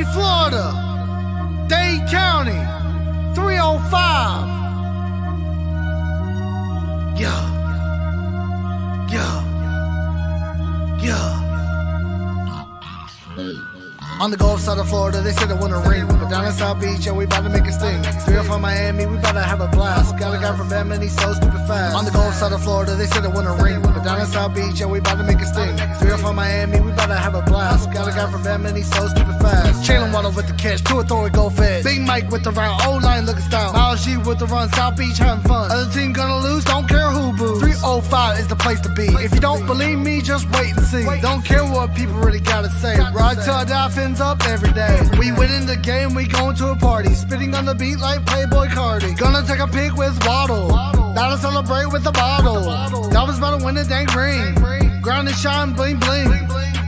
Miami, Florida, Dade County, 305. Yeah. On the Gulf side of Florida, they say they want a ring. But down in South Beach, yeah, we bout to make a sting. 305 Miami, we bout to have a blast. Got a guy from Bama and he's so stupid fast. On the Gulf side of Florida, they say they want a ring. But down in South Beach, yeah, we bout to make a sting. 305 Miami, we bout to have a blast. Got a guy from Bama and he's so stupid fast. Jalen Waddle with the catch, Tua throw it, go fed. Big Mike with the round, O-line looking style. Miles G with the run, South Beach having fun. Other team gonna lose, don't care who boos. 305 is the place to be. If you don't believe me, just wait and see. Don't care what people really gotta say. Ride till I die, fins up every day. We winning the game, we going to a party. Spitting on the beat like Playboy Cardi. Gonna take a pic with Waddle. Gotta celebrate with a bottle. Dolphins about to win the dang ring. Ground and shine, bling bling.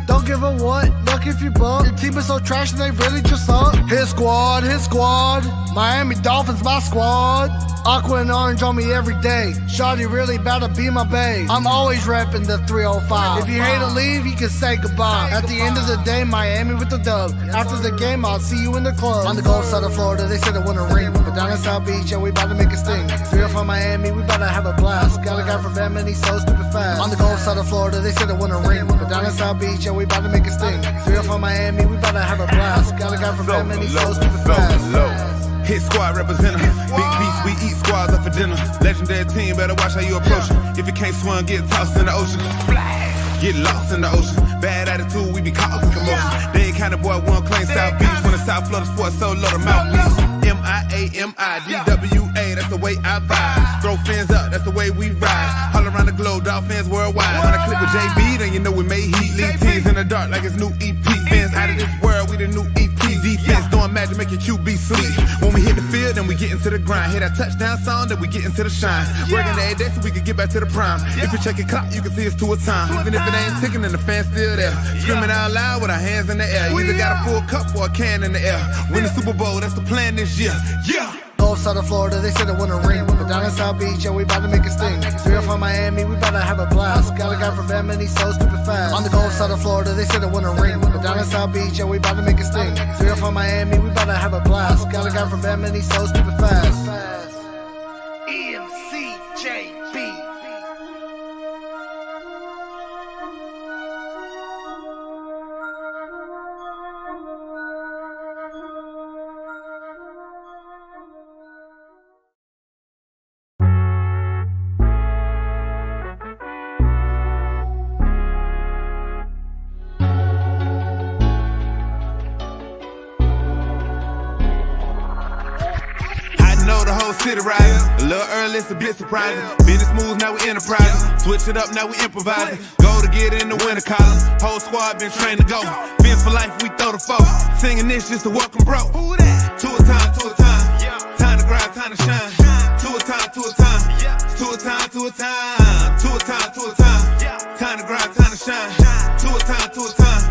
Don't give a what, look if you buck. Your team is so trash and they really just suck. His squad. Miami Dolphins, my squad. Aqua and orange on me every day. Shawty really about to be my bae. I'm always repping the 305. If you hate to leave, you can say goodbye. At the end of the day, Miami with the dub. After the game, I'll see you in the club. On the Gulf side of Florida, they say they want a ring. But down in South Beach, yeah, we about to make a sting. 305 Miami, we about to have a blast. Got a guy from Bama and he's so stupid fast. On the Gulf side of Florida, they say they want a ring. But down in South Beach, yeah, we about to make a sting. 305 Miami, we about to have a blast. Got a guy from Bama and he's so stupid fast. Hit squad representative. Big beats, we eat squads up for dinner. Legendary team, better watch how you approach it. If you can't swim, get tossed in the ocean. Get lost in the ocean. Bad attitude, we be causing commotion. They ain't kind of boy one claim South Beach. When the South Florida sports so low, the mouthpiece. MIAMIDWA, that's the way I vibe. Throw fins up, that's the way we ride. All around the globe, Dolphins worldwide. When I click with JB, then you know we made heat. Lead teams in the dark like it's new EP. Fans out of this world, we the new EP. Defense doing magic, make your QB sleep. When we hit the field, then we get into the grind. Hit that touchdown song, then we get into the shine. Working every day so we can get back to the prime. If you check your clock, you can see it's to a time. Even if it ain't ticking, then the fans still there. Screaming out loud with our hands in the air. You either got a full cup or a can in the air. Win the Super Bowl, that's the plan this year. Yeah. Gulf side of Florida, they say they want a ring. But down in South Beach, yeah, we about to make a sting. 305 Miami, we about to have a blast. Got a guy from Bama and he's so stupid fast. On the Gulf side of Florida, they say they want a ring. But down in South Beach, yeah, we about to make a sting. 305 Miami, we about to have a blast. Got a guy from Bama and he's so stupid fast. MCJB. City rising, a little early, it's a bit surprising. Business moves, now we enterprising. Switch it up, now we improvising. Go to get in the winter column. Whole squad been trained to go. Fins for life, we throw the foe. Singing this just to welcome bro. To a time, to a time. Time to grind, time to shine. To a time, to a time. To a time, to a time. To a time, to a time. Time to grind, time to shine. To a time, to a time.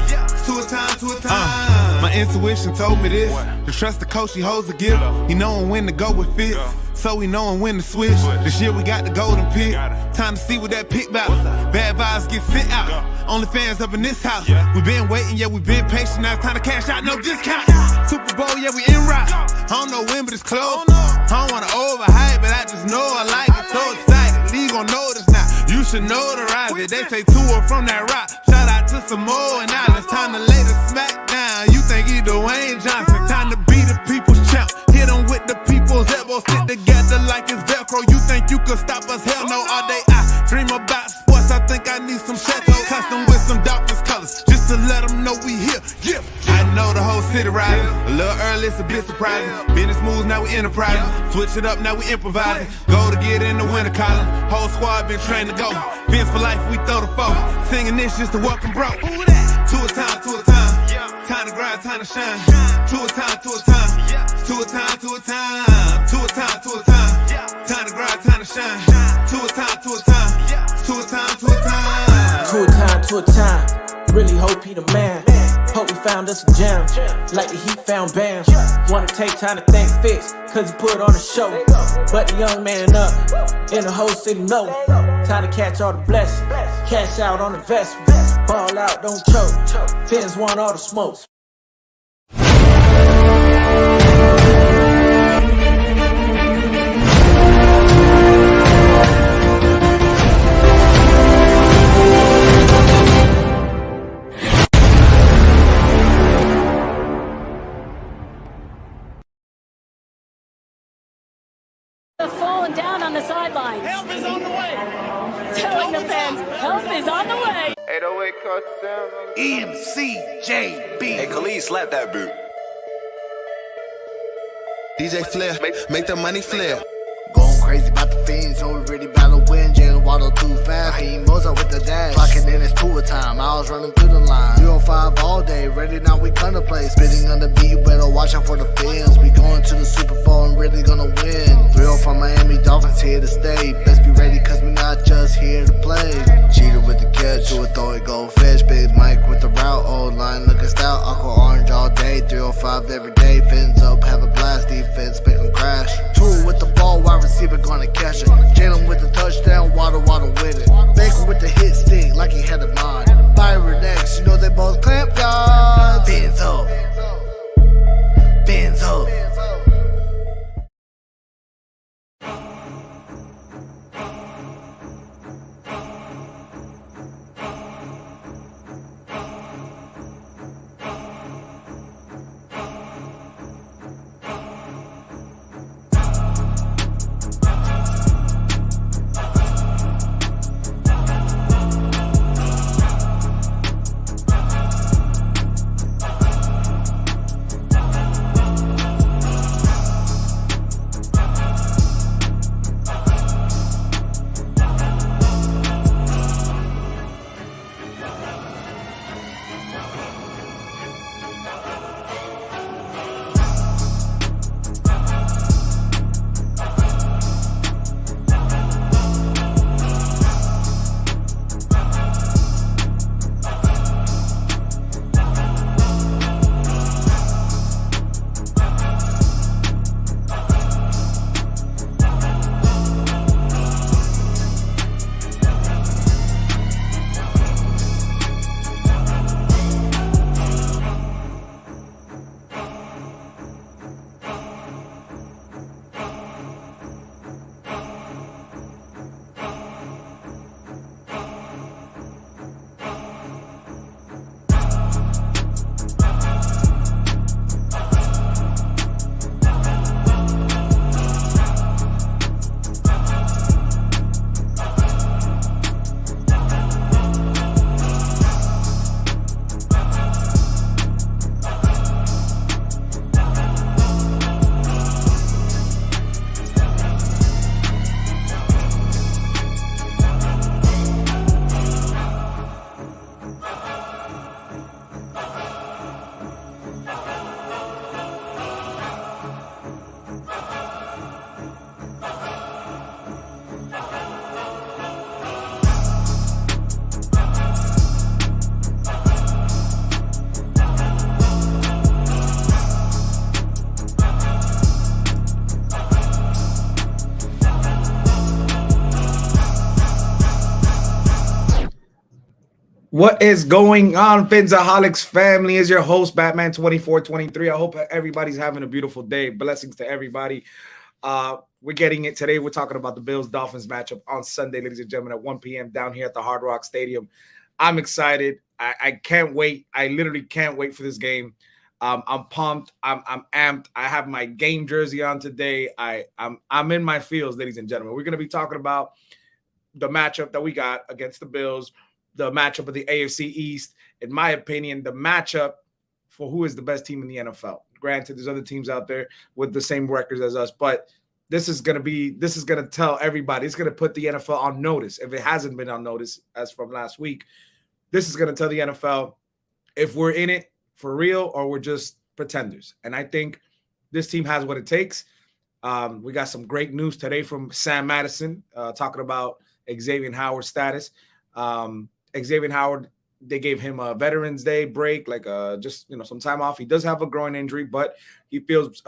To a time, to a time. My intuition told me this. To trust the coach, he holds a gift. He knowin' when to go with fits. So we knowin' when to switch. This year we got the golden pick. Time to see what that pick bout. Bad vibes get sent out. Only fans up in this house. We been waiting, yeah, we been patient. Now it's time to cash out, no discount. Super Bowl, yeah, we en route. I don't know when, but it's close. I don't wanna overhype, but I just know I like it. So excited, league gon' notice now. You should notarize it. They say Tua from that rock. Shout out to Samoa and now it's time to lay the smack down. You think he Dwayne Johnson? Time to be the people's champ. Hit him with the people's elbows. Stick together like it's Velcro. You think you could stop us? Hell no, all day I dream about sports. I think I need some Chateau custom with some Dolphins colors. Just to let them know we here. Yeah. I know the whole city rising. A little early, it's a bit surprising. Business moves, now we enterprising. Switch it up, now we improvising. Go to get in the winter column. Whole squad been trained to go. Fins for life, we throw the foe. Singing this just to welcome bro. To a time, to a time. Time to grind, time to shine. To a time, to a time. To a time, to a time. To a time, to a time. Time to grind, time to shine. To a time, to a time. To a time, to a time. To a time, to a time. Really hope he the man. Hope we found us a gem. Like the Heat found Bam. Wanna take time to thank Fitz, cause he put on a show. But the young man up, in the whole city know. Time to catch all the blessings. Cash out on investments. Ball out, don't choke. Fins want all the smoke. California fans, help is on the way. 808 touchdown. MCJB. Hey, Khalid, slap that boot. DJ Flair, make the money flare. Going crazy about the fiends, so we really battle win. Jalen Waddle too fast, he Mozart with the dash. Clocking in, it's Tua time, I was running through the line. 305 all day, ready now, we gonna play. Spitting on the beat, you better watch out for the fins. We going to the Super Bowl and really gonna win. 305 Miami Dolphins here to stay. Best be ready, cause we not just here to play. Cheater with the catch, Tua throw it, go fish. Big Mike with the route, old line looking stout. Aqua orange all day, 305 every day. Fins up, have a blast, defense, make them crash. Tua with the ball, wide receiver gonna catch it. Jalen with the touchdown, Waddle with it. Baker with the hit stick like he had a mind. Byron X, you know they both clamp guards. Bends up. Bends up. What is going on, Phinsaholics family? Is your host Batman 2423. I hope everybody's having a beautiful day. Blessings to everybody. We're getting it today. We're talking about the Bills-Dolphins matchup on Sunday, ladies and gentlemen, at 1 p.m. down here at the Hard Rock Stadium. I'm excited. I can't wait. I literally can't wait for this game. I'm pumped. I'm amped. I have my game jersey on today. I'm in my feels, ladies and gentlemen. We're going to be talking about the matchup that we got against the Bills, the matchup of the AFC East. In my opinion, the matchup for who is the best team in the NFL. Granted, there's other teams out there with the same records as us, but this is going to tell everybody. It's going to put the NFL on notice. If it hasn't been on notice as from last week, this is going to tell the NFL if we're in it for real or we're just pretenders. And I think this team has what it takes. We got some great news today from Sam Madison talking about Xavier Howard's status. Xavier Howard, they gave him a Veterans Day break, like just some time off. He does have a groin injury, but he feels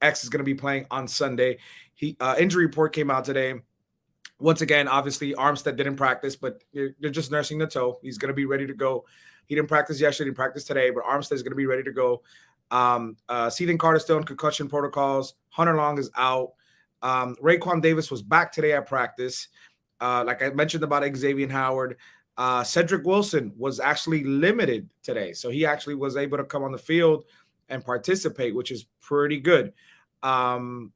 X is going to be playing on Sunday. Injury report came out today. Once again, obviously Armstead didn't practice, but they're just nursing the toe. He's going to be ready to go. He didn't practice yesterday, didn't practice today, but Armstead is going to be ready to go. Ceedon Carter still in concussion protocols. Hunter Long is out. Raekwon Davis was back today at practice. Like I mentioned about Xavier Howard. Cedric Wilson was actually limited today. So he actually was able to come on the field and participate, which is pretty good. Terran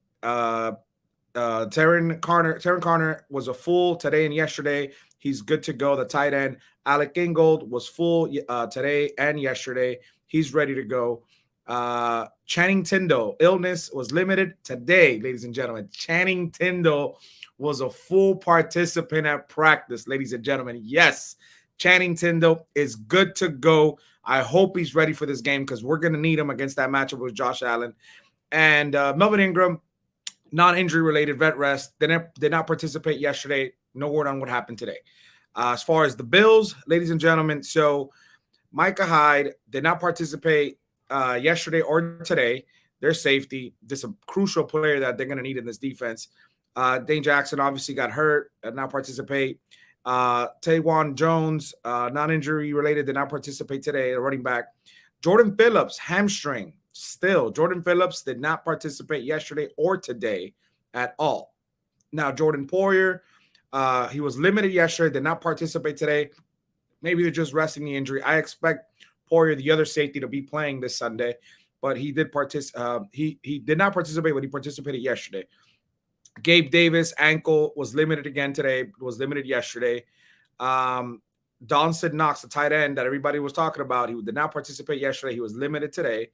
Carter was a full today and yesterday. He's good to go. The tight end, Alec Ingold, was full today and yesterday. He's ready to go. Channing Tindall, illness, was limited today, ladies and gentlemen. Channing Tindall was a full participant at practice, ladies and gentlemen. Yes, Channing Tindall is good to go. I hope he's ready for this game because we're going to need him against that matchup with Josh Allen. And Melvin Ingram, non-injury related, vet rest, did not participate yesterday. No word on what happened today. As far as the Bills, ladies and gentlemen, so Micah Hyde did not participate yesterday or today. Their safety, this is a crucial player that they're going to need in this defense. Dane Jackson obviously got hurt, did not participate. Taekwon Jones, non-injury related, did not participate today, a running back. Jordan Phillips, hamstring, still. Jordan Phillips did not participate yesterday or today at all. Now, Jordan Poyer, he was limited yesterday, did not participate today. Maybe they're just resting the injury. I expect Poyer, the other safety, to be playing this Sunday, but he did he did not participate, but he participated yesterday. Gabe Davis, ankle, was limited again today, was limited yesterday. Donson Knox, the tight end that everybody was talking about, he did not participate yesterday. He was limited today.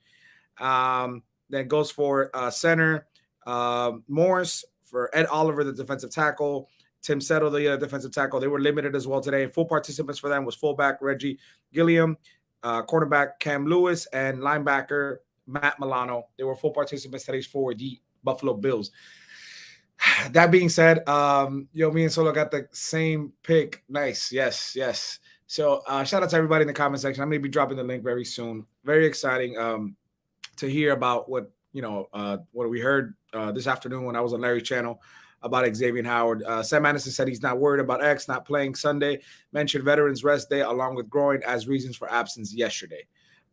Then goes for center, Morris, for Ed Oliver, the defensive tackle, Tim Settle, the defensive tackle. They were limited as well today. Full participants for them was fullback Reggie Gilliam, cornerback Cam Lewis, and linebacker Matt Milano. They were full participants today for the Buffalo Bills. That being said, me and Solo got the same pick. Nice. Yes. So shout out to everybody in the comment section. I'm going to be dropping the link very soon. Very exciting to hear about what we heard this afternoon when I was on Larry's channel about Xavier Howard. Sam Anderson said he's not worried about X not playing Sunday. Mentioned Veterans Rest Day along with groin as reasons for absence yesterday.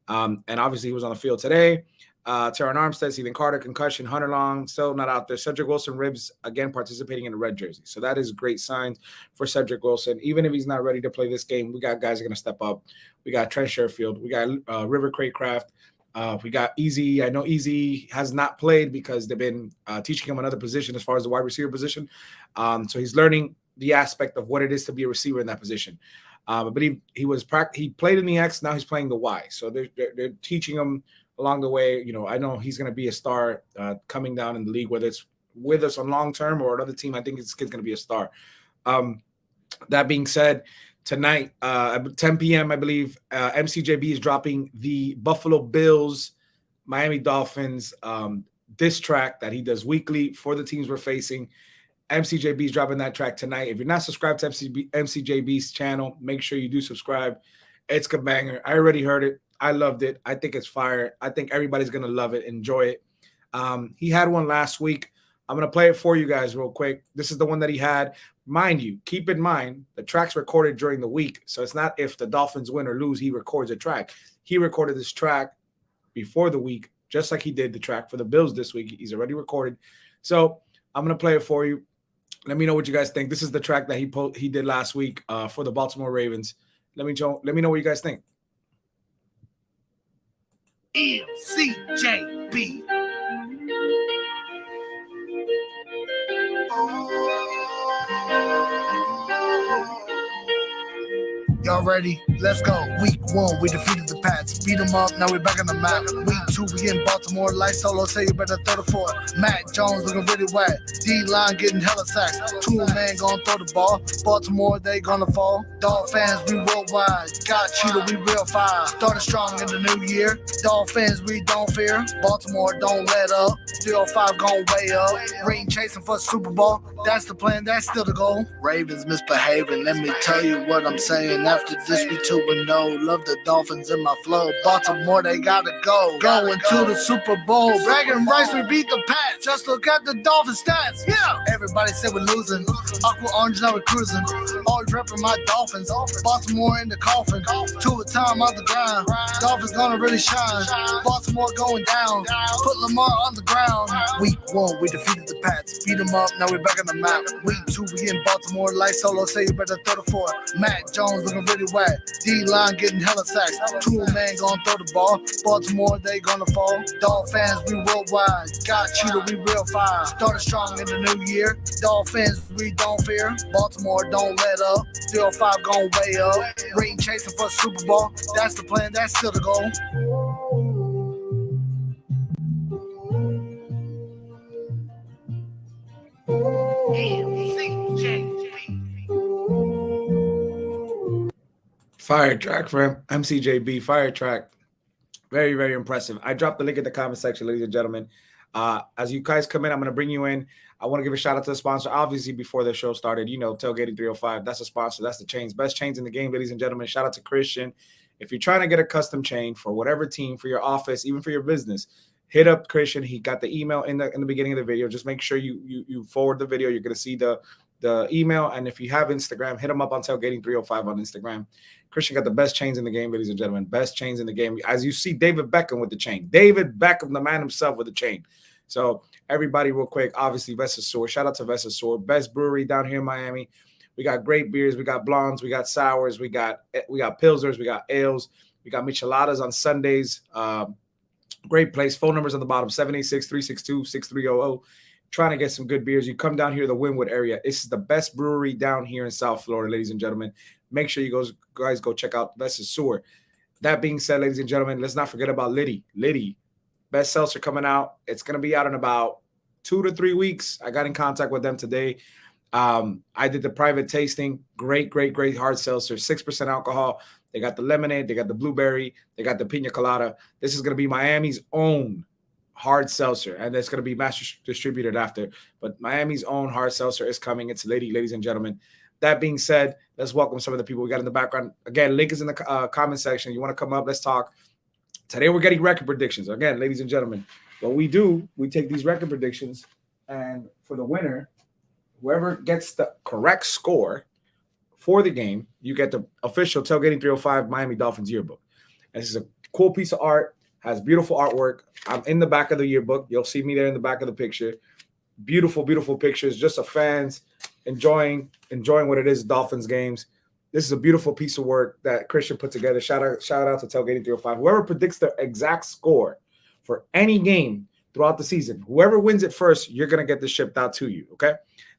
And obviously he was on the field today. Teron Armstead, Steven Carter, concussion. Hunter Long, still not out there. Cedric Wilson, ribs, again participating in the red jersey. So that is great signs for Cedric Wilson. Even if he's not ready to play this game, we got guys that are going to step up. We got Trent Sherfield. We got River Craycraft. We got Easy. I know Easy has not played because they've been teaching him another position as far as the wide receiver position. So he's learning the aspect of what it is to be a receiver in that position. But he played in the X. Now he's playing the Y. So they're teaching him along the way. I know he's going to be a star coming down in the league, whether it's with us on long term or another team. I think this kid's going to be a star. That being said, tonight at 10 p.m., I believe, MCJB is dropping the Buffalo Bills, Miami Dolphins diss track that he does weekly for the teams we're facing. MCJB is dropping that track tonight. If you're not subscribed to MCJB's channel, make sure you do subscribe. It's a banger. I already heard it. I loved it. I think it's fire. I think everybody's going to love it, enjoy it. He had one last week. I'm going to play it for you guys real quick. This is the one that he had. Mind you, keep in mind, the track's recorded during the week. So it's not if the Dolphins win or lose, he records a track. He recorded this track before the week, just like he did the track for the Bills this week. He's already recorded. So I'm going to play it for you. Let me know what you guys think. This is the track that he did last week for the Baltimore Ravens. Let me know what you guys think. MCJB. Y'all ready? Let's go. Week 1, we defeated the Pats. Beat them up, now we back on the map. Week 2, we in Baltimore. Like Solo say, you better throw the 4. Matt Jones looking really wet. D-line getting hella sacks. Tua man gonna throw the ball. Baltimore, they gonna fall. Dolphins, we worldwide. Got cheated, we real fire. Started strong in the new year. Dolphins, we don't fear. Baltimore, don't let up. 305 gon' way up. Ring chasing for Super Bowl. That's the plan, that's still the goal. Ravens misbehaving, let me tell you what I'm saying. After this, we 2-0. Love the Dolphins in my flow. Baltimore, they gotta go. Going to the Super Bowl. Bragging rights, we beat the Pats. Just look at the Dolphins stats. Yeah. Everybody said we're losing. Aqua Orange, now we're cruising. Always repping my Dolphins. Baltimore in the coffin. 2 time on the ground. Dolphins gonna really shine. Baltimore going down. Put Lamar on the ground. Week 1, we defeated the Pats. Beat them up, now we're back on the map. Week 2, we in Baltimore. Like Solo say, you better throw the 4. Matt Jones looking really wet. D-line getting hella sacks. Tua man gonna throw the ball. Baltimore, they gonna fall. Dolphins, we worldwide. Got cheated, we real fire. Started strong in the new year. Dolphins, we don't fear. Baltimore don't let up. 305 gon' way up. Ring chasing for Super Bowl. That's the plan, that's still the goal. Fire track from MCJB. Fire track. Very, very impressive. I dropped the link in the comment section, ladies and gentlemen. As you guys come in, I'm going to bring you in. I want to give a shout out to the sponsor. Obviously, before the show started, you know, Tailgating 305. That's a sponsor. That's the chains. Best chains in the game, ladies and gentlemen. Shout out to Christian. If you're trying to get a custom chain for whatever team, for your office, even for your business, hit up Christian. He got the email in the beginning of the video. Just make sure you forward the video. You're going to see the email. And if you have Instagram, hit him up on Tailgating 305 on Instagram. Christian got the best chains in the game, ladies and gentlemen. Best chains in the game. As you see, David Beckham with the chain. David Beckham, the man himself, with the chain. So everybody real quick, obviously Vessasor. Shout out to Vessasor. Best brewery down here in Miami. We got great beers. We got blondes. We got sours. We got pilsners. We got ales. We got micheladas on Sundays. Great place. Phone numbers on the bottom, 786-362-6300. Trying to get some good beers. You come down here to the Wynwood area. This is the best brewery down here in South Florida, ladies and gentlemen. Make sure you guys go check out Vessasor. That being said, ladies and gentlemen, let's not forget about Liddy. Liddy, best seltzer coming out. It's going to be out in about 2 to 3 weeks. I got in contact with them today. I did the private tasting. Great hard seltzer. 6% alcohol. They got the lemonade. They got the blueberry. They got the pina colada. This is going to be Miami's own hard seltzer, and it's going to be mass distributed after. But Miami's own hard seltzer is coming. It's Liddy, ladies and gentlemen. That being said, let's welcome some of the people we got in the background. Again, link is in the comment section. You want to come up, let's talk. Today we're getting record predictions. Again, ladies and gentlemen, what we do, we take these record predictions, and for the winner, whoever gets the correct score for the game, you get the official Tailgating 305 Miami Dolphins yearbook. And this is a cool piece of art, has beautiful artwork. I'm in the back of the yearbook. You'll see me there in the back of the picture. Beautiful pictures, just of fans enjoying what it is, Dolphins games. This is a beautiful piece of work that Christian put together. Shout out to Tailgating 305. Whoever predicts the exact score for any game throughout the season, whoever wins it first, you're going to get this shipped out to you, okay?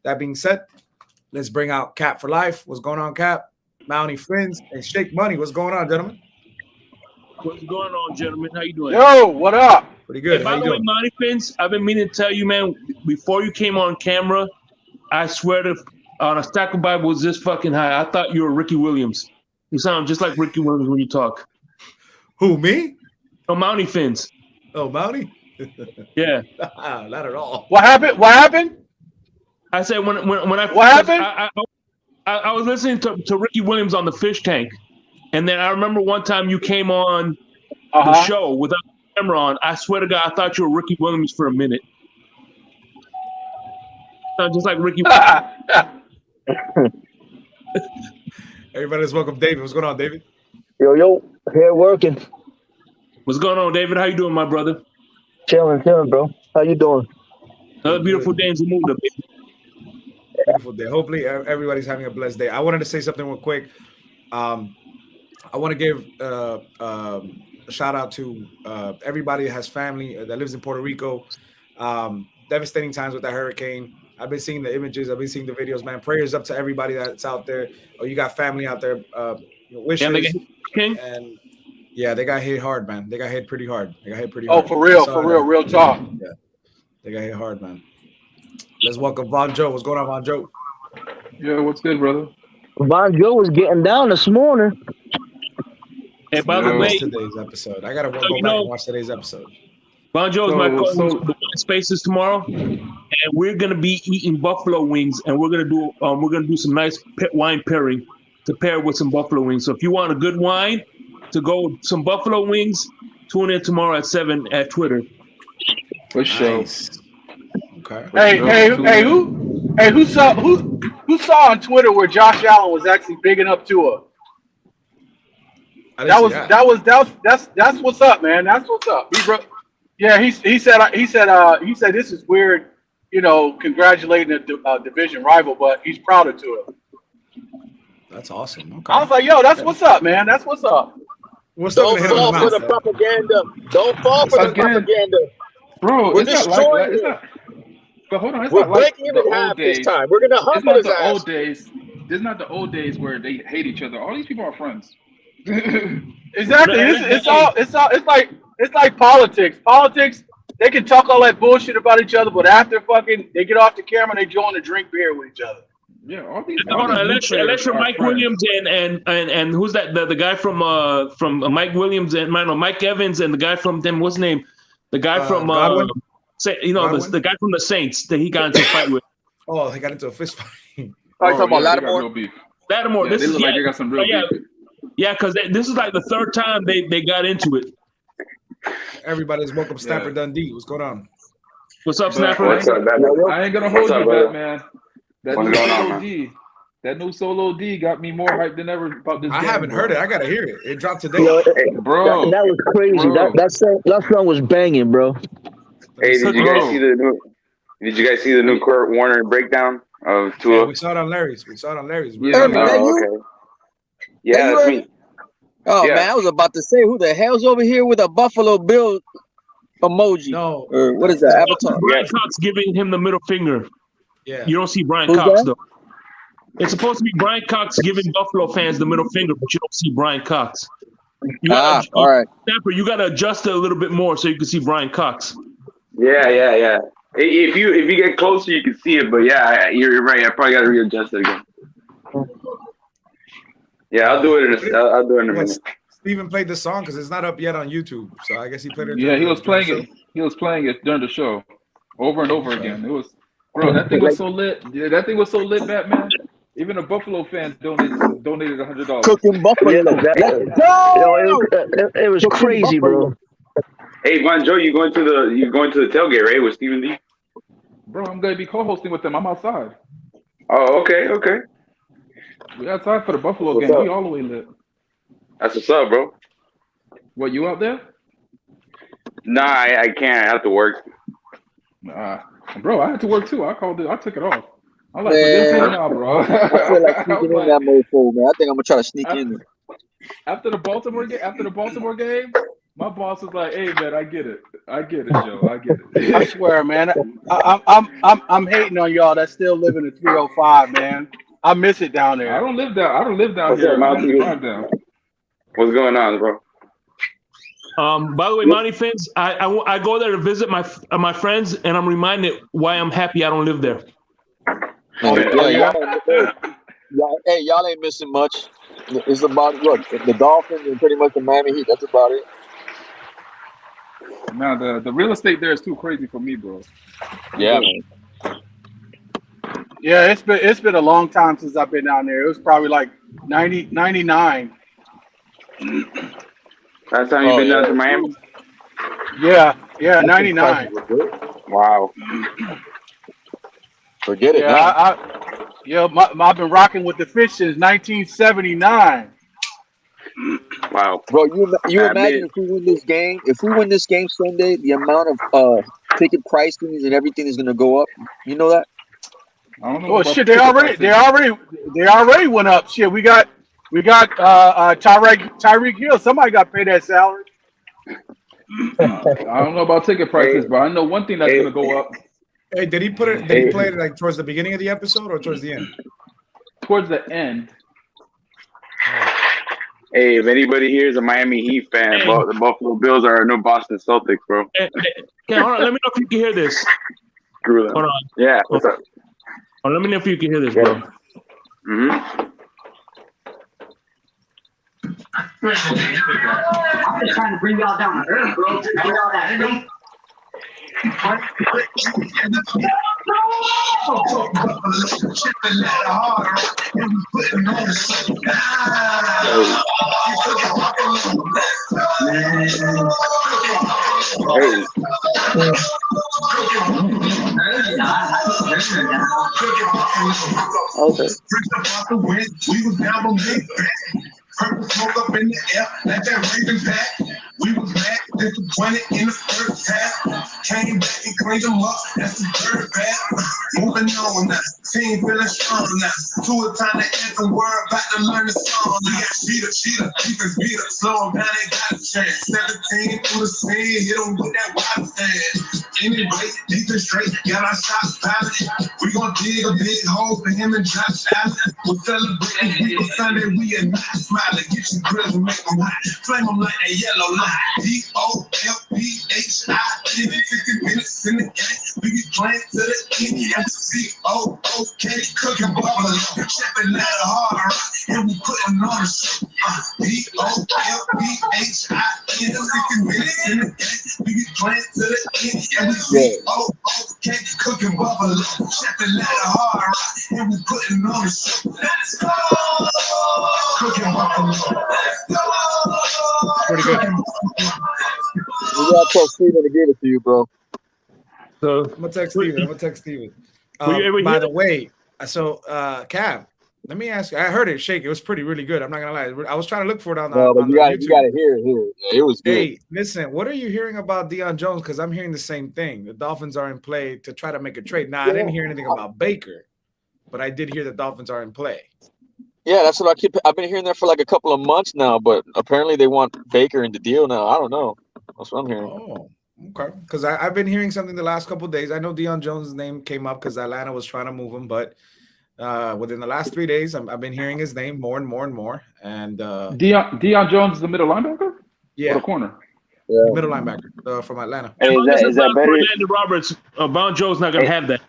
That being said, let's bring out Cap for Life. What's going on, Cap? Mounty Friends and Shake Money. What's going on, gentlemen? What's going on, gentlemen? How you doing? Yo, what up? Pretty good. Hey, by the way, Mounty Friends, I've been meaning to tell you, man, before you came on camera, I swear to on a stack of Bibles this fucking high, I thought you were Ricky Williams. You sound just like Ricky Williams when you talk. Who, me? Oh, Mounty Fins. Oh, Mounty? Yeah. Not at all. What happened? I said when I what happened? I was listening to Ricky Williams on the Fish Tank, and then I remember one time you came on the show without the camera on. I swear to God, I thought you were Ricky Williams for a minute. Just like Ricky. Everybody's welcome, David. What's going on, David? Yo, here working. What's going on, David? How you doing, my brother? Chilling, bro. How you doing? Another beautiful day in Zamunda. Beautiful day. Hopefully, everybody's having a blessed day. I wanted to say something real quick. I want to give a shout out to everybody that has family that lives in Puerto Rico. Devastating times with that hurricane. I've been seeing the images. I've been seeing the videos, man. Prayers up to everybody that's out there. Oh, you got family out there. Wishes. And yeah, they got hit hard, man. They got hit pretty hard. Oh, for real, real talk. Yeah, they got hit hard, man. Let's welcome Von Joe. What's going on, Von Joe? Yeah, what's good, brother? Von Joe was getting down this morning. Hey, by the way, today's episode. I gotta go back and watch today's episode. Bon Joe is my co-host Spaces tomorrow, and we're gonna be eating buffalo wings, and we're gonna do some nice wine pairing to pair with some buffalo wings. So if you want a good wine to go with some buffalo wings, tune in tomorrow at 7 at Twitter. For sure. Nice. Okay. Hey, who saw on Twitter where Josh Allen was actually bigging up Tua? That's what's up, man. That's what's up. He said this is weird, congratulating a division rival, but he's proud of Tua. That's awesome. Okay. I was like, yo, that's what's up, man. That's what's up. Don't fall for the propaganda. Don't fall for the propaganda. Bro, we're destroying it. But hold on, it's We're not like breaking him the in half old this days. time. We're gonna It's humble not his the ass. old days. This is not the old days where they hate each other. All these people are friends. Exactly. It's like politics. Politics. They can talk all that bullshit about each other, but after fucking they get off the camera, they join to drink beer with each other. Yeah, all these. Hold on, unless you're Mike Williams and who's that? The guy from Mike Williams and Mike Evans and the guy from them. What's his name? The guy from Godwin? the guy from the Saints that he got into a fight with. Oh, they got into a fist fight. Oh, you talking about Lattimore? Lattimore. Yeah, they look like they got some real beef. Yeah, because this is like the third time they got into it. Everybody's welcome, Snapper Dundee. What's going on? What's up, Snapper? What's up, Batman? I ain't gonna hold you, Batman. What's going on, man? That new Solo D got me more hyped than ever about this. I haven't heard it. I gotta hear it. It dropped today, bro. That was crazy. Bro. That song was banging, bro. Hey, did you guys see the new? Did you guys see the new Kurt Warner breakdown of Tua? Yeah, we saw it on Larry's. Yeah, okay. Yeah, that's me. Oh Yeah. man, I was about to say, who the hell's over here with a Buffalo Bill emoji? No, or what is that? Avatar. Brian Cox giving him the middle finger. Yeah, you don't see Brian Who's Cox that? though. It's supposed to be Brian Cox giving Buffalo fans the middle finger, but you don't see Brian Cox. You gotta, all right. Snapper, you got to adjust it a little bit more so you can see Brian Cox. Yeah. If you get closer, you can see it. But yeah, you're right. I probably got to readjust it again. Yeah, I'll do it in a minute. Steven played the song because it's not up yet on YouTube, so I guess he played it. Yeah, he was playing it. He was playing it during the show, over and over again. It was, bro. That thing was so lit. Yeah, that thing was so lit, Batman. Even a Buffalo fan donated $100. Cooking Buffalo. It was crazy, bro. Hey, Von Joe, you going to the tailgate, right, with Stephen D? Bro, I'm gonna be co-hosting with them. I'm outside. Oh, okay. We outside for the Buffalo game. We all the way lit. That's what's up, bro. What, you out there? Nah, I can't. I have to work. Bro, I had to work too. I took it off. I'm like, Man, now, bro. I feel like sneaking in that mofo, man. I think I'm gonna try to sneak in there. After the Baltimore game, my boss was like, "Hey, man, I get it, Joe. I get it." I swear, man. I'm hating on y'all that still live in the 305, man. I miss it down there. I don't live down here. What's going on, bro? By the way, Monty Fins, I go there to visit my friends, and I'm reminded why I'm happy I don't live there. Hey, y'all ain't missing much. It's about the Dolphins and pretty much the Miami Heat. That's about it. Now the real estate there is too crazy for me, bro. Yeah, man. Yeah, it's been a long time since I've been down there. It was probably like 99. Last time you've been down to Miami? Yeah, 99. Wow. Forget it. I've been rocking with the fish since 1979. Wow. Bro, you imagine if we win this game? If we win this game Sunday, the amount of ticket pricings and everything is gonna go up. You know that? I don't know. Oh shit! They already went up. Shit, we got Tyreek Hill. Somebody got paid that salary. I don't know about ticket prices, but I know one thing that's gonna go up. Hey, did he play it like towards the beginning of the episode or towards the end? Towards the end. Hey, if anybody here is a Miami Heat fan, the Buffalo Bills are no Boston Celtics, bro. Hold on, let me know if you can hear this. Screw them. Hold on. Yeah, what's up? Oh, let me know if you can hear this, bro. Mm-hmm. I'm just trying to bring y'all down to earth, bro. Get all that in them. Okay. Purple smoke up in the air, like that Raven pack. We was back, this was 20 in the first half. Came back and cleaned them up. That's the third bad. Moving on now. Team feeling strong now. Tua time to anthem word. About to learn the song. We got cheetah. Defense beat up. Slow them down. They got a chance. 17 through the scene. Hit them with that wild stand. Anyway, defense straight. Got our shots valid. We gon' dig a big hole for him and Josh Allen. We're celebrating people Sunday. We are not smiling. Get your grills and make them hot. Flame them like that yellow line. DOLPHIN. 60 minutes in the game. We be playing to the end. COOK. Cooking buffalo. Chefing out a hard rock. And we putting on the show. DOLPHIN. 60 minutes in the game. We be playing to the end. And we COOK. Cooking buffalo. Chefing out a hard rock. And we putting on the show. Let's go. Cooking buffalo. Let's go. Pretty good. We gotta tell Steven to give it to you, bro. So I'm gonna text Steven. By the way, so Cap, let me ask you. I heard it shake. It was really good. I'm not gonna lie. I was trying to look for it on the. No, but on you the gotta YouTube. hear it here. Yeah, it was good. Hey, listen. What are you hearing about Deion Jones? Because I'm hearing the same thing. The Dolphins are in play to try to make a trade. Now I didn't hear anything about Baker, but I did hear the Dolphins are in play. Yeah, that's what I've been hearing that for like a couple of months now, but apparently they want Baker in the deal now. I don't know. That's what I'm hearing. Oh, okay. Because I've been hearing something the last couple of days. I know Deion Jones' name came up because Atlanta was trying to move him, but within the last 3 days, I've been hearing his name more and more and more. And Deion Jones is the middle linebacker? Yeah. Or the corner? Yeah. Middle linebacker from Atlanta. Hey, is that better? Andy Roberts, Von Joe's not gonna have that.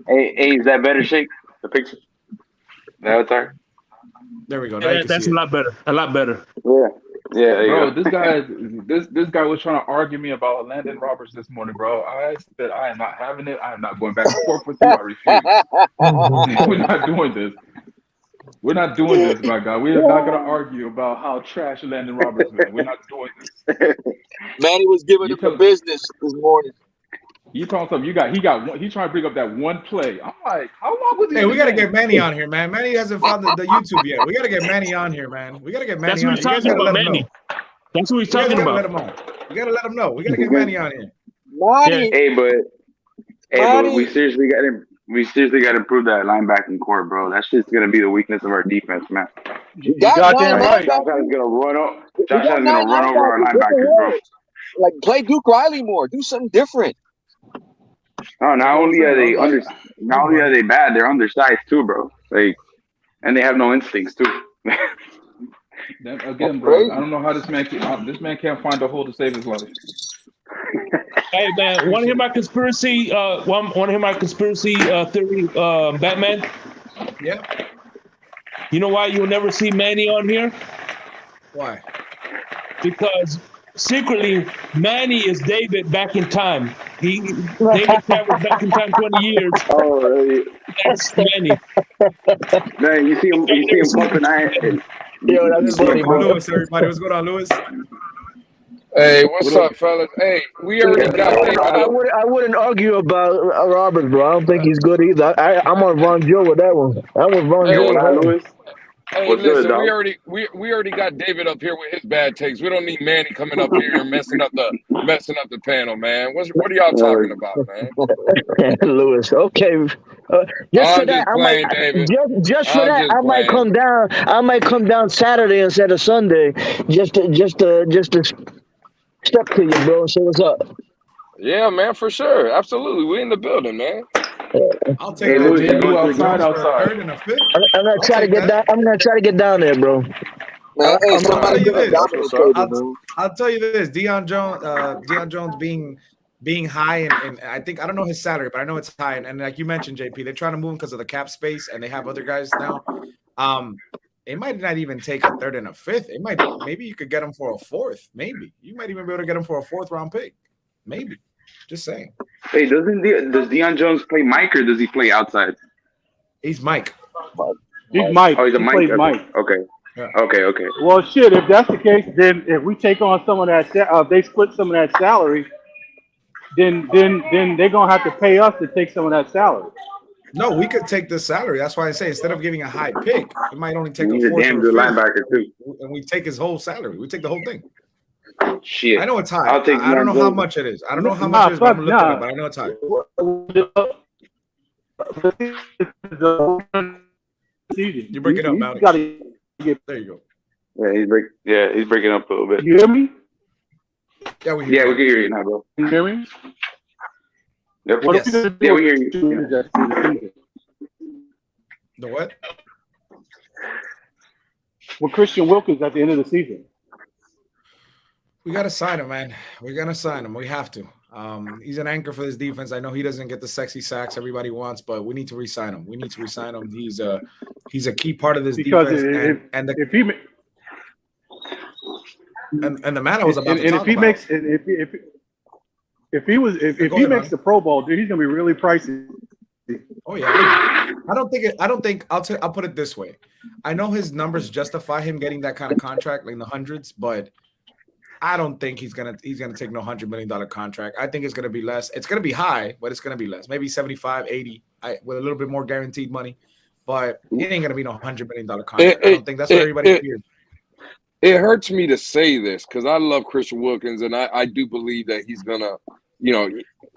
Hey, is that better, Shake? The picture? The avatar? There we go. Yeah, that's a lot better. A lot better. Yeah. Yeah, bro, this guy was trying to argue me about Landon Roberts this morning, bro. I said I am not having it. I am not going back and forth with you. I refuse. We're not doing this. We're not doing this, my guy. We are not gonna argue about how trash Landon Roberts is. We're not doing this. Manny was giving him the business this morning. You talking something? He's trying to bring up that one play. I'm like, how long was he? Hey, we gotta get Manny on here, man. Manny hasn't found the YouTube yet. We gotta get Manny on here, man. We gotta get Manny on. That's what he's talking about, Manny. That's what he's talking about. You gotta let him know. We gotta get Manny on here. Manny. Hey, but we seriously got to improve that linebacking core, bro. That's just gonna be the weakness of our defense, man. You goddamn right. Josh Allen's gonna run over our linebackers, bro. Like play Duke Riley more. Do something different. No, not only are they bad, they're undersized too, bro. Like, and they have no instincts too. Again, bro, I don't know how this man can't find a hole to save his life. Hey man, want to hear my conspiracy? Want to hear my conspiracy theory, Batman? Yeah. You know why you'll never see Manny on here? Why? Because secretly, Manny is David back in time. David traveled back in time 20 years. Oh, really? That's Manny. Man, you see him pumping iron. Yo, that's funny, bro. Lewis, everybody. What's going on, Lewis? Hey, what's up, fellas? Hey, we already got I wouldn't argue about Roberts, bro. I don't think he's good either. I'm on Von Joe with that one. I'm with Von Joe with that one. Hey, What's listen, good, we already got David up here with his bad takes. We don't need Manny coming up here and messing up the panel, man. What are y'all talking about, man? Lewis, okay. Just for that, I might come down. I might come down Saturday instead of Sunday, just to step to you, bro, and say what's up. Yeah, man, for sure, absolutely. We in the building, man. I'll take that. Outside. I'm gonna try to get down. I'm gonna try to get down there, bro. Man, hey, I'll tell you this. Deion Jones being high, and I don't know his salary, but I know it's high. And like you mentioned, JP, they're trying to move him because of the cap space, and they have other guys now. It might not even take a third and a fifth. Maybe you could get him for a fourth. Maybe you might even be able to get him for a fourth round pick. Maybe. Just saying. Hey, does Deion Jones play Mike or does he play outside? He's Mike. He's Mike. Oh, he's a Mike. Plays Mike. Okay. Yeah. Okay. Well, shit. If that's the case, then if we take on some of that, if they split some of that salary, then they're gonna have to pay us to take some of that salary. No, we could take the salary. That's why I say instead of giving a high pick, it might only take He's a a fourth damn or good fifth, linebacker too. and we take his whole salary. We take the whole thing. Shit. I know it's high. I'll take I don't know how much it is. I don't know how much it is, but I'm looking at it, but I know it's high. You break it up, Bounty. There you go. Yeah, he's breaking up a little bit. You hear me? Yeah, we hear you. We can hear you now, bro. You hear me? Yep. Yes. Yeah, we hear you. The what? With Christian Wilkins at the end of the season. We got to sign him, man. We're going to sign him. We have to. He's an anchor for this defense. I know he doesn't get the sexy sacks everybody wants, but we need to re-sign him. We need to re-sign him. He's a key part of this defense. And the man I was about to talk about. If he makes the Pro Bowl, dude, he's gonna be really pricey. Oh yeah. I'll put it this way. I know his numbers justify him getting that kind of contract, like in the hundreds, but I don't think he's gonna take no $100 million contract. I think it's gonna be less. It's gonna be high, but it's gonna be less. Maybe 75, 80, with a little bit more guaranteed money. But it ain't gonna be no $100 million contract. I don't think that's what everybody fears. It hurts me to say this because I love Christian Wilkins, and I do believe that he's gonna,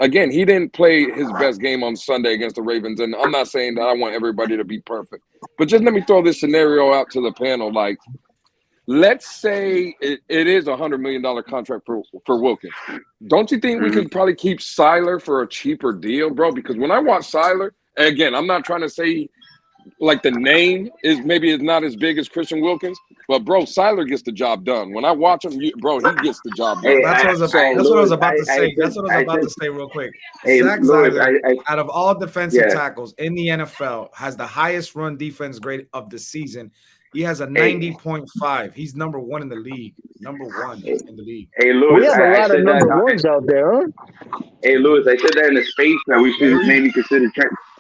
again, he didn't play his best game on Sunday against the Ravens, and I'm not saying that I want everybody to be perfect, but just let me throw this scenario out to the panel. Like, let's say it is a $100 million contract for Wilkins. Don't you think we could probably keep Seiler for a cheaper deal, bro? Because when I watch Seiler, and again, I'm not trying to say like the name is not as big as Christian Wilkins, but bro, Seiler gets the job done. When I watch him, he gets the job done. That's what I was about to say. That's what I was about to say real quick. Zach Seiler, out of all defensive tackles in the NFL, has the highest run defense grade of the season. He has a 90.5. He's number one in the league. Number one in the league. Hey, Louis, we have a lot of number ones out there, huh? Hey, Louis, I said that in the space that we should maybe consider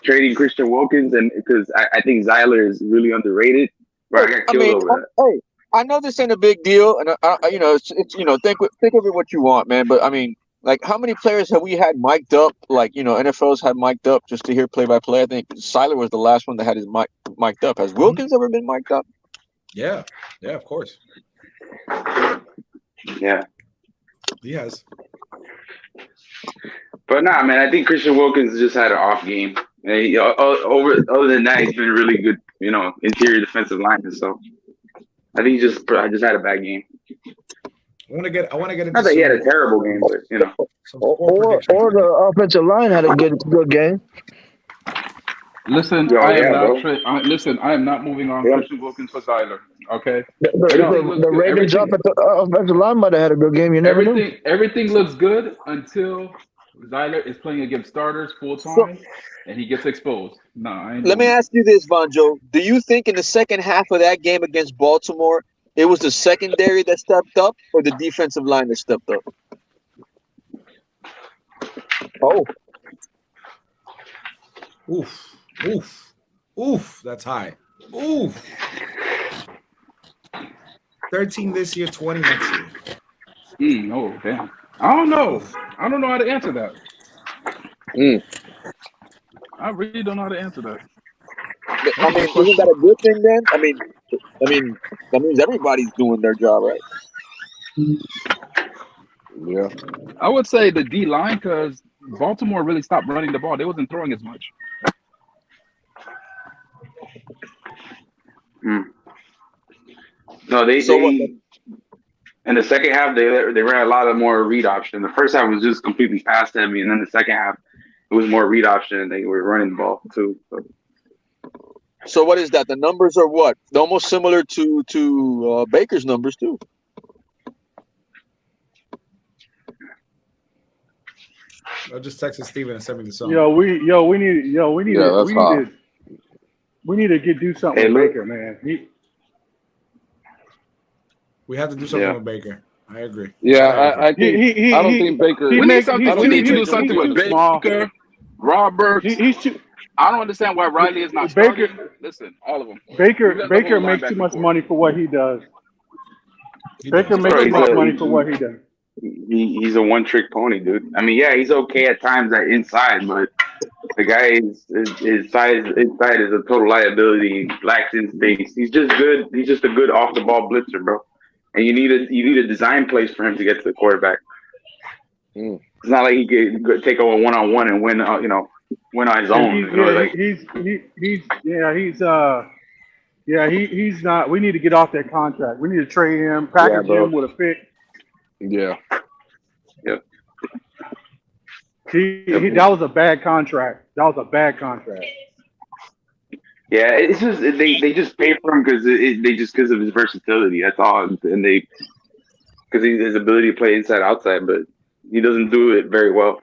trading Christian Wilkins, and because I think Seiler is really underrated. Bro, I got killed over that. Hey, I know this ain't a big deal, and it's think of it what you want, man. But I mean, like, how many players have we had mic'd up? Like, NFL's had mic'd up just to hear play-by-play. I think Seiler was the last one that had his mic'd up. Has Wilkins ever been mic'd up? Yeah, of course. Yeah, he has. But nah, man, I think Christian Wilkins just had an off game. Other than that, he's been really good, interior defensive lineman. So I think I just had a bad game. I want to get into. Not that he had a terrible game, but or the offensive line had a good game. Listen, I am not moving on Christian Wilkins for Seiler. Okay. The Ravens offensive line might have had a good game. You never know. Everything looks good until Seiler is playing against starters full time, and he gets exposed. Let me ask you this, Vonjo. Do you think in the second half of that game against Baltimore, it was the secondary that stepped up, or the defensive line that stepped up? Oh. Oof, that's high. Oof. 13 this year, 20 next year. Oh, damn. I don't know how to answer that. I really don't know how to answer that. I mean, isn't that a good thing then? I mean, that means everybody's doing their job, right? Yeah. I would say the D line, because Baltimore really stopped running the ball. They wasn't throwing as much. No, they in the second half they ran a lot of more read option. The first half was just completely pass heavy, and then the second half it was more read option, and they were running the ball too. So what is that? The numbers are what? Almost similar to Baker's numbers too. I just texted Steven and sent me the song. We need to do something with Baker, man. We have to do something with Baker. I agree. Yeah, I think I don't think Baker. We need to do something with Baker, Roberts. I don't understand why Riley is not starting. Listen, all of them. Baker makes too much money for what he does. Baker makes too much money for what he does. He's a one-trick pony, dude. I mean, yeah, he's okay at times at inside, but the guy his size inside is a total liability. He lacks instinct. He's just good. He's just a good off-the-ball blitzer, bro. and you need a design plays for him to get to the quarterback. It's not like he could take over 1-on-1 and win. Win on his own. He's not. We need to get off that contract. We need to trade him, package him with a pick. Yeah. Yep. That was a bad contract. Yeah, it's just they just pay for him because of his versatility. That's all, and because his ability to play inside outside, but he doesn't do it very well.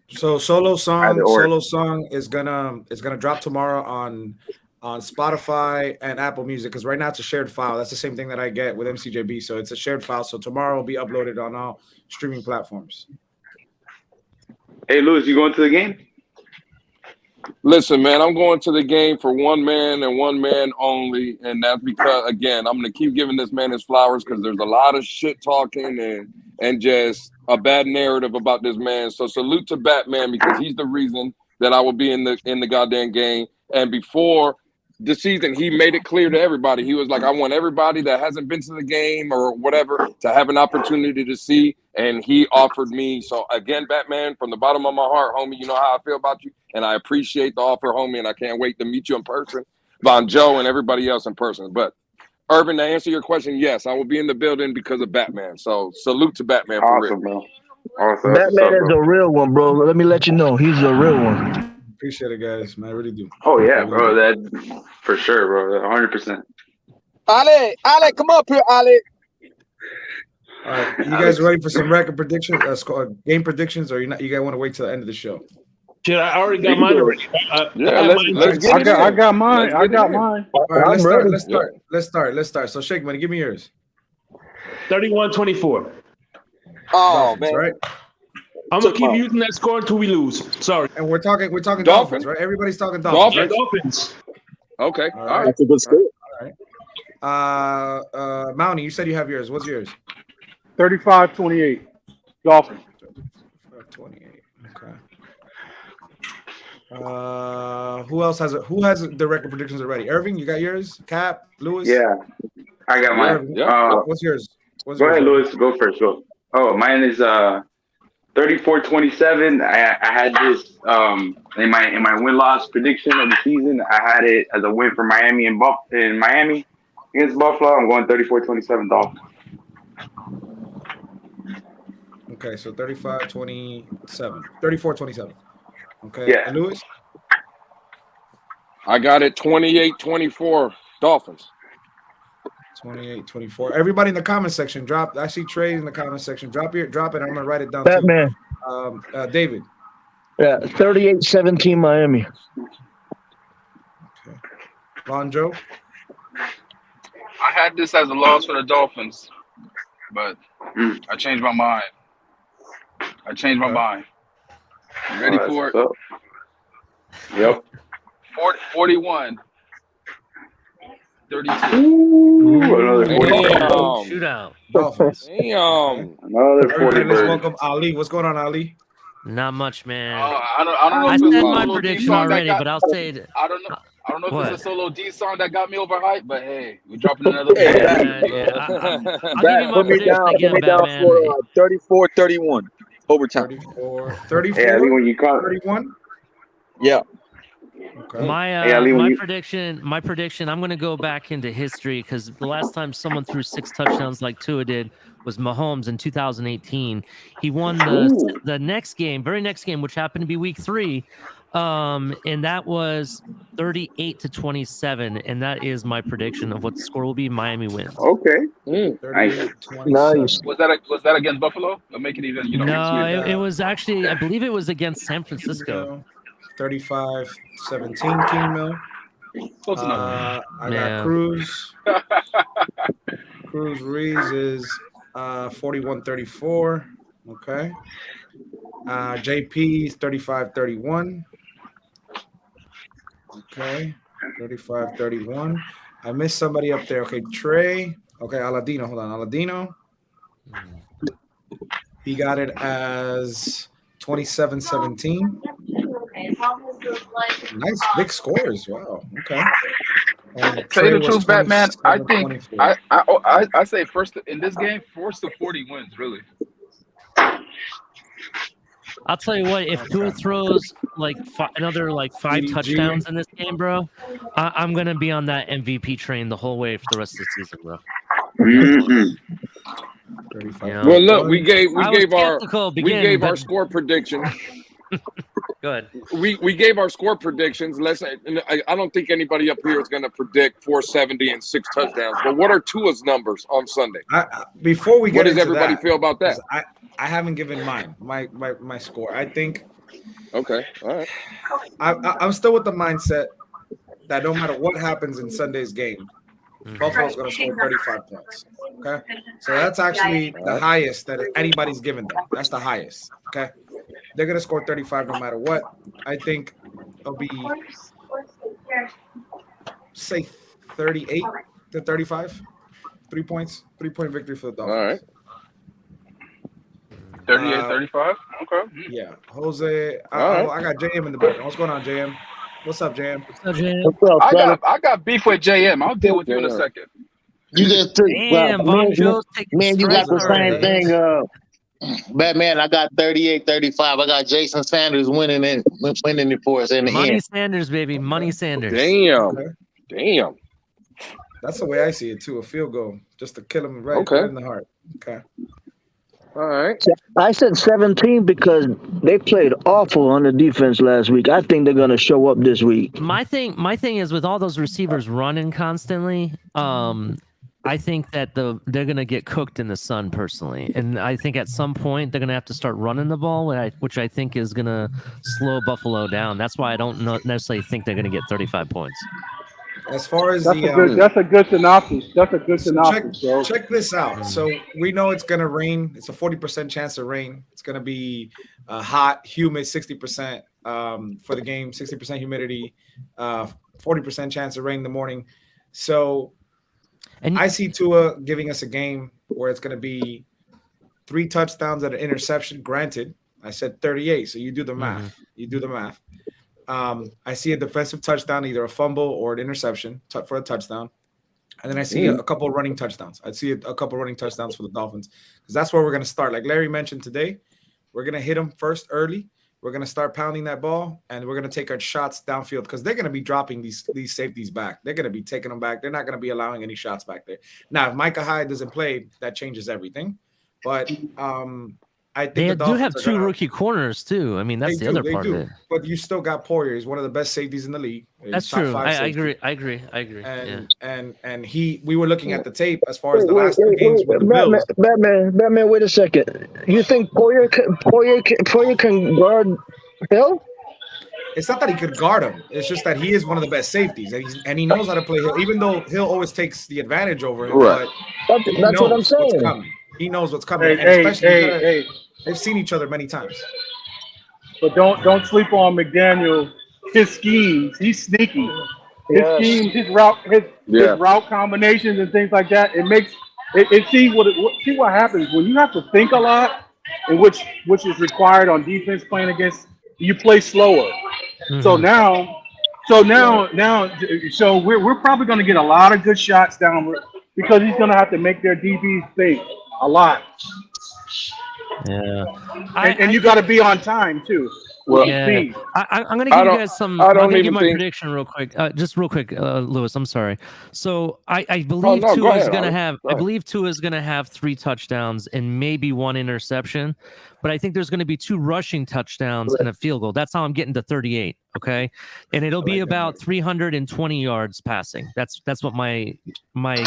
So Solo Song is gonna drop tomorrow on Spotify and Apple Music, because right now it's a shared file. That's the same thing that I get with MCJB. So it's a shared file. So tomorrow will be uploaded on all streaming platforms. Hey, Louis, you going to the game? Listen, man, I'm going to the game for one man and one man only, and that's because, again, I'm going to keep giving this man his flowers because there's a lot of shit talking and just a bad narrative about this man. So salute to Batman, because he's the reason that I will be in the goddamn game. And before the season, he made it clear to everybody. He was like, I want everybody that hasn't been to the game or whatever to have an opportunity to see. And he offered me. So again, Batman, from the bottom of my heart, homie, you know how I feel about you. And I appreciate the offer, homie. And I can't wait to meet you in person. Von Joe and everybody else in person. But Urban, to answer your question, yes, I will be in the building because of Batman. So salute to Batman for real. Bro. Awesome. Batman is a real one, bro. Let me let you know. He's a real one. Appreciate it, guys. Man, I really do. Oh yeah, bro. That for sure, bro. 100%. Ale, come up here, Ale. All right, you guys ready for some record predictions, game predictions, or you guys want to wait till the end of the show? Shit, I already got mine already. Let's get it. I got mine. All right, let's start. So, Shake, man, give me yours. 31-24. Oh, Dolphins, man. right? I'm gonna keep using that score until we lose. Sorry. And we're talking Dolphins, right? Everybody's talking Dolphins. Yeah, Right? Dolphins. Okay. All right. That's a good score. All right. Mountie, you said you have yours. What's yours? 35-28. Dolphins. 28. Okay. Who else has the record predictions already? Irving, you got yours? Cap, Lewis? Yeah, I got mine. What's yours? Go ahead, Lewis. Go first. Go. Oh, mine is 34-27. I had this in my win-loss prediction of the season. I had it as a win for Miami in Miami against Buffalo. I'm going 34-27 Dolphins. Okay, so 35-27. 34-27. Okay. Yeah. And Lewis? I got it 28-24 Dolphins. 28-24. Everybody in the comment section, drop. I see Trey in the comment section. Drop it. I'm gonna write it down. Batman. Too. David. Yeah, 38-17 Miami. Okay. Von Joe. I had this as a loss for the Dolphins, but I changed my mind. You ready for it? Yep. 41. 32. Another 40. Shootout. Dolphins. Damn. Another 40. Let's welcome Ali. What's going on, Ali? Not much, man. I don't know. I if it's said a my Solo D prediction song already, that but I'll say it. I don't know if What? it's a Solo D song that got me overhyped, but hey, we're dropping another. I'll give you my prediction again, Batman. For 34-31 overtime. 34. Hey, Ali, when you call 31. Yeah. Okay. My prediction. I'm going to go back into history because the last time someone threw 6 touchdowns like Tua did was Mahomes in 2018. He won the very next game, which happened to be Week 3, and that was 38-27, and that is my prediction of what the score will be. Miami wins. Okay. Nice. Was that against Buffalo? Or make it even. No, it was actually. I believe it was against San Francisco. 35-17 King Mill. Close enough. I got Cruz. Cruz Reeves is 41-34. Okay. JP is 35-31. Okay. 35-31. I missed somebody up there. Okay, Trey. Okay, Aladino. Hold on. Aladino. He got it as 27-17. Nice big scores. Wow. Okay. Tell you the truth, Batman. I think I say first in this game, force to 40 wins. Really. I'll tell you what. If Tua throws like another like 5 touchdowns in this game, bro, I'm gonna be on that MVP train the whole way for the rest of the season, bro. Well, look, we gave our score predictions. Go ahead. We gave our score predictions. I don't think anybody up here is going to predict 470 and 6 touchdowns. But what are Tua's numbers on Sunday? Before we get what does into everybody that, feel about that? I haven't given mine. My score. I think. Okay. All right. I'm still with the mindset that no matter what happens in Sunday's game, Buffalo's going to score 35 points. Okay, so that's actually the highest that anybody's given them. That's the highest. Okay, they're going to score 35 no matter what. I think it'll be, say, 38 to 35. 3 points. 3-point victory for the Dolphins. All right. 38-35. Okay. Yeah, Jose. I got JM in the background. What's going on, JM? What's up, JM? What's up, JM? I got beef with JM. I'll deal with you in a second. You just took Damn, man, you got the same thing. Batman, I got 38-35. I got Jason Sanders winning it for us in the Money end. Sanders, baby. Money Sanders. Damn. That's the way I see it too. A field goal just to kill him right in the heart. Okay. All right. I said 17 because they played awful on the defense last week. I think they're going to show up this week. My thing is with all those receivers running constantly, I think that they're going to get cooked in the sun personally. And I think at some point they're going to have to start running the ball, which I think is going to slow Buffalo down. That's why I don't necessarily think they're going to get 35 points. As far as that's a good synopsis. That's a good synopsis, bro. Check this out. So we know it's gonna rain. It's a 40% chance of rain. It's gonna be hot, humid, 60% for the game, 60% humidity, 40% chance of rain in the morning. So, I see Tua giving us a game where it's gonna be 3 touchdowns and an interception. Granted, I said 38, so you do the math. You do the math. I see a defensive touchdown, either a fumble or an interception for a touchdown. And then I see a couple of running touchdowns. I'd see a couple of running touchdowns for the Dolphins because that's where we're going to start. Like Larry mentioned today, we're going to hit them first early. We're going to start pounding that ball, and we're going to take our shots downfield because they're going to be dropping these safeties back. They're going to be taking them back. They're not going to be allowing any shots back there. Now, if Micah Hyde doesn't play, that changes everything. But I think they do have 2 rookie corners too. I mean, that's the other part of it. But you still got Poyer. He's one of the best safeties in the league. That's true. I agree. And we were looking at the tape as far as the last 2 games with the Bills. Batman, wait a second. You think Poyer can guard Hill? It's not that he could guard him. It's just that he is one of the best safeties, and he knows how to play Hill. Even though Hill always takes the advantage over him, but that's what I'm saying. He knows what's coming. Hey. They've seen each other many times. But don't sleep on McDaniel. His schemes, he's sneaky. His schemes, his route combinations and things like that. It makes see what happens when you have to think a lot, and which is required on defense playing against. You play slower. Mm-hmm. So we're probably going to get a lot of good shots down because he's going to have to make their DBs think a lot. Yeah, and you got to be on time too. Well, yeah. I'm going to give you guys some. I'm going to give my prediction real quick. Just real quick, Lewis. I'm sorry. So I believe Tua is going to have. I believe Tua is going to have 3 touchdowns and maybe 1 interception, but I think there's going to be 2 rushing touchdowns and a field goal. That's how I'm getting to 38. Okay, and it'll be about 320 yards passing. That's what my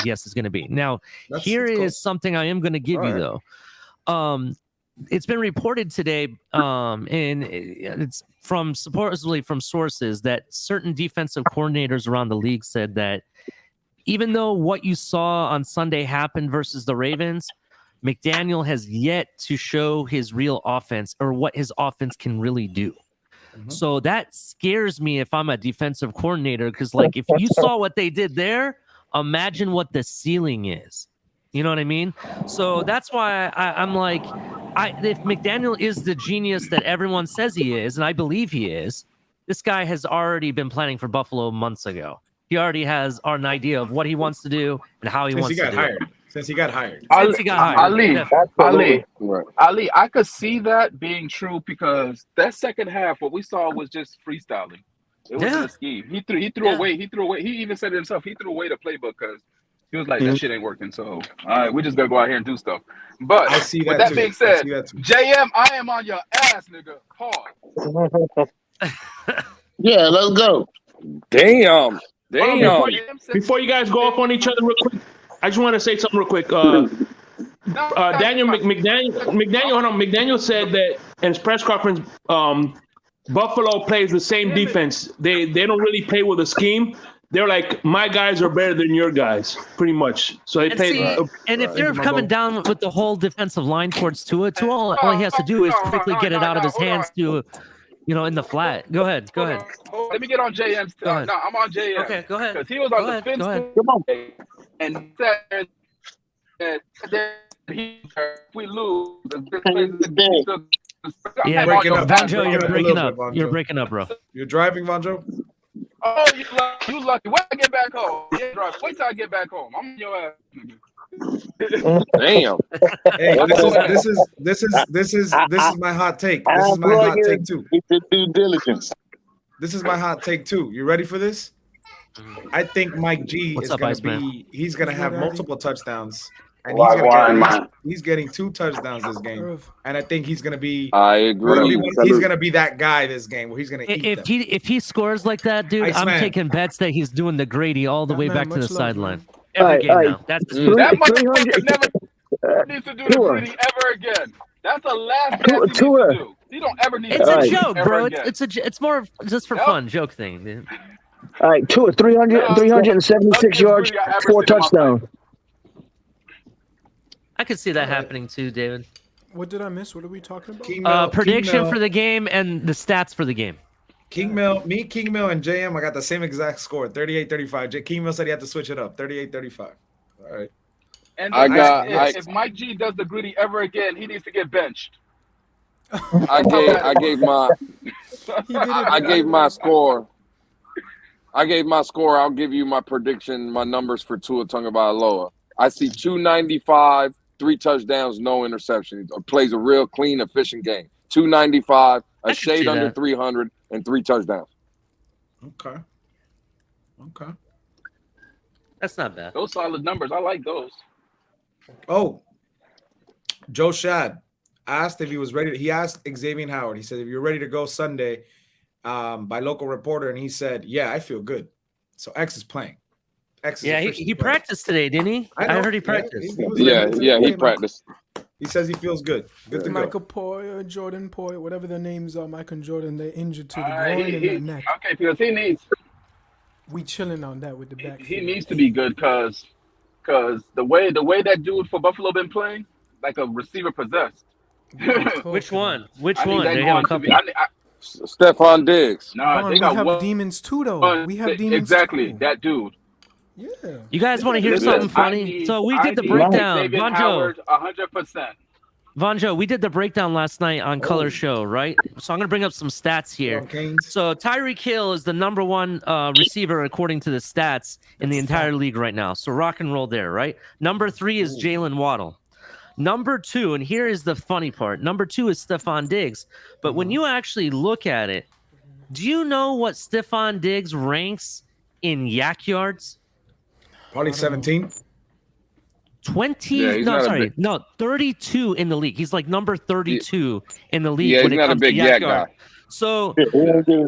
guess is going to be. Now, here is something I am going to give you though. It's been reported today, and it's supposedly from sources that certain defensive coordinators around the league said that even though what you saw on Sunday happened versus the Ravens, McDaniel has yet to show his real offense or what his offense can really do. Mm-hmm. So that scares me if I'm a defensive coordinator because, like, if you saw what they did there, imagine what the ceiling is. You know what I mean? So that's why I'm like, if McDaniel is the genius that everyone says he is, and I believe he is, this guy has already been planning for Buffalo months ago. he already has an idea of what he wants to do and how he wants to do it. Since he got hired. Since he got hired. Ali, I could see that being true because that second half, what we saw was just freestyling. It wasn't a scheme. He threw away. He even said it himself. He threw away the playbook because he was like, that shit ain't working. So, all right, we just got to go out here and do stuff. But I see with that that being said, JM, I am on your ass, nigga. Pause. Yeah, let's go. Damn. Before you guys go off on each other real quick, I just want to say something real quick. McDaniel said that in his press conference, Buffalo plays the same defense. They don't really play with a scheme. They're like, my guys are better than your guys, pretty much. So they play. And if they're coming down with the whole defensive line towards Tua, all he has to do is quickly get it out of his hands to, in the flat. Go ahead. Let me get on JM's. No, I'm on JM. Okay, go ahead. Because he was on the fence. Come on. And said that if we lose, yeah, Vonjo, you're breaking up. You're breaking up, bro. You're driving, Vonjo? Oh, you lucky. Wait till I get back home. Yeah, wait till I get back home. I'm on your ass. Damn. Hey, this is my hot take. This is my hot take too. Due diligence. This is my hot take too. You ready for this? I think Mike G he's gonna have multiple touchdowns. And he's getting 2 touchdowns this game, and I think he's gonna be. I agree. He's gonna be that guy this game where he's gonna eat them. If he scores like that, dude, I'm taking bets that he's doing the Grady all the way back to the sideline. Every game now. That's that motherfucker never needs to do the Grady ever again. That's the last thing he needs to do. He don't ever need. It's a joke, bro. It's more just for fun, joke thing, dude. All right, 376 yards, 4 touchdowns. I could see that happening too, David. What did I miss? What are we talking about? Prediction for the game and the stats for the game. King Mill, and JM, I got the same exact score, 38-35. King Mill said he had to switch it up, 38-35. All right. And if Mike G does the Gritty ever again, he needs to get benched. I gave my score. I'll give you my prediction, my numbers for Tua Tagovailoa. I see 295, 3 touchdowns, no interceptions. Plays a real clean, efficient game. 295, a shade under 300, and 3 touchdowns. Okay. That's not bad. Those solid numbers. I like those. Oh, Joe Shad asked if he was ready. He asked Xavier Howard. He said, if you're ready to go Sunday, by local reporter, and he said, yeah, I feel good. So X is playing. He practiced today, didn't he? I heard he practiced. He practiced. He says he feels good. Good to go. Michael Poyer, Jordan Poyer, whatever their names are, Michael and Jordan, they're injured to the groin and the neck. Okay, because he needs. We chilling on that with the back. He needs to be good because the way that dude for Buffalo been playing, like a receiver possessed. Which one? They have a couple. Stephon Diggs. No, we have demons too, though. We have demons exactly too. That dude. Yeah. You guys want to hear something funny? So we did the breakdown. Vonjo, 100%. Vonjo, we did the breakdown last night on Color Show, right? So I'm going to bring up some stats here. So Tyreek Hill is the #1 receiver according to the stats in the entire league right now. So rock and roll there, right? Number 3 is Jalen Waddle. Number 2, and here is the funny part. Number 2 is Stephon Diggs. But when you actually look at it, do you know what Stephon Diggs ranks in yak yards? Probably 17. 32 in the league. He's like number 32 in the league. Yeah, when he's it not a comes big to yak guy. So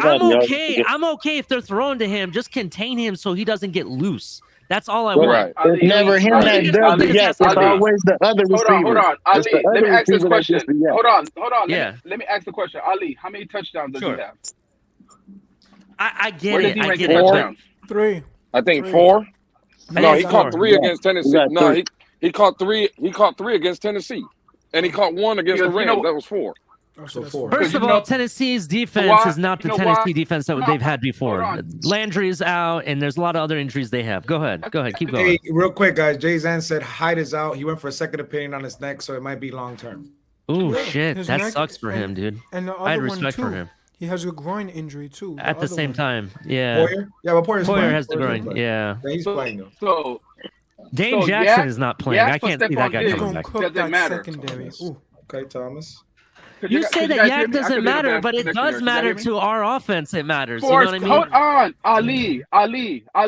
I'm okay if they're throwing to him. Just contain him so he doesn't get loose. That's all I want. It's never him that does the yak. It's always the other receiver. Hold on, Ali. Let me ask this question. Hold on. Yeah. Let me ask the question. Ali, how many touchdowns does he have? I get it. I get it. 3. I think 4. No, he caught 3 against Tennessee. No, he caught 3. He caught 3 against Tennessee, and he caught 1 against the Rams. That was 4. First of all, Tennessee's defense is not the Tennessee defense that they've had before. Landry's out, and there's a lot of other injuries they have. Go ahead. Keep going. Hey, real quick, guys. Jay Zan said Hyde is out. He went for a second opinion on his neck, so it might be long term. Ooh, shit. That sucks for him, dude. And the I had other respect one for too. him. He has a groin injury too. At the other same one. time, yeah. Poyer? Yeah, but Poyer has the groin. Yeah. He's playing though. So Dane So Jackson Yak- is not playing. Yak I for can't see that Stephon guy Diggs coming Gonna back. cook doesn't that matter. secondary. Ooh. Okay, Thomas. You guys- say could that guys hear Yak me? I doesn't could be in a matter, bad but it connection does here. Can matter you hear me? to our offense. It matters. For, You know what I mean? hold on, Ali.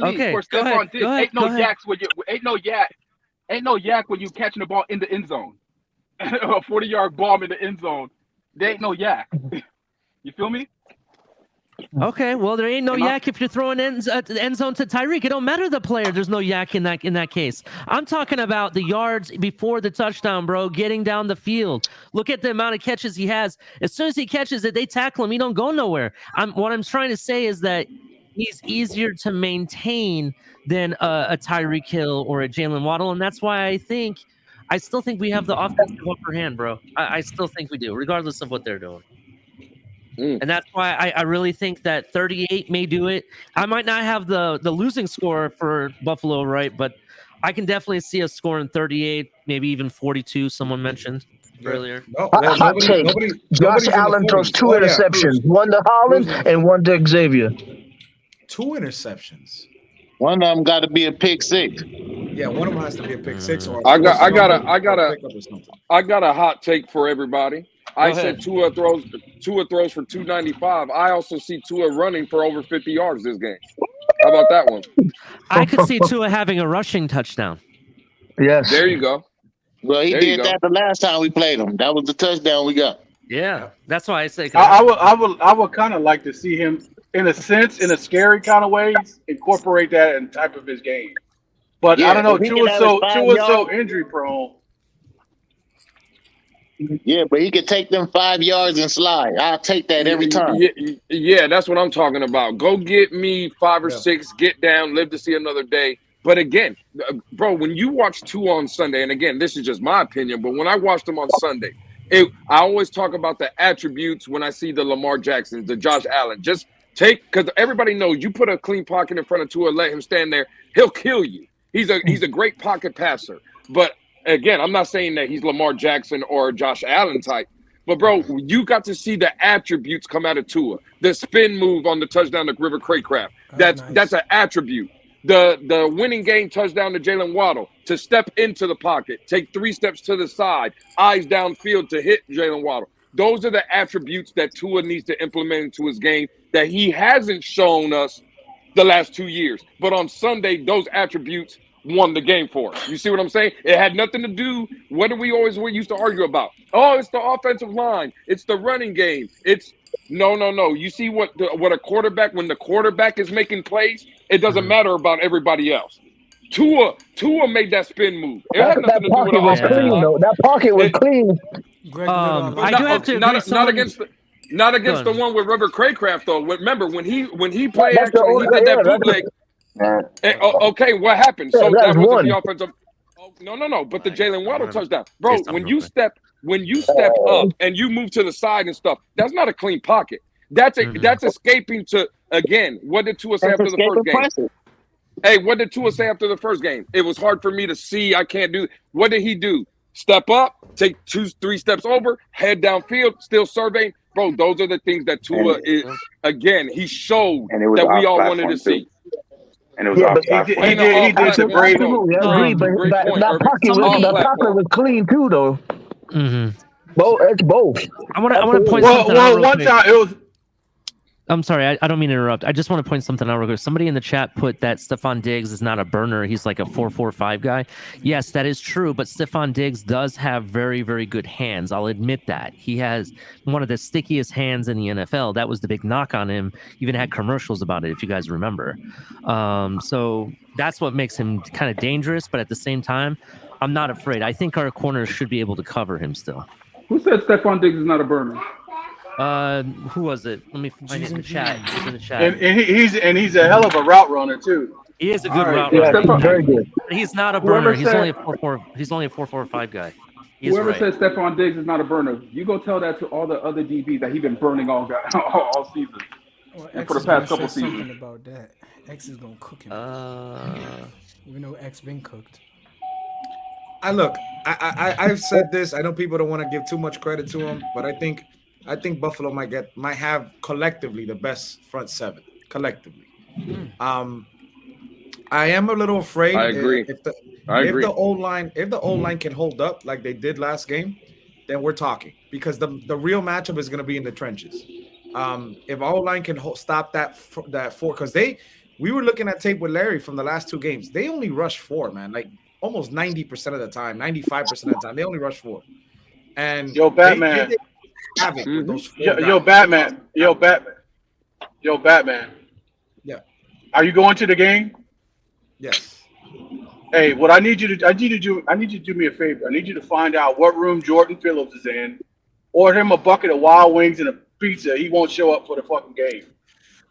Okay, For go ahead, Stephon Diggs, go ahead, ain't no go ahead. yaks when you ain't no yak when you catching the ball in the end zone. A 40-yard bomb in the end zone. There ain't no yak. You feel me? Okay, well, there ain't no yak if you're throwing end zone to Tyreek. It don't matter the player. There's no yak in that case. I'm talking about the yards before the touchdown, bro, getting down the field. Look at the amount of catches he has. As soon as he catches it, they tackle him. He don't go nowhere. What I'm trying to say is that he's easier to maintain than a Tyreek Hill or a Jalen Waddle, and that's why I still think we have the offensive upper hand, bro. I still think we do, regardless of what they're doing. And that's why I really think that 38 may do it. I might not have the losing score for Buffalo, right? But I can definitely see us scoring 38, maybe even 42, someone mentioned earlier. Hot take. Josh Allen throws 2 interceptions. One to Holland and one to Xavier. 2 interceptions. One of them got to be a pick six. Yeah, one of them has to be a pick six. Or I got a hot take for everybody. I said Tua throws for 295. I also see Tua running for over 50 yards this game. How about that one? I could see Tua having a rushing touchdown. Yes. There you go. Well, he did that the last time we played him. That was the touchdown we got. Yeah, that's why I say. I would kind of like to see him, in a sense, in a scary kind of ways, incorporate that in type of his game. But I don't know. Tua's so injury prone. Yeah, but he could take them 5 yards and slide. I'll take that every time. Yeah, that's what I'm talking about. Go get me 5 or 6, get down, live to see another day. But again, bro, when you watch Tua on Sunday, and again, this is just my opinion, but when I watched him on Sunday, I always talk about the attributes when I see the Lamar Jacksons, the Josh Allen. Just because everybody knows you put a clean pocket in front of Tua, let him stand there, he'll kill you. He's a great pocket passer. But again, I'm not saying that he's Lamar Jackson or Josh Allen type. But, bro, you got to see the attributes come out of Tua. The spin move on the touchdown to River Craycraft. That's an attribute. The winning game touchdown to Jalen Waddle, to step into the pocket, take 3 steps to the side, eyes downfield to hit Jalen Waddle. Those are the attributes that Tua needs to implement into his game that he hasn't shown us the last 2 years. But on Sunday, those attributes won the game for us. You see what I'm saying? It had nothing to do. What do we used to argue about? Oh, it's the offensive line. It's the running game. It's no. You see what a quarterback, when the quarterback is making plays, it doesn't matter about everybody else. Tua made that spin move. It had nothing to do with the offensive line. That pocket was clean. I do have to agree. Not against the one with River Craycraft though. Remember when he played he did that bootleg. Okay, what happened? So that wasn't the offensive. Oh, no. But the Jalen Waddle touchdown, bro. When you step up and you move to the side and stuff, that's not a clean pocket. That's escaping to again. What did Tua say after the first game? Hey, what did Tua say after the first game? It was hard for me to see. I can't do. What did he do? Step up, take 2-3 steps over, head downfield, still surveying. Bro, those are the things that Tua is. Again, he showed that we all wanted to see. And it was he did the great. I agree, but that pocket was clean too, though. Mm-hmm. It's both. I want to point something out. One time it was. I'm sorry, I don't mean to interrupt. I just want to point something out real quick. Somebody in the chat put that Stephon Diggs is not a burner. He's like a 4.45 guy. Yes, that is true, but Stephon Diggs does have very, very good hands. I'll admit that. He has one of the stickiest hands in the NFL. That was the big knock on him. Even had commercials about it, if you guys remember. So that's what makes him kind of dangerous, but at the same time, I'm not afraid. I think our corners should be able to cover him still. Who said Stephon Diggs is not a burner? Who was it? Let me find it in the chat. It's in the chat. And he's a hell of a route runner too. He is a good route runner. He's very good. He's not a burner. He's only a 4.4. He's only a 4.45 guy. Whoever says Stephon Diggs is not a burner, you go tell that to all the other DBs that he's been burning all season. Well, and for the past couple seasons. Something about that. X is gonna cook him. Even though X been cooked. I've said this. I know people don't want to give too much credit to him, but I think I think Buffalo might have collectively the best front seven collectively. I am a little afraid. I agree. If the O-line can hold up like they did last game, then we're talking, because the real matchup is going to be in the trenches. If our O-line can stop that four, because we were looking at tape with Larry from the last two games. They only rush four, man. Like almost 90% of the time, 95% of the time, they only rush four. And Batman. Batman. Batman. Yeah. Are you going to the game? Yes. Hey, what I need you to do me a favor. I need you to find out what room Jordan Phillips is in. Order him a bucket of Wild Wings and a pizza. He won't show up for the fucking game.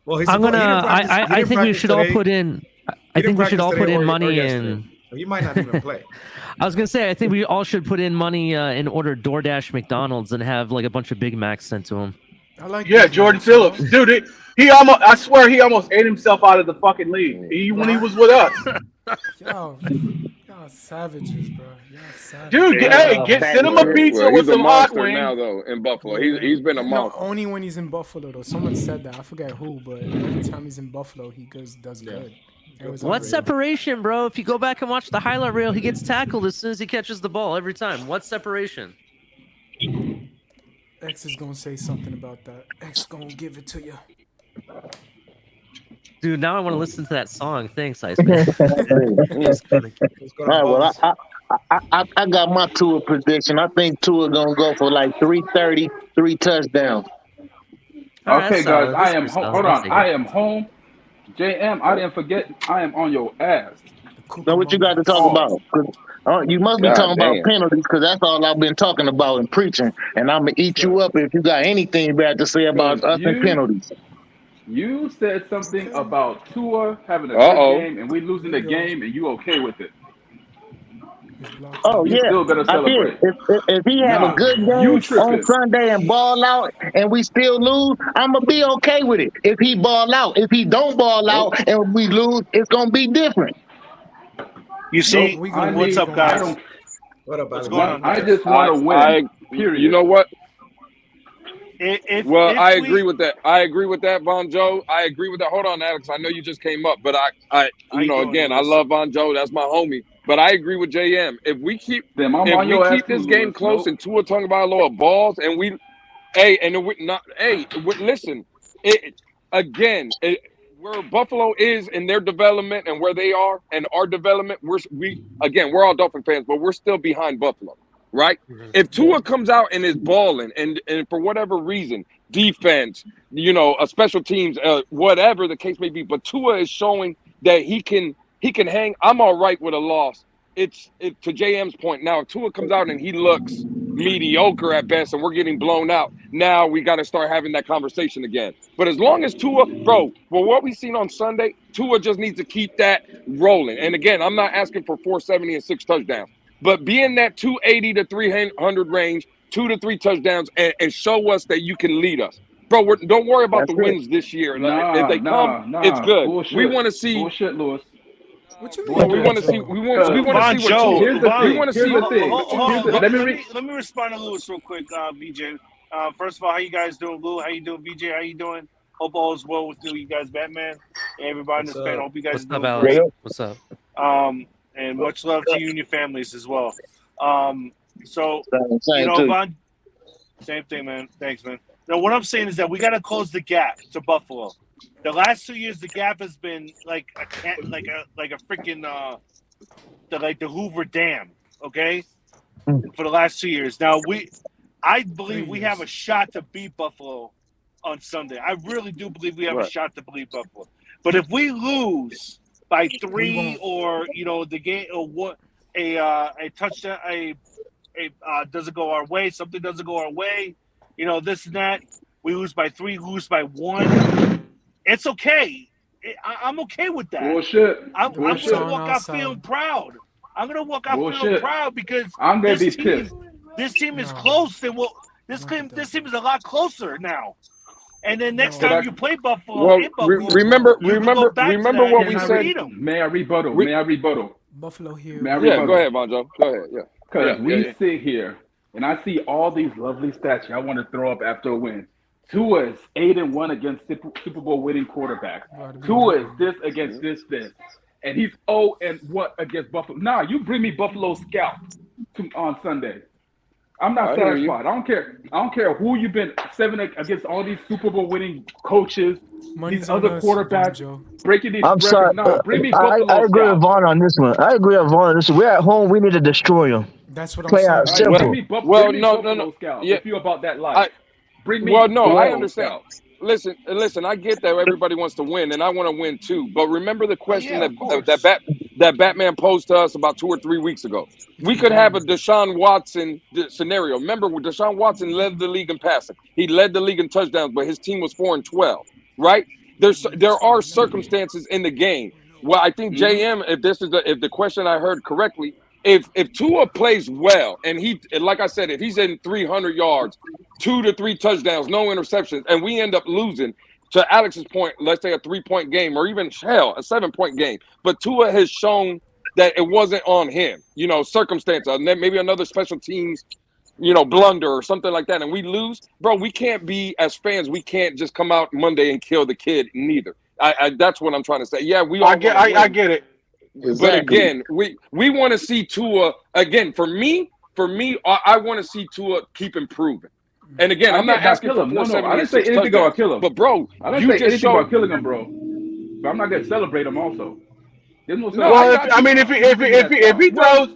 Well, I think we should all put in. I think we should all put in money in. He might not even play. I was gonna say, I think we all should put in money and order DoorDash McDonald's and have like a bunch of Big Macs sent to him. Jordan Phillips, dude. I swear he almost ate himself out of the fucking league. When he was with us. Y'all savages, bro. Y'all savages. Dude, send him a pizza with some hot wings. Now though in Buffalo, he's been a monster. Only when he's in Buffalo though. Someone said that. I forget who, but every time he's in Buffalo, he does good. What separation, bro? If you go back and watch the highlight reel, he gets tackled as soon as he catches the ball every time. What separation? X is gonna say something about that. X gonna give it to you. Dude, now I want to listen to that song. Thanks, Iceman. All right, well, I got my Tua prediction. I think Tua gonna go for like 330, 3 touchdowns. Okay, guys, I am home. Hold on, I am home. JM, I didn't forget. I am on your ass. Know what you got to talk about? You must be talking about penalties, because that's all I've been talking about and preaching. And I'm gonna eat you up if you got anything bad to say about us and penalties. You said something about Tua having a good game and we losing the game, and you okay with it? Oh, you still better celebrate. If he have a good game on Sunday and ball out and we still lose, I'm going to be okay with it. If he ball out. If he don't ball out and we lose, it's going to be different. You see, what's up, guys? What's going on? I just want to win. Period. You know what? I If agree with that. I agree with that, Von Joe. I agree with that. Hold on, Alex. I know you just came up, but I love Von Joe. That's my homie. But I agree with JM. If we keep this game close and Tua Tagovailoa balls, and listen, where Buffalo is in their development and where they are and our development, we're all Dolphin fans, but we're still behind Buffalo. Right? If Tua comes out and is balling and for whatever reason, defense, a special teams, whatever the case may be, but Tua is showing that he can hang, I'm all right with a loss. It's to JM's point. Now, if Tua comes out and he looks mediocre at best and we're getting blown out, now we got to start having that conversation again. But as long as Tua, what we seen on Sunday, Tua just needs to keep that rolling. And again, I'm not asking for 470 and 6 touchdowns. But be in that 280 to 300 range, 2 to 3 touchdowns, and show us that you can lead us. Bro, don't worry about the wins this year. If they come, it's good. Bullshit. We want to see. Bullshit, Lewis. What you mean? We want to see. We want to see what Tua. Let me respond to Lewis real quick, VJ. First of all, how you guys doing, Lou? How you doing, VJ? How you doing? Hope all is well with you guys, Batman. Everybody in the fan. Hope you guys are doing great. What's up? And much love to you and your families as well. Same thing, man. Thanks, man. Now, what I'm saying is that we got to close the gap to Buffalo. The last 2 years, the gap has been like a freaking the Hoover Dam. Okay, for the last 2 years. Now I believe we have a shot to beat Buffalo on Sunday. I really do believe we have a shot to beat Buffalo. But if we lose by 3 or the game or what a touchdown doesn't go our way, something doesn't go our way, this and that, we lose by 3, lose by 1, it's okay. I'm okay with that. Bullshit. I'm gonna walk out feeling proud. I'm gonna walk out feeling proud because I'm gonna be pissed. This team is close. This team is a lot closer now. And then next time you play Buffalo, remember what we said. May I rebuttal? Buffalo here. May I rebuttal? Go ahead, Bonjo. Go ahead. Because we sit here and I see all these lovely stats I want to throw up after a win. Tua is 8-1 against Super Bowl winning quarterbacks. Tua is this against this, and he's 0-1 against Buffalo. Nah, you bring me Buffalo Scout on Sunday. I'm not satisfied. I don't care. I don't care who you've been 7 against all these Super Bowl winning coaches, these other quarterbacks breaking these records. Sorry. No, bring me Buffalo I agree Scout. with Vaughn on this one. We're at home. We need to destroy them. That's what Play I'm out saying. simple. No. Scout. Yeah. If you're about that life. Bring me I Buffalo understand. Scout. Listen. I get that everybody wants to win, and I want to win too. But remember the question that Batman posed to us about 2 or 3 weeks ago. We could have a Deshaun Watson scenario. Remember, when Deshaun Watson led the league in passing, he led the league in touchdowns, but his team was 4-12. Right? There are circumstances in the game. Well, I think JM, if the question I heard correctly, if Tua plays well and like I said, if he's in 300 yards, 2 to 3 touchdowns, no interceptions, and we end up losing, to Alex's point, let's say a 3-point game or even a 7-point game, but Tua has shown that it wasn't on him, circumstance, maybe another special teams, blunder or something like that, and we lose, bro. We can't be, as fans, we can't just come out Monday and kill the kid neither. That's what I'm trying to say. Yeah, I get it. Exactly. But again, we want to see Tua again. For me, I want to see Tua keep improving. And again, I'm not asking for him. No, I didn't say anything about kill him. But bro, I didn't say anything about killing him, bro. But I'm not gonna celebrate him. Also, there's no. If he throws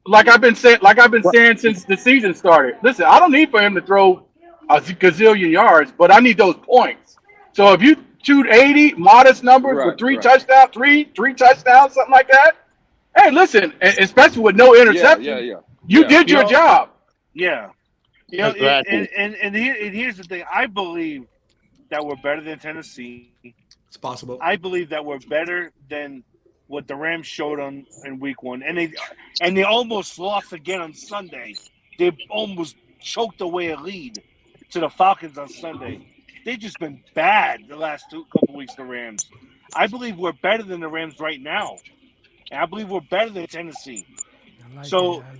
like I've been saying since the season started. Listen, I don't need for him to throw a gazillion yards, but I need those points. So if you shoot 80, modest numbers with 3 touchdowns, three touchdowns, something like that. Hey, listen, especially with no interception, you did your job. Yeah. And here's the thing. I believe that we're better than Tennessee. It's possible. I believe that we're better than what the Rams showed in week 1. And they almost lost again on Sunday. They almost choked away a lead to the Falcons on Sunday. They've just been bad the last couple weeks, the Rams. I believe we're better than the Rams right now. And I believe we're better than Tennessee.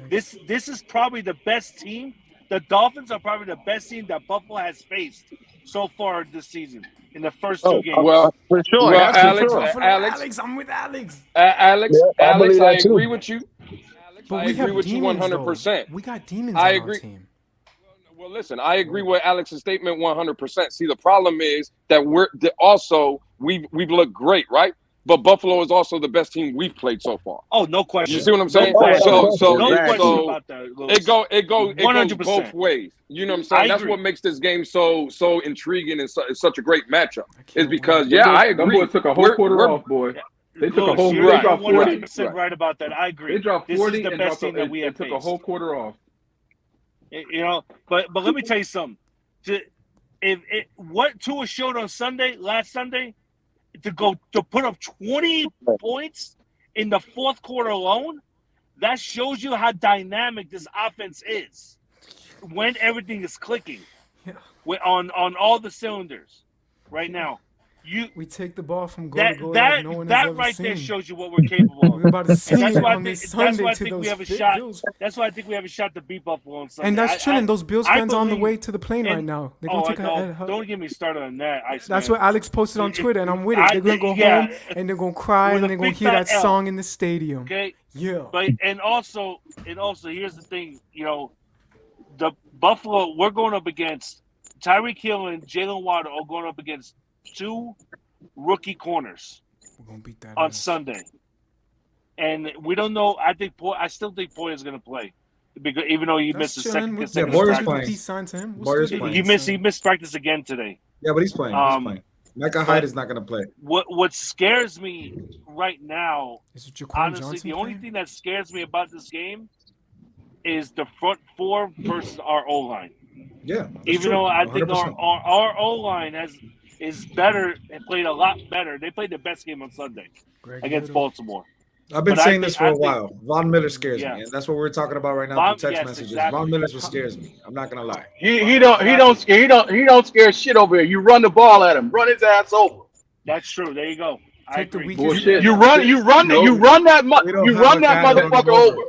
This is probably the best team. The Dolphins are probably the best team that Buffalo has faced so far this season in the first 2 games. Well, for sure. Well, Alex, I'm with Alex. Alex, I agree with you. But I agree with you 100%. We got demons I on agree. our team. Well, listen, I agree with Alex's statement 100%. See, the problem is that we've looked great, right? But Buffalo is also the best team we've played so far. Oh, no question. You see what I'm saying? No question about that. It goes both ways. You know what I'm saying? That's what makes this game so intriguing and such a great matchup. Is because I agree. Them boys took a whole quarter off, boy. They took a whole. They dropped 40. 100% right about that. I agree. They dropped 40 this is the best team that we have took a whole quarter off. But let me tell you something. What Tua showed on last Sunday, to put up 20 points in the fourth quarter alone, that shows you how dynamic this offense is when everything is clicking on all the cylinders right now. We take the ball from goal to goal that no one has ever right seen. there shows you what we're capable of. We're about to see that's it why on I this think, Sunday that's why I to think we those have a fit shot. Bills. That's why I think we have a shot to beat Buffalo on Sunday. And that's chilling. Those Bills fans are on the way to the plane right now. They're gonna take don't get me started on that. That's what Alex posted on Twitter, and I'm with it. They're gonna go home and they're gonna cry and they're gonna hear that song in the stadium. Okay. Yeah. But and also here's the thing. The Buffalo, we're going up against Tyreek Hill and Jalen Waddle are going up against 2 rookie corners on Sunday, and we don't know. I still think Poyer is going to play, because even though he missed the second Boyer's playing. He missed practice again today. Yeah, but he's playing. Micah Hyde is not going to play. What scares me right now, honestly, Johnson the only thing that scares me about this game is the front 4 versus our O line. Yeah, even though I think our O line is better and played a lot better. They played the best game on Sunday against Baltimore. I've been saying this for a while. Von Miller scares me, and that's what we're talking about right now. Text messages. Exactly. Von Miller's what scares me. I'm not gonna lie. He don't scare shit over here. You run the ball at him, run his ass over. That's true. There you go. I agree. You run that motherfucker over.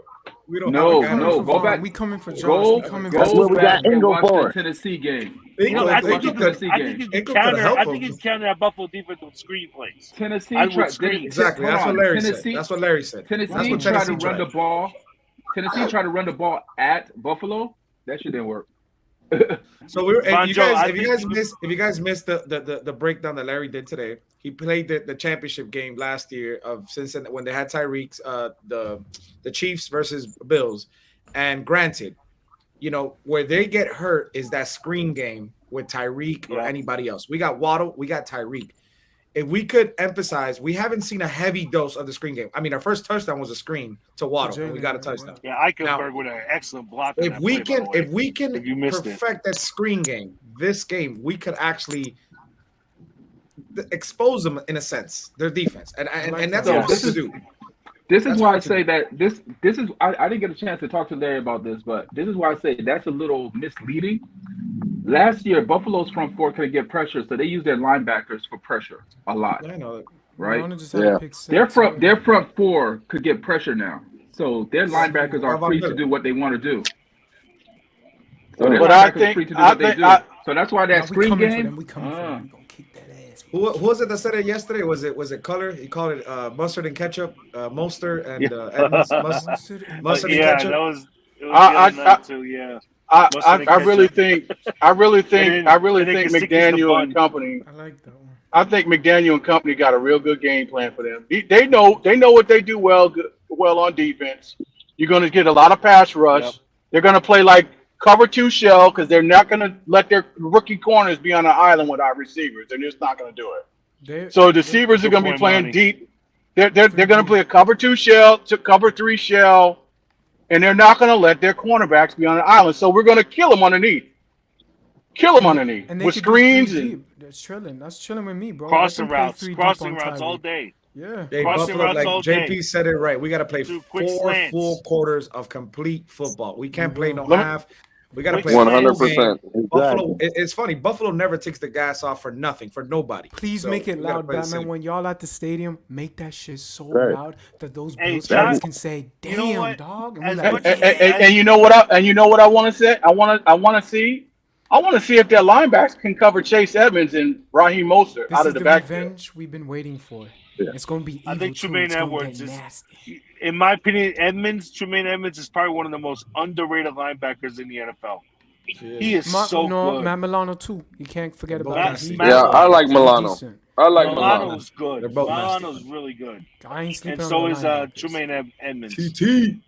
We don't No, have a no, go back. We coming for Josh. Go, We coming That's go what we back got and Ingo watch for. the Tennessee game. You know, I think you Watch could, the I think you Tennessee could game. counter. I think you could counter that Buffalo defense with screenplays. Tennessee I would tried. screen. Exactly. Hold That's what on. Larry Tennessee, said. That's what Larry said. Tennessee That's what tried Tennessee to run the ball. Tennessee tried to run the ball at Buffalo. That shit didn't work. So we were, Von if Joe, you guys missed the breakdown that Larry did today, he played the championship game last year of Cincinnati when they had Tyreek's the Chiefs versus Bills, and granted, you know where they get hurt is that screen game with Tyreek or anybody else. We got Waddle, we got Tyreek. If we could emphasize, we haven't seen a heavy dose of the screen game. I mean, our first touchdown was a screen to Waddle, and we got a touchdown. Yeah, Eichenberg with an excellent block. If we can perfect that screen game, this game, we could actually expose them in a sense, their defense, and that's what this is do. This is why I say that this is I didn't get a chance to talk to Larry about this, but this is why I say that's a little misleading. Last year, Buffalo's front four couldn't get pressure, so they used their linebackers for pressure a lot. I know. Right? Yeah. Their front four could get pressure now, so their linebackers are free to do what they want to do. So their linebackers are free to do what they do. So that's why that screen game. Who was it that said it yesterday? Was it Color? He called it mustard and ketchup, Mostert and Edmonds, mustard and ketchup. That was the other too. Yeah. I really think McDaniel and company. I like that one. I think McDaniel and company got a real good game plan for them. They know what they do well on defense. You're going to get a lot of pass rush. Yep. They're going to play like cover 2 shell because they're not going to let their rookie corners be on an island with our receivers. They're just not going to do it. So the receivers are going to be playing deep. They're going to play a cover 2 shell to cover 3 shell. And they're not going to let their cornerbacks be on an island. So we're going to kill them underneath. And with screens. That's chilling. That's chilling with me, bro. Crossing routes all day. Yeah. Hey, Buffalo, like JP said it right. We got to play 4 full quarters of complete football. We can't play no half. We got to play 100%. Buffalo. It's funny. Buffalo never takes the gas off for nothing, for nobody. Please make it loud, Batman. When y'all at the stadium, make that shit so loud that those Bills fans can say, "Damn, dog." And you know what? I want to say. I want to see if their linebackers can cover Chase Edmonds and Raheem Mostert out of the backfield. Revenge we've been waiting for. Yeah. It's going to be evil. I think Tremaine Edwards is, in my opinion, Tremaine Edmonds is probably one of the most underrated linebackers in the NFL. He is so good. Matt Milano too. You can't forget about that. I like Milano. Milano's good. Milano's really good. And so is Tremaine Edmonds. CT.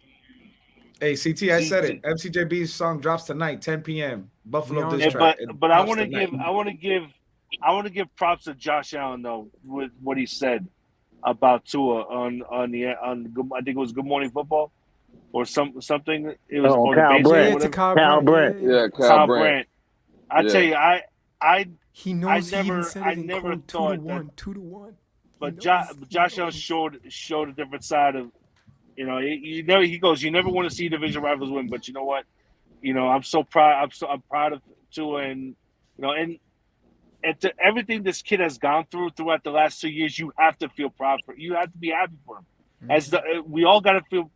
Hey, CT, I said it. MCJB's song drops tonight, 10 p.m. Buffalo diss track. But I want to give props to Josh Allen though with what he said about Tua on I think it was Good Morning Football or something. It was Kyle Brandt. Yeah, Kyle Brandt. I tell you, he knows. I never thought 2-1. But Josh Allen showed a different side of, he goes, you never want to see division rivals win, but you know what? I'm so proud. I'm proud of Tua, and and to everything this kid has gone throughout the last 2 years, you have to feel proud for. You have to be happy for him. Mm-hmm. We all got to feel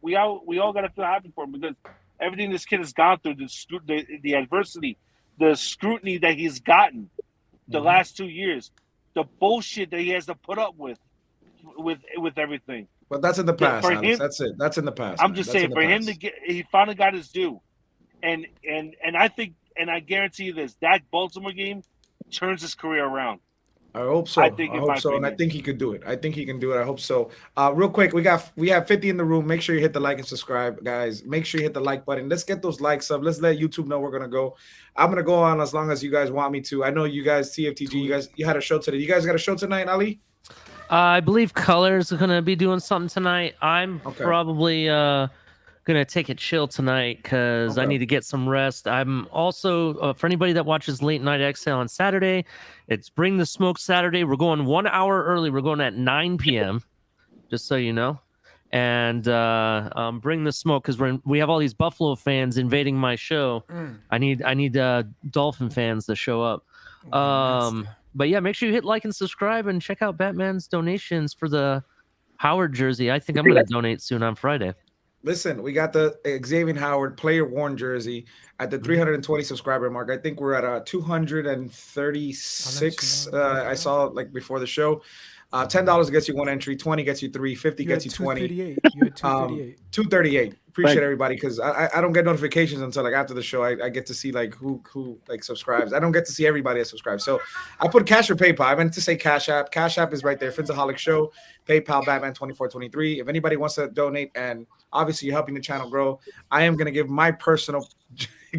happy for him because everything this kid has gone through, the adversity, the scrutiny that he's gotten the last 2 years, the bullshit that he has to put up with everything. But that's in the past, Alex. That's it. That's in the past. I'm just saying, for him to get, he finally got his due, and I think, and I guarantee you this, that Baltimore game turns his career around. I hope so. I hope so, and I think he could do it. I hope so. Real quick, we have 50 in the room. Make sure you hit the like and subscribe, guys. Make sure you hit the like button. Let's get those likes up. Let's let YouTube know we're gonna go. I'm gonna go on as long as you guys want me to. I know you guys, TFTG, you had a show today. You guys got a show tonight, Ali? I believe Colors are gonna be doing something tonight. I'm probably gonna take it chill tonight because I need to get some rest. I'm also for anybody that watches Late Night Exhale on Saturday, it's Bring the Smoke Saturday. We're going 1 hour early. We're going at 9 p.m. just so you know. And Bring the Smoke because we have all these Buffalo fans invading my show. I need Dolphin fans to show up. But yeah, make sure you hit like and subscribe and check out Batman's donations for the Howard jersey. I think I'm going to donate soon on Friday. Listen, we got the Xavier Howard player worn jersey at the 320 subscriber mark. I think we're at 236. I saw like before the show. $10 gets you one entry, 20 gets you 3, 50 gets you 20. You had 238. 238. Appreciate everybody because I don't get notifications until like after the show. I get to see like who like subscribes. I don't get to see everybody that subscribes. So I put Cash or PayPal. I meant to say Cash App. Cash App is right there. Phinsaholics Show. PayPal Batman 2423. If anybody wants to donate, and obviously you're helping the channel grow, I am gonna give my personal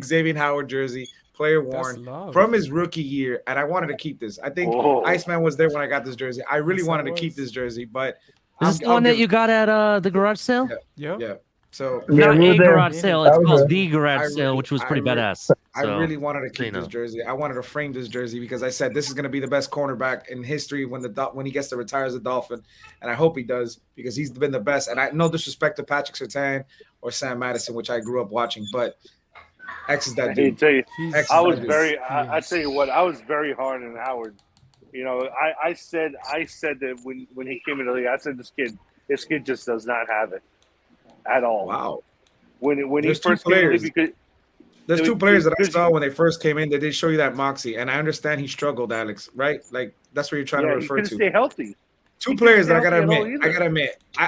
Xavier Howard jersey, player worn from his rookie year, and I wanted to keep this. I think Iceman was there when I got this jersey. I really wanted to keep this jersey, but is this the one that you got at the garage sale? Yeah. So not a garage sale, it's called the garage sale, which was pretty badass. I really wanted to keep this jersey. I wanted to frame this jersey because I said this is going to be the best cornerback in history when he gets to retire as a Dolphin, and I hope he does because he's been the best. And I no disrespect to Patrick Surtain or Sam Madison, which I grew up watching, but X is that dude. I tell you what, I was very hard on Howard. You know, I said that when he came into the league, I said this kid just does not have it at all. Wow. When he first came in, because there's two players that I saw when they first came in. They did show you that moxie, and I understand he struggled, Alex. Right? Like that's what you're trying to refer to. Stay healthy. Two players that I gotta admit.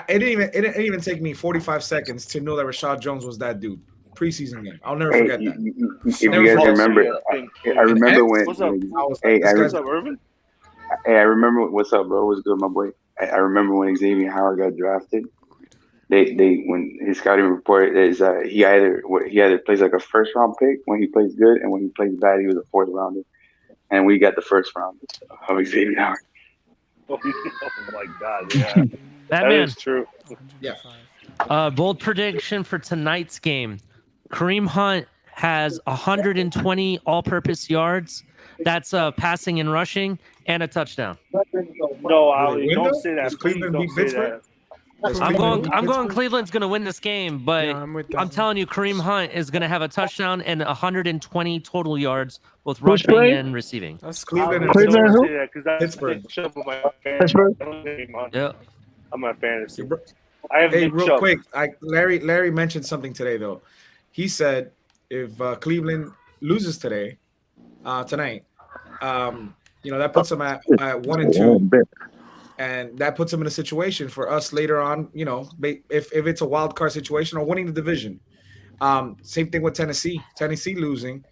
It didn't even take me 45 seconds to know that Rashad Jones was that dude. Preseason game. I'll never forget that. If you guys remember, I remember when. What's up? What's up, Irvin? Hey, I remember. What's up, bro? What's good, my boy? I remember when Xavier Howard got drafted. They when his scouting report is he either plays like a first round pick when he plays good, and when he plays bad, he was a fourth rounder. And we got the first round of Xavier Howard. Oh my God! Yeah, that is true. Yeah. Bold prediction for tonight's game. Kareem Hunt has 120 all-purpose yards. That's passing and rushing and a touchdown. No, Ali, don't say that. Please don't say that. I'm going Cleveland's going to win this game, but I'm telling you, Kareem Hunt is going to have a touchdown and 120 total yards, both rushing and receiving. That's Cleveland. Pittsburgh. Yeah. I'm a fantasy. Hey, real quick, Larry mentioned something today though. He said if Cleveland loses tonight, that puts them at 1-2. And that puts them in a situation for us later on, if it's a wild card situation or winning the division. Same thing with Tennessee. Tennessee losing,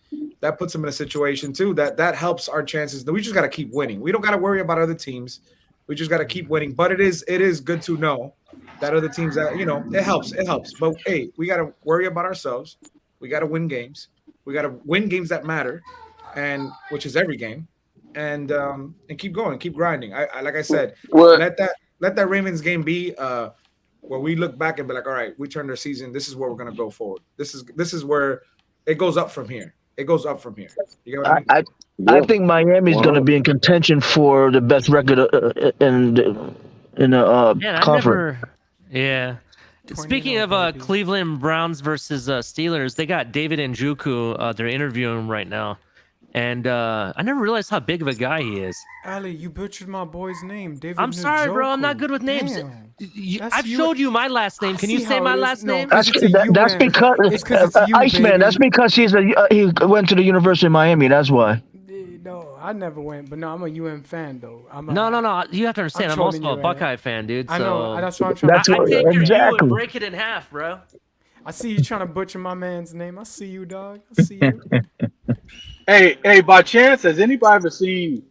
that puts them in a situation too. That helps our chances. We just got to keep winning. We don't got to worry about other teams. We just got to keep winning. But it is good to know that other teams that it helps. It helps. But hey, we got to worry about ourselves. We got to win games. We got to win games that matter, and which is every game. And keep going, keep grinding. I like I said, let that Ravens game be where we look back and be like, all right, we turned our season. This is where we're gonna go forward. This is where it goes up from here. It goes up from here. You know what I mean? I think Miami's gonna be in contention for the best record in the conference. Yeah. Speaking of Cleveland Browns versus Steelers, they got David Njoku. They're interviewing him right now. And I never realized how big of a guy he is. Ali, you butchered my boy's name, David. I'm sorry, bro. I'm not good with names. I've showed you my last name. Can you say my last name? That's because Iceman. That's because he went to the University of Miami. That's why. No, I never went, but no, I'm a UM fan though. No. You have to understand. I'm also a Buckeye fan, dude. I know. That's what I'm trying. I take your U and break it in half, bro. I see you trying to butcher my man's name. I see you, dog. I see you. Hey, by chance, has anybody ever seen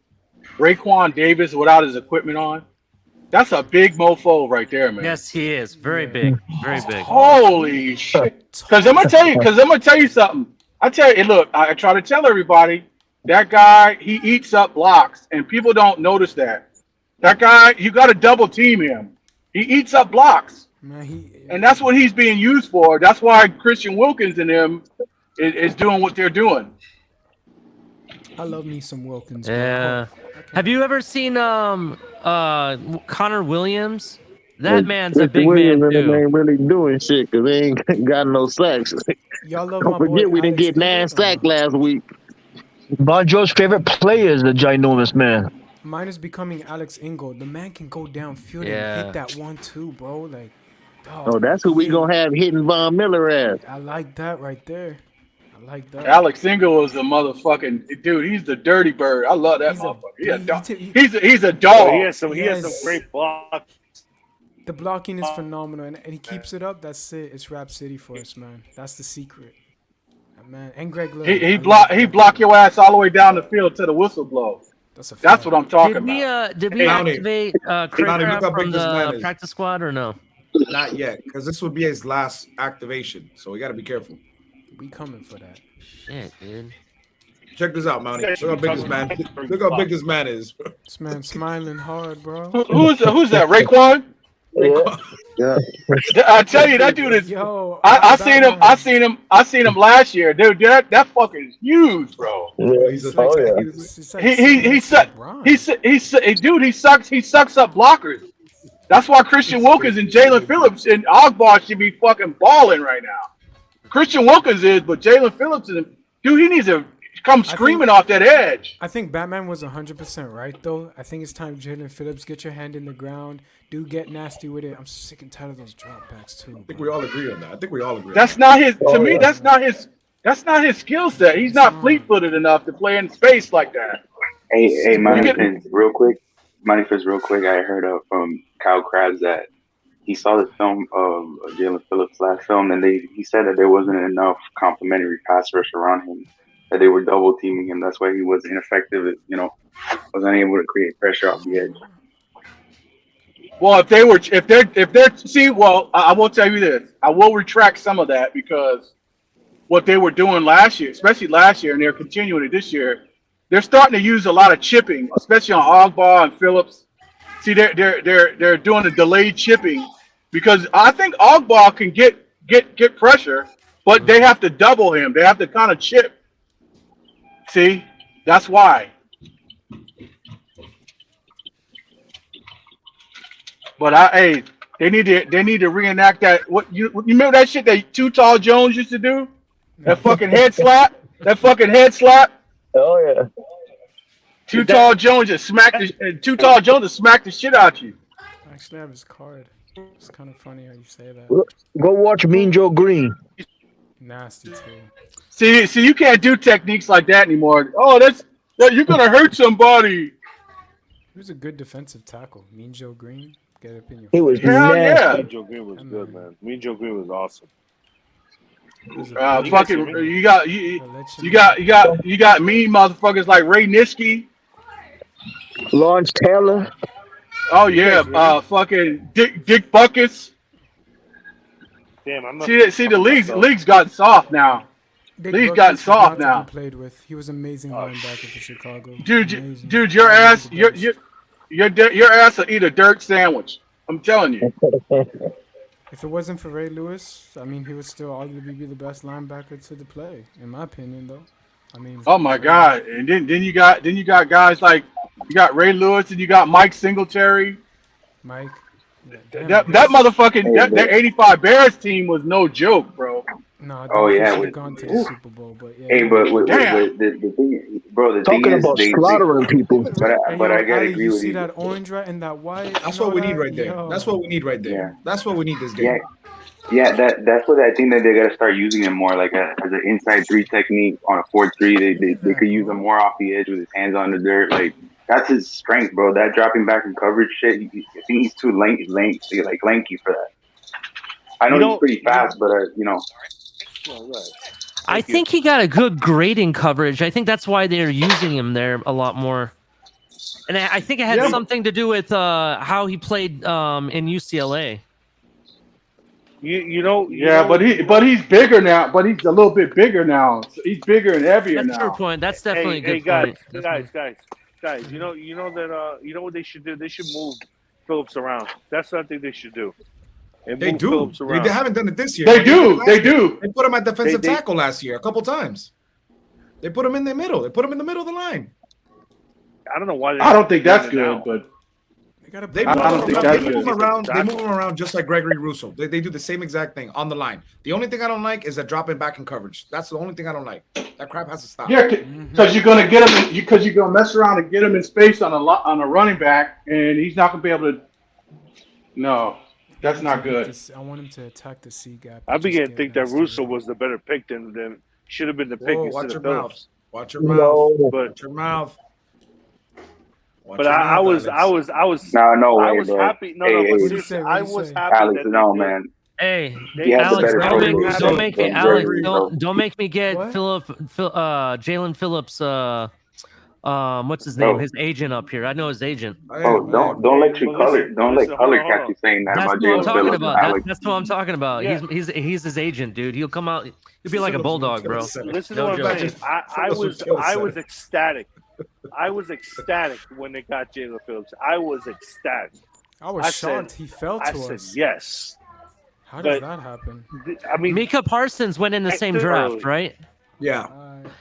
Raekwon Davis without his equipment on? That's a big mofo right there, man. Yes, he is. Very big. Very big. Holy shit. Because I'm going to tell you something. I tell you, look, I try to tell everybody, that guy, he eats up blocks, and people don't notice that. That guy, you got to double team him. He eats up blocks. Man, and that's what he's being used for. That's why Christian Wilkins and them is doing what they're doing. I love me some Wilkins. Yeah. Have you ever seen Connor Williams? That man's a big man too. They ain't really doing shit because they ain't got no sacks. Y'all love Don't forget we didn't get 9 sacks last week. Bon Joe's favorite player is the ginormous man. Mine is becoming Alex Ingold. The man can go downfield and hit that 1-2, bro. Like, Oh, that's who we gonna have hitting Von Miller ass. I like that right there. I like that. Alex Single is a motherfucking dude. He's the dirty bird. I love that motherfucker. He's a dog. He's a dog. He has some great blocks. The blocking is phenomenal, and he keeps it up. That's it. It's Rap City for us, man. That's the secret, man. And Greg Little. He block your ass all the way down the field to the whistle blow. That's what I'm talking about. Did we activate Craig from the practice squad or no? Not yet, because this would be his last activation, so we got to be careful. We coming for that. Shit, dude. Check this out, Mounty. Look how big this man. Look how big this man is. This man smiling hard, bro. Who's that? Raekwon? Yeah. I tell you, that dude is. Yo, I seen him last year, dude. That fucker is huge, bro. Yeah, he sucks up blockers. That's why Christian Wilkins and Jalen Phillips and Ogbar should be fucking balling right now. Christian Wilkins is, but Jalen Phillips is, dude, he needs to come screaming off that edge. I think Batman was 100% right, though. I think it's time, Jalen Phillips, get your hand in the ground. Dude, get nasty with it. I'm sick and tired of those dropbacks, too. I think we all agree on that. That's not his, to me, that's not his skill set. He's not fleet-footed enough to play in space like that. Hey, Money Fizz, real quick. I heard from Kyle Krabs that he saw the film of Jalen Phillips' last film, and he said that there wasn't enough complimentary pass rush around him, that they were double teaming him. That's why he was ineffective. Was unable to create pressure off the edge. Well, I will tell you this. I will retract some of that, because what they were doing last year, especially last year, and they're continuing it this year, they're starting to use a lot of chipping, especially on Ogbar and Phillips. See, they're doing the delayed chipping, because I think Ogbar can get pressure, but they have to double him. They have to kind of chip. See, that's why. But they need to reenact that. What you remember that shit that Too Tall Jones used to do? That fucking head slap. Oh yeah. Too Tall Jones just smacked the shit out you. Actually, I have his card. It's kind of funny how you say that. Go watch Mean Joe Green. Nasty too. See, you can't do techniques like that anymore. Oh, you're gonna hurt somebody. He was a good defensive tackle. Mean Joe Green. Get up in your. He was hell yeah. Mean Joe Green was good, man. Mean Joe Green was awesome. You got mean motherfuckers like Ray Nitschke, Lawrence Taylor. Oh yeah, fucking Dick Buckets. Damn, I'm not. See the league's gotten soft now. League's gotten soft now. Played with. He was amazing linebacker for Chicago. Dude, your ass will eat a dirt sandwich. I'm telling you. If it wasn't for Ray Lewis, I mean, he would still arguably be the best linebacker to the play, in my opinion, though. I mean, oh my God! And then you got guys like you got Ray Lewis and you got Mike Singletary. Mike, that motherfucking that 85 Bears team was no joke, bro. No, I think gone to the Super Bowl, but yeah. Hey, but the thing, bro, talking about slaughtering people. But I gotta agree with you. See that orange and that white? That's what we need right there. Yo. That's what we need right there. Yeah. That's what we need this game. Yeah, that's what I think that they gotta start using him more, like as an inside three technique on a 4-3. They could use him more off the edge with his hands on the dirt. Like that's his strength, bro. That dropping back in coverage shit. I think he's too lanky for that. I know he's pretty fast, but I think he got a good grading coverage. I think that's why they're using him there a lot more. And I think it had something to do with how he played in UCLA. But he's bigger now. But he's a little bit bigger now. So he's bigger and heavier now. That's a good point. That's definitely a good point. Guys, you know what they should do? They should move Phillips around. That's what I think they should do. They do. They haven't done it this year. They do. They put him at defensive tackle last year a couple times. They put him in the middle. They put him in the middle of the line. I don't know why. I don't think that's good, but they move him around just like Gregory Rousseau. They do the same exact thing on the line. The only thing I don't like is that dropping back in coverage. That's the only thing I don't like. That crap has to stop. Yeah, because you're gonna get him. Because you're gonna mess around and get him in space on a running back, and he's not gonna be able to. No. That's not good. I want him to attack the C gap. I began to think that Russo was the better pick than should have been the pick Whoa, instead watch of your Phillips. mouth. Watch your mouth. But Watch your mouth. Watch but your I mouth, was Alex. No I way, was bro. happy. No, Hey, no, but hey, seriously, I was happy Alex, that no, they did. man. Hey, He has the Alex, better don't make players it, than Alex, Jerry, bro. don't make me get Jalen Phillips, what's his name? Bro. His agent up here. I know his agent. Oh, don't let your color catch you saying that That's about what I'm Jalen talking Phillips. about. Alex. That's what I'm talking about. Yeah. He's his agent, dude. He'll come out. He'll be like a bulldog, bro. Listen No to what I'm joke. saying. I was ecstatic. I was ecstatic when they got Jalen Phillips. I was ecstatic. I was shocked he fell to I us. said yes. How does But- that happen? I mean, Mika Parsons went in the same draft, right? Yeah.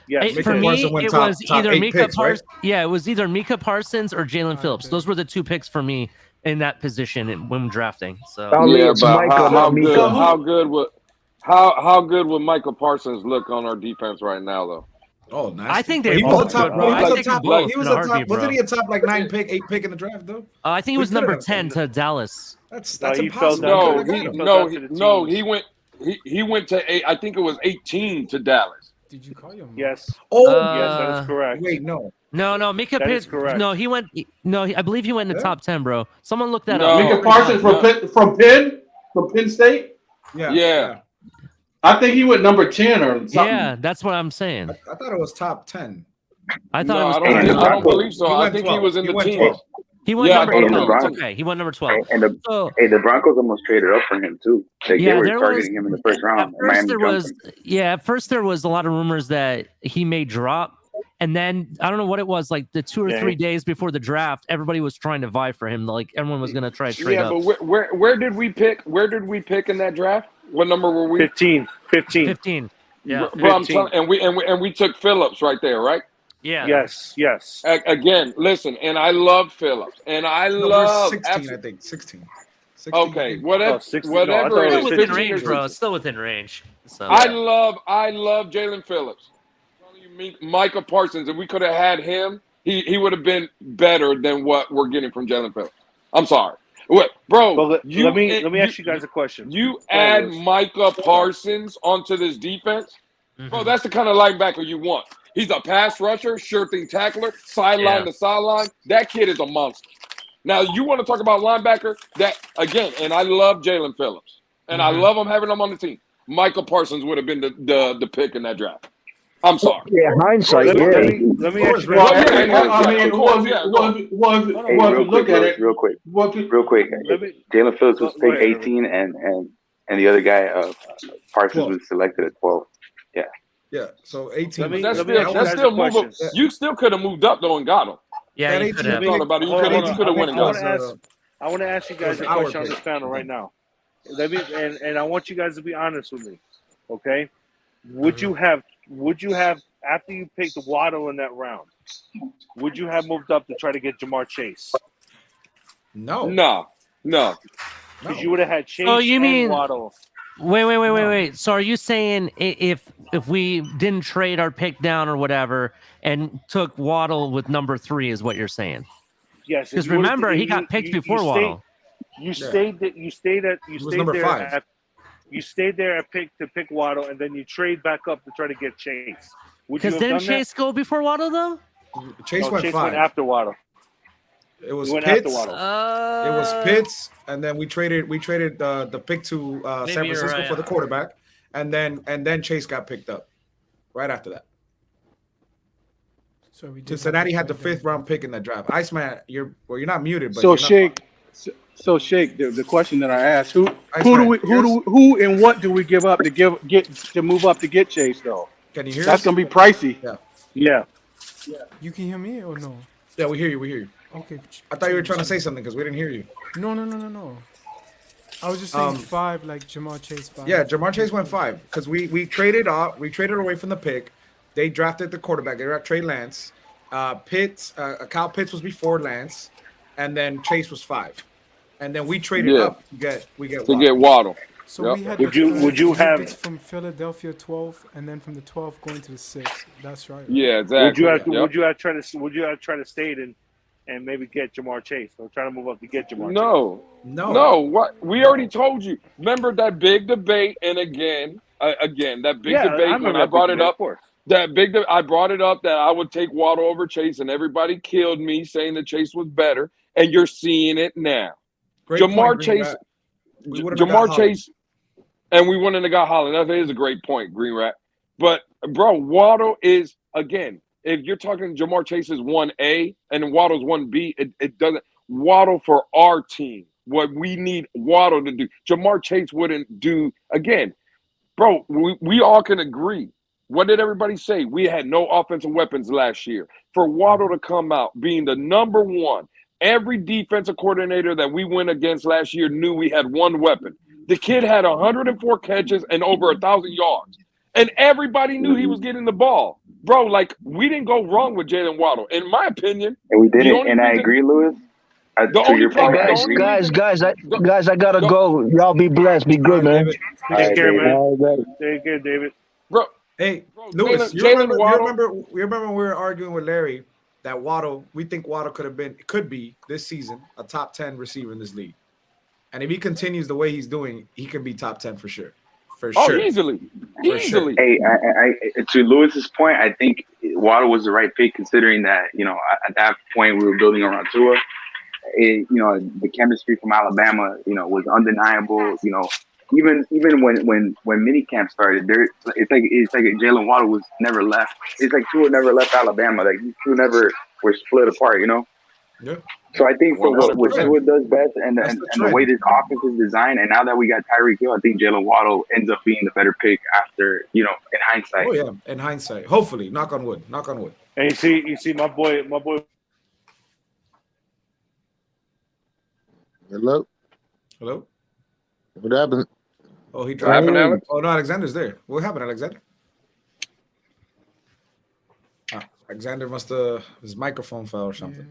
Yes. For me, Parsons went it top was 8 either Mika picks, right? Parsons. Yeah, it was either Mika Parsons or Jalen Phillips. Those were the two picks for me in that position when drafting. So Yeah, it's but Micah, how not Mika. how good would Michael Parsons look on our defense right now, though? Oh, nice. I think But they he both was a top. good, bro. He was I a think top. both He was in a a top. heartbeat, Wasn't bro. he a top like 8 pick in the draft though? I think he We was number could've done 10 to Dallas. That's he impossible. fell down. He went to 8. I think it was 18 to Dallas. Did you call him? Yes. Oh, yes, that is correct. Wait, no. No, Mika That is Pitt. correct. No, he went. No, I believe he went in the top 10, bro. Someone look that No. up. Micah Parsons from Penn State. Yeah. I think he went number 10 or something. Yeah, that's what I'm saying. I thought it was top 10. I thought it was. I don't believe so. I think he was in the team. He went Yeah, number I think 12. Broncos. It's okay. He went number 12. And the Broncos almost traded up for him too. Like Yeah, they were there targeting was- him in the first round. At and first, Miami there jumped was. him. Yeah, at first there was a lot of rumors that he may drop, and then I don't know what it was. Like the 2 or 3 days before the draft, everybody was trying to vie for him. Like everyone was going to try to trade Yeah, up. but where did we pick? Where did we pick in that draft? What number were we? 15. 15. Yeah. Bro, I'm 15. telling, and we took Phillips right there, right? Yeah. Yes. Again, listen, and I love Phillips, and I love 16, I think 16. Okay, whatever, 16. whatever. No, I thought it Still is, within 15 range, years bro. old. It's still within range. So I love Jalen Phillips. I'm telling you, Micah Parsons, if we could have had him, he would have been better than what we're getting from Jalen Phillips. I'm sorry. What, bro? Well, let me ask you guys a question. You add Micah Parsons onto this defense, bro. That's the kind of linebacker you want. He's a pass rusher, sure thing tackler, sideline to sideline. That kid is a monster. Now you want to talk about linebacker? That again, and I love Jalen Phillips, and I love him having him on the team. Michael Parsons would have been the pick in that draft. I'm sorry. Yeah, hindsight. Let Yeah. me ask you Well, guys. I mean, Hey, real quick. Jalen Phillips was pick 18, and the other guy, Parsons, was selected at 12. Yeah. Yeah. So 18. That's still move up. You still could have moved up though and got him. Yeah, That you could 18 have. Thought about it. You could have went and got him. I want to ask you guys a question on this panel right now. And I want you guys to be honest with me. Okay? Would you have after you picked Waddle in that round, would you have moved up to try to get Jamar Chase? No. Because you would have had Chase Oh, you and mean- Waddle. Wait. So are you saying if we didn't trade our pick down or whatever and took Waddle with number 3 is what you're saying? Yes. Because remember, he got picked before Waddle. You stayed number there 5. You stayed there to pick Waddle, and then you trade back up to try to get Chase. Would you Because have didn't done Chase go before Waddle though? Chase that? went Chase 5. went after Waddle. It was He went after Pitts. Waddle. It was Pitts, and then we traded the pick to San Maybe you're Francisco right. for the quarterback, and then Chase got picked up right after that. So we did Cincinnati have had the to trade 5th round pick in that draft. Iceman, you're not muted, but So you're not- Shake. The question that I asked: Who Iceman, who and what do we give up to move up to get Chase though? Can you hear That's us? gonna be pricey. Yeah. You can hear me or no? Yeah, we hear you. Okay. I thought you were trying to say something because we didn't hear you. No. I was just saying 5, like Jamar Chase 5. Yeah, Jamar Chase went 5 because we traded away from the pick. They drafted the quarterback. They got Trey Lance. Kyle Pitts was before Lance, and then Chase was 5, and then we traded up to get Waddle. So we had Would you have picks from Philadelphia 12, and then from the 12 going to the 6. That's right. Yeah, exactly. Would you have tried to stay and maybe get Jamar Chase. They'll try to move up to get Jamar No. What we already told you. Remember that big debate, and again, that big debate when I brought it up. I brought it up that I would take Waddle over Chase, and everybody killed me saying that Chase was better, and you're seeing it now. Jamar Chase, and we wouldn't have got Holland. That is a great point, Green Rat. But bro, Waddle is again. If you're talking Jamar Chase is 1A and Waddle's 1B, it doesn't. Waddle for our team. What we need Waddle to do. Jamar Chase wouldn't do again. Bro, we all can agree. What did everybody say? We had no offensive weapons last year. For Waddle to come out being the number one, every defensive coordinator that we went against last year knew we had one weapon. The kid had 104 catches and over 1,000 yards. And everybody knew he was getting the ball. Bro, like, we didn't go wrong with Jalen Waddle, in my opinion. And we didn't, and I agree, Lewis. Guys, I gotta go. Y'all be blessed. Be good, man. Take care, man. Take care, David. Bro, hey, Lewis, you remember when we were arguing with Larry that Waddle, we think Waddle could be this season a top 10 receiver in this league. And if he continues the way he's doing, he can be top 10 for sure. Easily. Sure. Hey, I to Lewis's point, I think Waddle was the right pick considering that, at that point we were building around Tua. The chemistry from Alabama, was undeniable. Even when minicamp started, it's like Jalen Waddle was never left. It's like Tua never left Alabama. Like these two never were split apart. Yeah. So I think for what Tua does best and the way this offense is designed, and now that we got Tyreek Hill, I think Jalen Waddle ends up being the better pick after, in hindsight. Oh yeah, in hindsight. Hopefully, knock on wood. And you see my boy. Hello. What happened? Oh, he dropped. What happened, Alex? Oh no, Alexander's there. What happened, Alexander? Alexander must have his microphone fell or something. Yeah.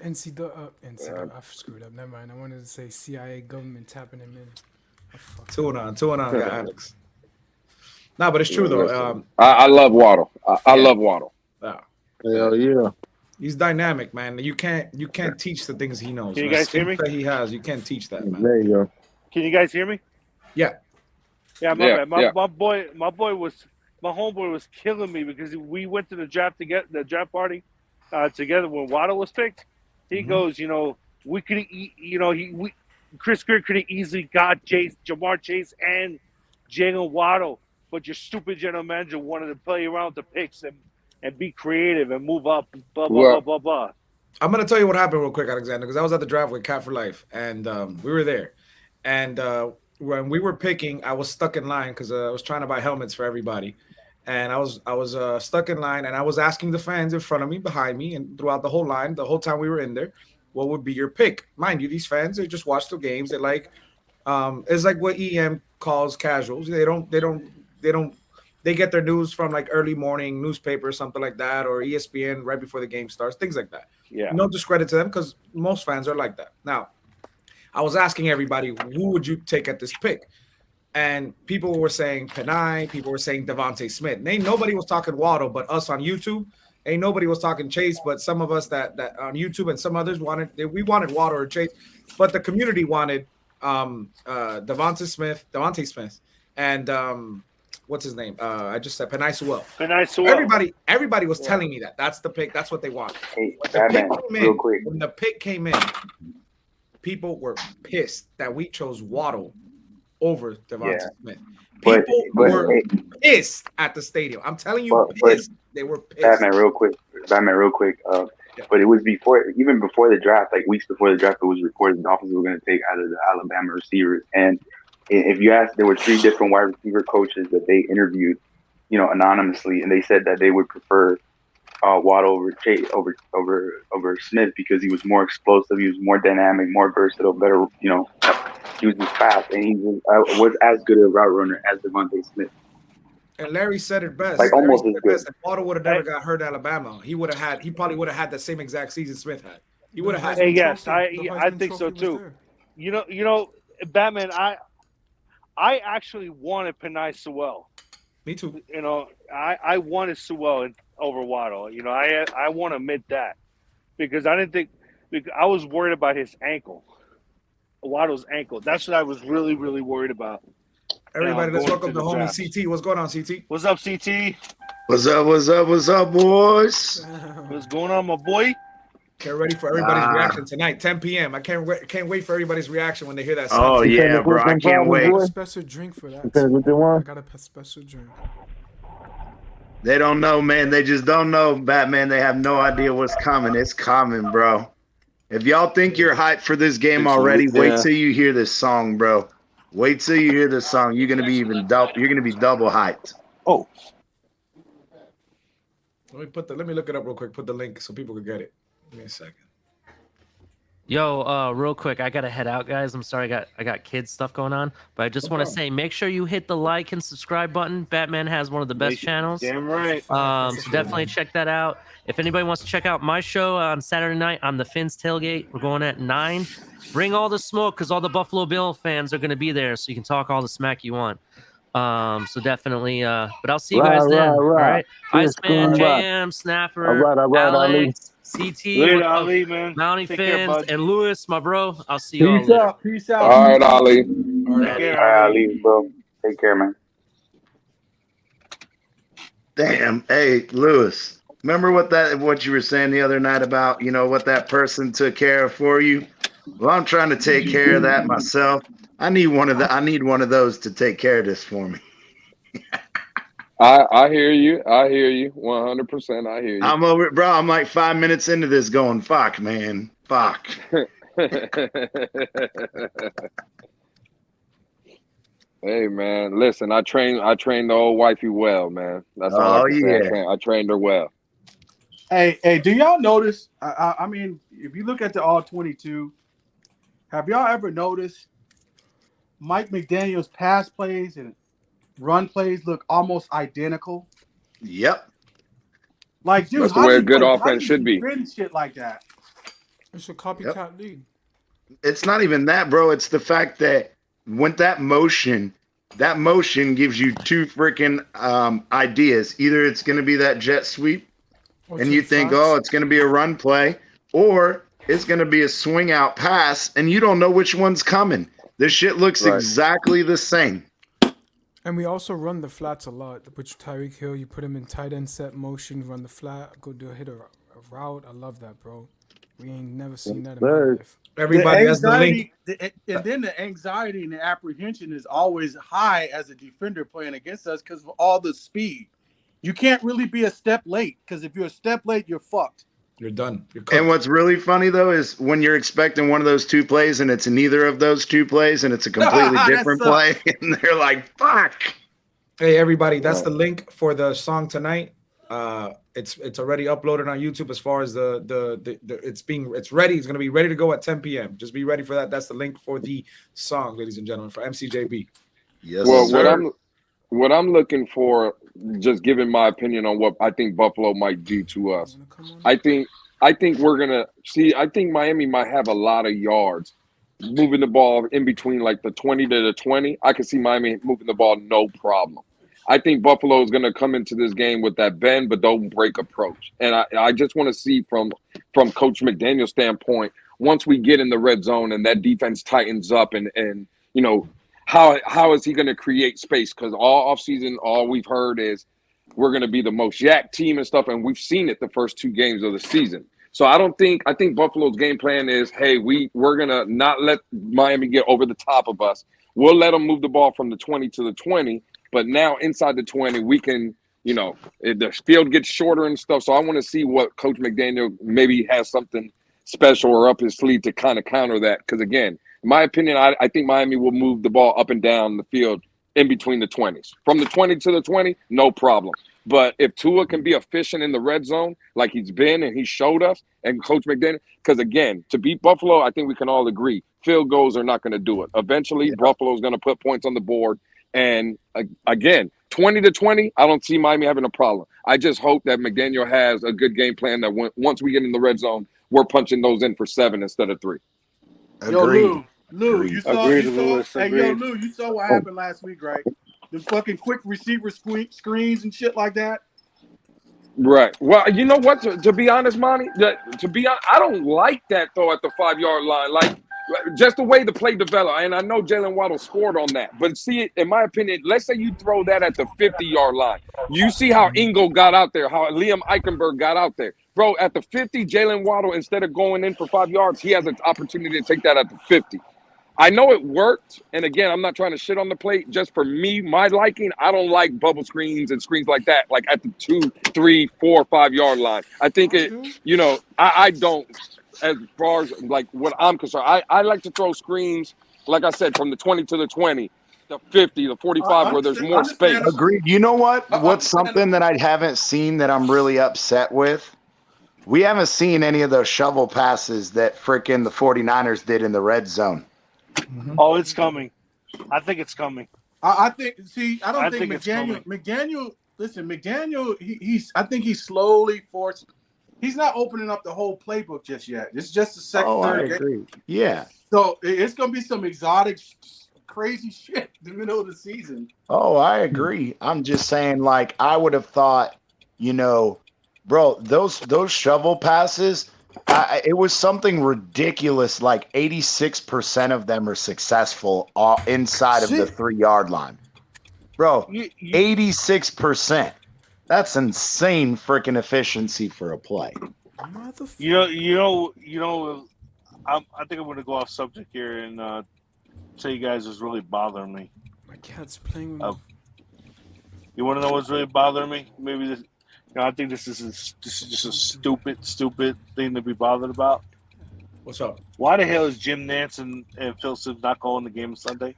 NCAA, I screwed up. Never mind. I wanted to say CIA government tapping him in. Two and on, Alex. No, but it's true though. I love Waddle. I love Waddle. Hell yeah. He's dynamic, man. You can't teach the things he knows. Can you guys hear me? That he has, you can't teach that, man. There you go. Can you guys hear me? Yeah. Yeah, my homeboy was killing me because we went to the draft party together when Waddle was picked. He goes, we could, Chris Greer could have easily got Jamar Chase and Jalen Waddle, but your stupid general manager wanted to play around with the picks and be creative and move up, blah, blah, blah, blah. I'm going to tell you what happened real quick, Alexander, because I was at the draft with Cat for Life, and we were there. And when we were picking, I was stuck in line because I was trying to buy helmets for everybody. And I was stuck in line, and I was asking the fans in front of me, behind me, and throughout the whole line, the whole time we were in there, what would be your pick? Mind you, these fans, they just watch the games. They like, it's like what EM calls casuals. They get their news from like early morning newspaper or something like that, or ESPN right before the game starts, things like that. Yeah. No discredit to them because most fans are like that. Now, I was asking everybody, who would you take at this pick? And people were saying Penei, people were saying Devontae Smith. Ain't nobody was talking Waddle, but us on YouTube. Ain't nobody was talking Chase, but some of us that on YouTube and some others wanted Waddle or Chase, but the community wanted Devontae Smith, and what's his name? I just said Penei Sewell. Everybody was telling me that. That's the pick. That's what they want. Hey, when the pick came in, people were pissed that we chose Waddle over Devontae Smith. People were pissed at the stadium. I'm telling you, pissed. They were pissed. Batman, real quick. But it was even before the draft, like weeks before the draft, it was reported the Dolphins were going to take out of the Alabama receivers. And if you ask, there were 3 different wide receiver coaches that they interviewed, anonymously, and they said that they would prefer Waddle over Chase over Smith because he was more explosive, he was more dynamic, more versatile, better. He was just fast, and he was as good a route runner as Devontae Smith. And Larry said it best. Like almost as good. If Waddle would have never got hurt at Alabama, he probably would have had the same exact season Smith had. He would have had. Hey, yes, I think so too. Batman, I actually wanted Penei Sewell. Me too. I wanted Sewell over Waddle. I want to admit that. because I didn't think because I was worried about his ankle, Waddle's ankle. That's what I was really, really worried about. Everybody, let's going welcome into the the homie draft. CT. What's going on, CT? What's up, CT? What's up? What's up? What's up, boys? What's going on, my boy? Get ready for everybody's reaction tonight, 10 p.m. I can't wait for everybody's reaction when they hear that. Oh yeah, bro! I can't wait. I got a special drink for that. I got a special drink. They don't know, man. They just don't know, Batman. They have no idea what's coming. It's coming, bro. If y'all think you're hyped for this game already, wait till you hear this song, bro. Wait till you hear this song. You're gonna be even double. You're gonna be double hyped. Oh. Let me look it up real quick. Put the link so people can get it. Give me a second. Yo, real quick, I gotta head out, guys. I'm sorry, I got kids stuff going on, but I just want to say, make sure you hit the like and subscribe button. Batman has one of the best channels. Damn right. So definitely check that out. If anybody wants to check out my show on Saturday night on the Fins Tailgate, we're going at 9. Bring all the smoke because all the Buffalo Bill fans are gonna be there, so you can talk all the smack you want. So definitely, but I'll see you guys then. All right, Iceman, JM, Snapper, Alex, CT, Later, Ali, man. Mountie Take care, Fins, bud. and Lewis, my bro. I'll see you Peace all out. Peace out. All right, Ali. Take care, Ali, bro. Take care, man. Damn. Hey, Lewis. Remember what you were saying the other night about, what that person took care of for you? Well, I'm trying to take care of that myself. I need one of those to take care of this for me. I hear you. 100%. I hear you. I'm over it, bro. I'm like 5 minutes into this going, fuck, man. Fuck. Hey, man. Listen, I trained the old wifey well, man. That's all I can say. I trained her well. Hey, do y'all notice? I mean, if you look at the all 22, have y'all ever noticed Mike McDaniel's pass plays and run plays look almost identical? Yep. Like, dude, that's the way a good offense should be. Shit like that. It's a copycat league. It's not even that, bro. It's the fact that when that motion gives you two freaking ideas. Either it's going to be that jet sweep, and you think, oh, it's going to be a run play, or it's going to be a swing out pass, and you don't know which one's coming. This shit looks exactly the same. And we also run the flats a lot. Which Tyreek Hill, you put him in tight end set motion, run the flat, hit a route. I love that, bro. We ain't never seen that in my life. Everybody has the link. And then the anxiety and the apprehension is always high as a defender playing against us because of all the speed. You can't really be a step late because if you're a step late, you're fucked. You're done. And what's really funny, though, is when you're expecting one of those two plays and it's neither of those two plays and it's a completely different play, and they're like, fuck. Hey, everybody, that's the link for the song tonight. It's already uploaded on YouTube as far as it's ready. It's going to be ready to go at 10 p.m. Just be ready for that. That's the link for the song, ladies and gentlemen, for MCJB. Yes, well, sir. What I'm looking for, just giving my opinion on what I think Buffalo might do to us. I think we're gonna see. I think Miami might have a lot of yards moving the ball in between like the 20 to the 20. I can see Miami moving the ball no problem. I think Buffalo is going to come into this game with that bend but don't break approach. And I just want to see from Coach McDaniel's standpoint, once we get in the red zone and that defense tightens up and how is he going to create space? Because all offseason, all we've heard is we're going to be the most yak team and stuff, and we've seen it the first 2 games of the season. So I think Buffalo's game plan is, hey, we're going to not let Miami get over the top of us. We'll let them move the ball from the 20 to the 20. But now inside the 20, we can, the field gets shorter and stuff. So I want to see what Coach McDaniel maybe has something special or up his sleeve to kind of counter that. Because, again, in my opinion, I think Miami will move the ball up and down the field in between the 20s. From the 20 to the 20, no problem. But if Tua can be efficient in the red zone like he's been and he showed us, and Coach McDaniel, because, again, to beat Buffalo, I think we can all agree, field goals are not going to do it. Eventually, Buffalo's going to put points on the board. And again, 20 to 20, I don't see Miami having a problem. I just hope that McDaniel has a good game plan that once we get in the red zone, we're punching those in for 7 instead of 3. Yo, Lou, you saw what happened last week, right? The fucking quick receiver screens and shit like that. Right. Well, you know what? To be honest, Monty, I don't like that throw at the 5-yard line. Like, just the way the play developed. And I know Jalen Waddle scored on that. But see, in my opinion, let's say you throw that at the 50-yard line. You see how Ingo got out there, how Liam Eichenberg got out there. Bro, at the 50, Jalen Waddle, instead of going in for 5 yards, he has an opportunity to take that at the 50. I know it worked, and again, I'm not trying to shit on the plate. Just for me, my liking, I don't like bubble screens and screens like that, like at the 2, 3, 4, 5 yard line. I think it, I don't, as far as like what I'm concerned. I like to throw screens, like I said, from the 20 to the 20, the 50, the 45, where there's more space. Agreed. You know what? What's something that I haven't seen that I'm really upset with? We haven't seen any of those shovel passes that freaking the 49ers did in the red zone. Oh, it's coming. I think it's coming. I think. See, I don't think McDaniel. Listen, McDaniel. I think he's slowly forced. He's not opening up the whole playbook just yet. It's just the second, third I agree. Yeah. So it's gonna be some exotic, crazy shit in the middle of the season. Oh, I agree. I'm just saying, like, I would have thought, bro, those shovel passes. It was something ridiculous. Like 86% of them are successful inside of the 3-yard line, bro. 86%. That's insane freaking efficiency for a play. I think I'm gonna go off subject here and tell you guys what's really bothering me. My cat's playing with me. You want to know what's really bothering me? Maybe this. I think this is just a stupid thing to be bothered about. What's up? Why the hell is Jim Nantz and Phil Simms not calling the game on Sunday?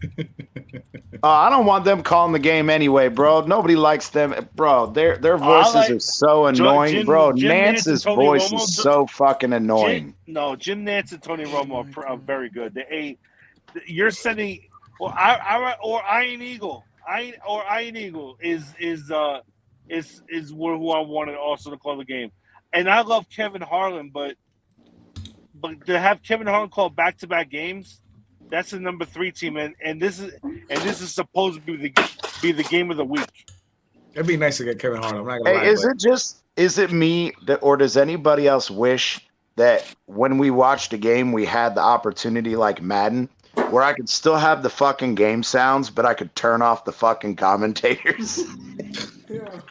I don't want them calling the game anyway, bro. Nobody likes them, bro. Their voices are so annoying, bro. Nance's voice is so fucking annoying. Jim Nantz and Tony Romo are very good. You're sending Iron Eagle. Iron Eagle is who I wanted also to call the game. And I love Kevin Harlan, but to have Kevin Harlan call back-to-back games, that's the number 3 team, and this is supposed to be the game of the week. It'd be nice to get Kevin Harlan. I'm not gonna lie. Is it me or does anybody else wish that when we watched a game we had the opportunity like Madden, where I could still have the fucking game sounds, but I could turn off the fucking commentators? Yeah.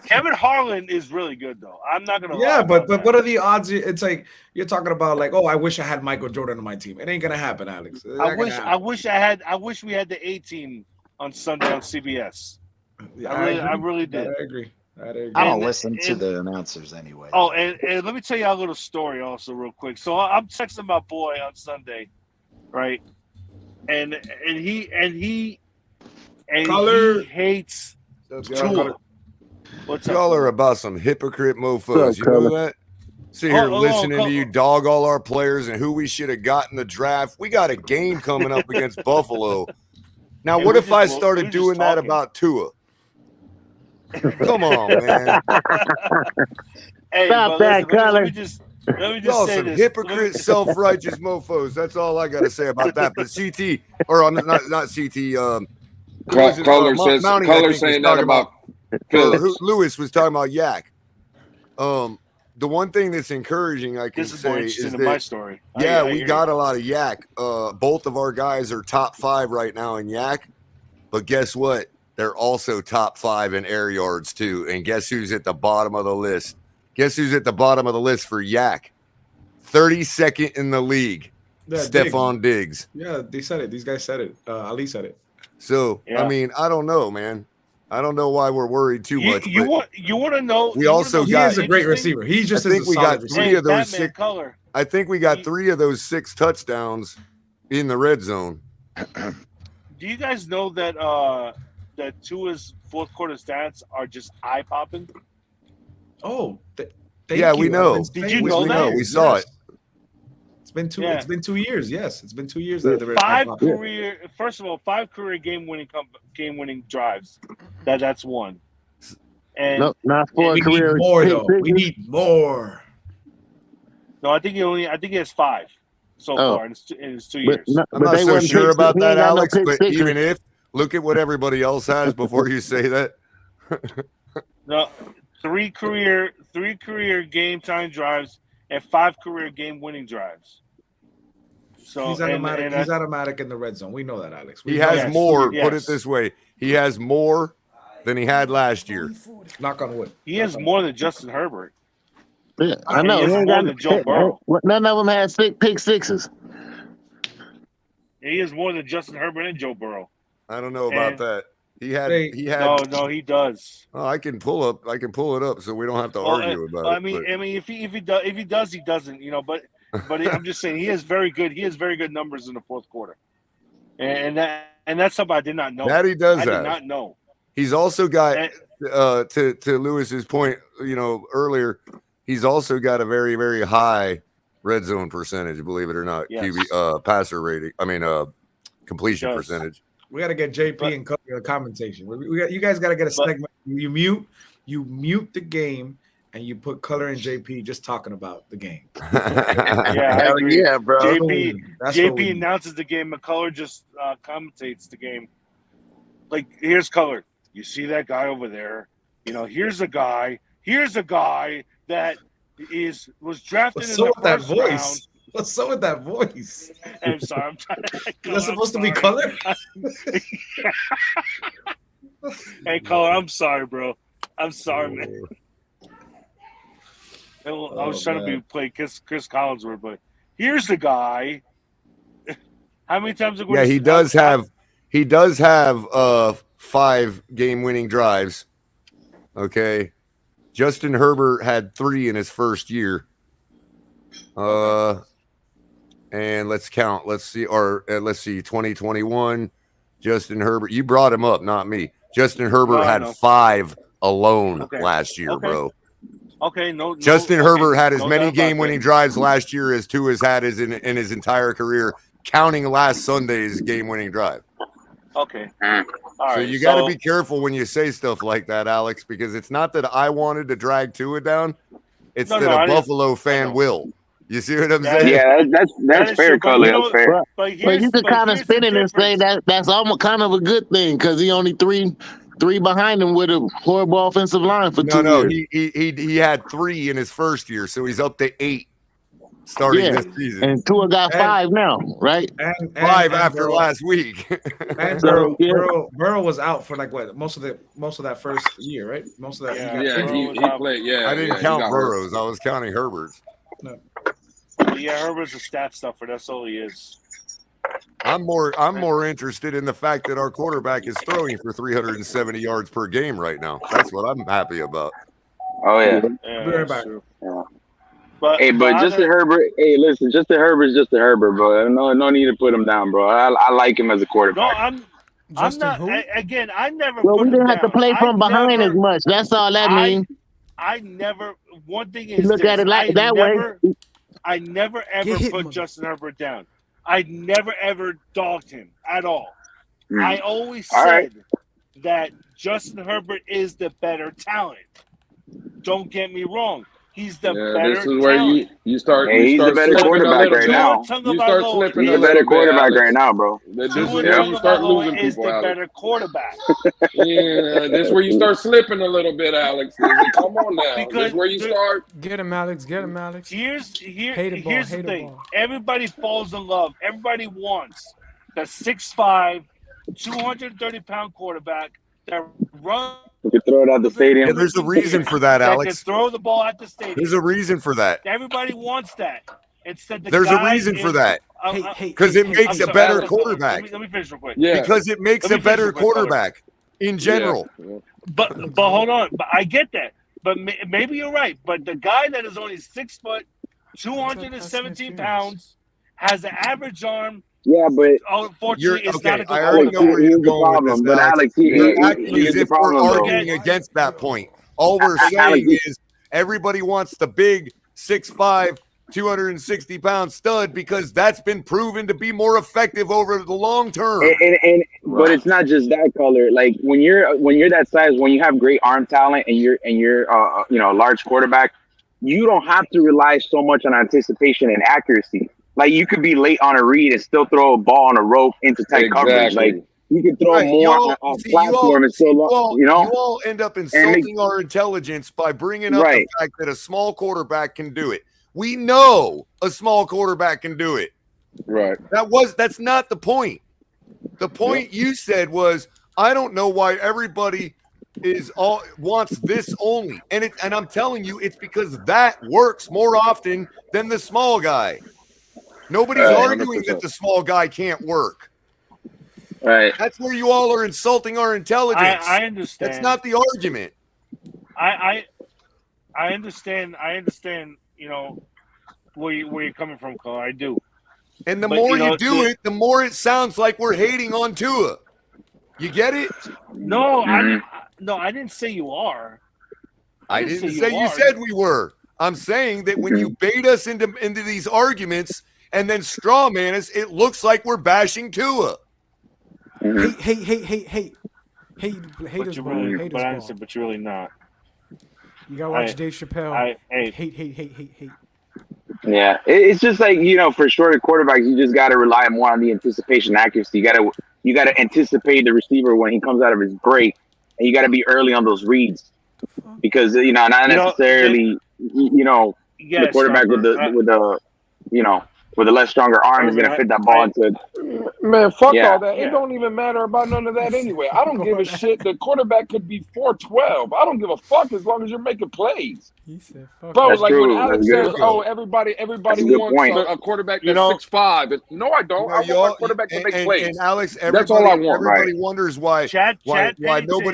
Kevin Harlan is really good, though. I'm not gonna lie. Yeah, but what are the odds? It's like you're talking about, like, I wish I had Michael Jordan on my team. It ain't gonna happen, Alex. I wish we had the A team on Sunday on CBS. Yeah, I really did. I agree. I don't listen to the announcers anyway. Oh, and let me tell you a little story also real quick. So I'm texting my boy on Sunday, right? And he hates Tua. What's Y'all up? are about some hypocrite mofos. You know that? Sit here listening to you dog all our players and who we should have got in the draft. We got a game coming up against Buffalo. Now, what if I started doing that about Tua? Come on, man. Hey, Stop that, Colin. Let me just Y'all say some this. hypocrite, self-righteous mofos. That's all I got to say about that. But CT, or not CT. Color saying that about Phillips. Lewis was talking about Yak. The one thing that's encouraging I can say is that my story. We got a lot of Yak. Both of our guys are top 5 right now in Yak, but guess what? They're also top 5 in air yards too. And guess who's at the bottom of the list? Guess who's at the bottom of the list for Yak? 32nd in the league. Yeah, Stephon Diggs. Yeah, they said it. These guys said it. Ali said it. So I mean, I don't know, man. I don't know why we're worried too much. You want to know? We also got. He's a great receiver. He just. I think we got 3 of those 6. Color. I think we got 3 of those 6 touchdowns in the red zone. Do you guys know that that Tua's fourth quarter stats are just eye popping? Oh, we know. Did you know that? We saw it. It's been 2. It's been 2 years. Yes, it's been 2 years. First of all, 5 career game-winning drives. That's one. And no, not 4 career. Need more though. We need more. No, I think he has 5 so far in his 2 years. I'm not so sure about that, Alex. But even if, look at what everybody else has before you say that. No, 3 career game time drives and 5 career game winning drives. So he's automatic. He's automatic in the red zone. We know that, Alex. He has more. Put it this way: he has more than he had last year. Knock on wood. He has more than Justin Herbert. Yeah, I know. He has more than Joe Burrow. None of them had pick sixes. He has more than Justin Herbert and Joe Burrow. I don't know about that. He had. No, he does. Oh, I can pull it up, so we don't have to argue about it. I mean, if he does, he doesn't. You know, but I'm just saying he has very good numbers in the fourth quarter, and that's something I did not know. That he does. I did not know. He's also got to Lewis's point, earlier. He's also got a very, very high red zone percentage. Believe it or not, yes. passer rating. I mean, completion percentage. We got to get JP and commentation. You guys got to get a segment. You mute the game, and you put Color and JP just talking about the game. Yeah, I agree. Yeah, bro. JP announces the game. McCullough just commentates the game. Like, here's Color. You see that guy over there? Here's a guy that was drafted in the first round. What's up with that voice? I'm sorry. I'm trying to. That's supposed to be Color? Hey, Color, I'm sorry, bro. I'm sorry, man. I was trying to play Chris Collinsworth, but here's the guy. How many times? Yeah, he does have 5 game-winning drives. Okay, Justin Herbert had 3 in his first year. And let's count. Let's see. 2021. Justin Herbert. You brought him up, not me. Justin Herbert had 5 alone last year, bro. Okay, no. Justin Herbert had as many game-winning drives last year as Tua's had in his entire career, counting last Sunday's game-winning drive. Okay. All right. So you got to be careful when you say stuff like that, Alex, because it's not that I wanted to drag Tua down. It's that a Buffalo fan will. You see what I'm saying? Yeah, that's fair, Color. That's fair. But you can kind of spin it and say that's almost kind of a good thing because he only three behind him with a horrible offensive line for 2 years. He had 3 in his first year, so he's up to 8 starting this season. And Tua got 5 now, right? And 5 after Burrow. Last week. And Burrow was out for like what most of that first year, right? Most of that. He played. Yeah, I didn't count Burrow's. I was counting Herbert's. No. Yeah, Herbert's a stat stuffer. That's all he is. I'm more interested in the fact that our quarterback is throwing for 370 yards per game right now. That's what I'm happy about. Oh yeah. That's true. Yeah. But Justin Herbert. Hey, listen, Justin Herbert's Justin Herbert, bro. No need to put him down, bro. I like him as a quarterback. No, I'm not. Again, I never. Well, we didn't have to play from behind as much. That's all that means. I never. One thing is, look at it like that way. I never ever put Justin Herbert down. I never ever dogged him at all. I always said that Justin Herbert is the better talent. Don't get me wrong. He's the better this is where talent. you start. Hey, he's a better quarterback right now. You start slipping. He's a better quarterback right now, bro. This is where you start losing people, is the better quarterback. Yeah, this is where you start slipping a little bit, Alex. Come on now. This is where you start. Get him, Alex. Get him, Alex. Here's the thing. Everybody falls in love. Everybody wants the 6'5", 230-pound quarterback that runs. You can throw it out the stadium. Yeah, there's a reason for that, Alex. Can throw the ball at the stadium. There's a reason for that. Everybody wants that. Instead, there's a reason for that. Because it makes a better quarterback. Let me finish real quick. Yeah. Because it makes a better quarterback in general. Yeah. But hold on. But I get that. But maybe you're right. But the guy that is only 6 foot, 217 pounds, has an average arm. Yeah, but unfortunately, it's not a good I already know where you're going with this. But Alex, you're acting as if we're arguing against that point. All we're saying is everybody wants the big 6'5", 260-pound stud because that's been proven to be more effective over the long term. But it's not just that, Color. Like when you're that size, when you have great arm talent and you're a large quarterback, you don't have to rely so much on anticipation and accuracy. Like you could be late on a read and still throw a ball on a rope into tight coverage. Like he could throw more on platform and still, you know. You all end up insulting our intelligence by bringing up the fact that a small quarterback can do it. We know a small quarterback can do it. Right. That's not the point. The point you said was, I don't know why everybody wants this only. And I'm telling you, it's because that works more often than the small guy. Nobody's arguing 100%. That the small guy can't work. Right. That's where you all are insulting our intelligence. I understand. That's not the argument. I understand. You know where you're coming from, Carl. I do. And the more you do it, the more it sounds like we're hating on Tua. You get it? No, I didn't say you are. I didn't say you said we were. I'm saying that when you bait us into these arguments and then straw man us, it looks like we're bashing Tua. Haters, but you're really not. You gotta watch Dave Chappelle. Hate. Yeah, it's just like, you know, for shorter quarterbacks, you just got to rely more on the anticipation accuracy. You got to anticipate the receiver when he comes out of his break, and you got to be early on those reads because not necessarily the quarterback with the less stronger arm is going to fit that ball into. Man, fuck all that. It don't even matter about none of that anyway. I don't give a shit. The quarterback could be 4'12". I don't give a fuck as long as you're making plays. He said, fuck. Bro, that's like true. when Alex says, "Oh, everybody wants a quarterback that's 6'5". No, I don't. I want my quarterback to make plays. And Alex, that's all I want. Everybody wonders why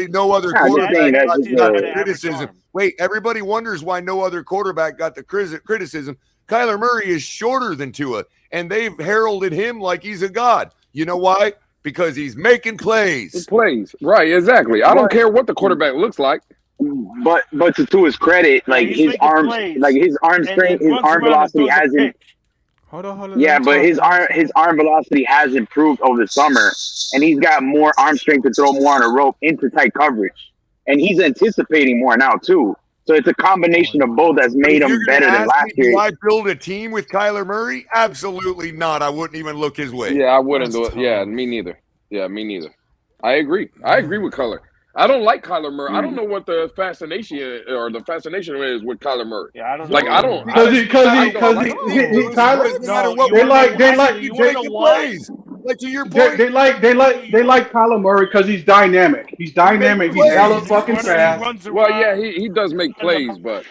no other quarterback got the criticism. Wait, everybody wonders why no other quarterback got the criticism. Kyler Murray is shorter than Tua, and they've heralded him like he's a god. You know why? Because he's making plays. Right, exactly. I don't care what the quarterback looks like. But to Tua's credit, like his arm strength, his arm velocity hasn't. Hold on. Yeah, but his arm velocity has improved over the summer, and he's got more arm strength to throw more on a rope into tight coverage, and he's anticipating more now too. So it's a combination of both that's made him better than last year. Do I build a team with Kyler Murray? Absolutely not. I wouldn't even look his way. Yeah, I wouldn't do it. Yeah, me neither. I agree with Kyler. I don't like Kyler Murray. I don't know what the fascination is with Kyler Murray. Yeah, I don't know. Like, I don't. Because like to your point, they like Kyler Murray because he's dynamic. He's dynamic. He's hella fucking fast. Well, yeah, he does make plays, but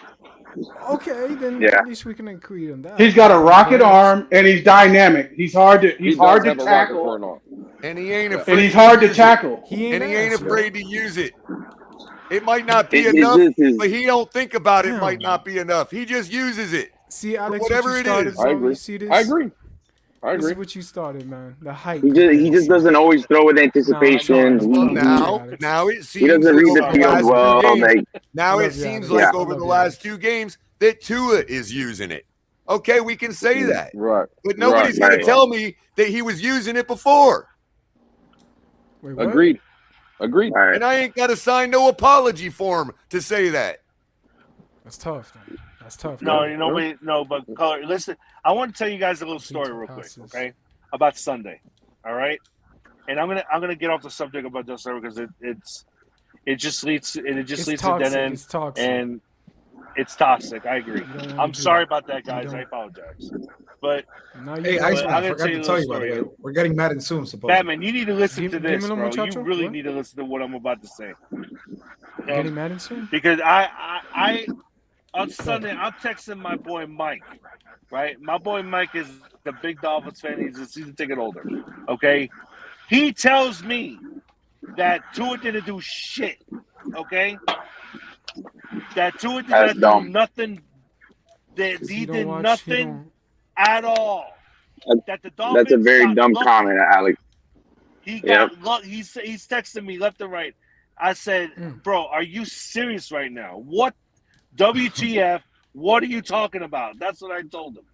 okay, then at least we can agree on that. He's got a rocket arm and he's dynamic. He's hard to tackle. And he ain't afraid. And he's hard to tackle. He ain't afraid to use it. It might not be enough, but he don't think about it. Might not be enough. He just uses it. See, Alex, whatever it is. I agree. See this? I agree. This is what you started, man. The hype. He just doesn't always throw with anticipation. Now it seems he doesn't read the field well. Now it seems like over the last 2 games that Tua is using it. Okay, we can say that. Right. But nobody's going to tell me that he was using it before. Wait, what? Agreed. Right. And I ain't got to sign no apology form to say that. That's tough, man. That's tough. But Color, listen, I want to tell you guys a little story real quick, okay? About Sunday. All right? And I'm gonna get off the subject about this because it just leads to dead end. It's toxic. And it's toxic. I agree. I'm sorry about that, guys. I apologize. But hey, Iceman, I forgot to tell you about it. We're getting Madden soon, supposedly. Batman, you need to listen to this, bro. You really need to listen to what I'm about to say. Getting Madden soon? Because I on Sunday, I'm texting my boy Mike, right? My boy Mike is the big Dolphins fan. He's a season ticket holder, okay? He tells me that Tua didn't do shit, okay? That Tua didn't do nothing. That he did nothing at all. That the Dolphins. That's a very dumb comment, Alex. He got luck. He's texting me left and right. I said, bro, are you serious right now? What? WTF? What are you talking about? That's what I told him.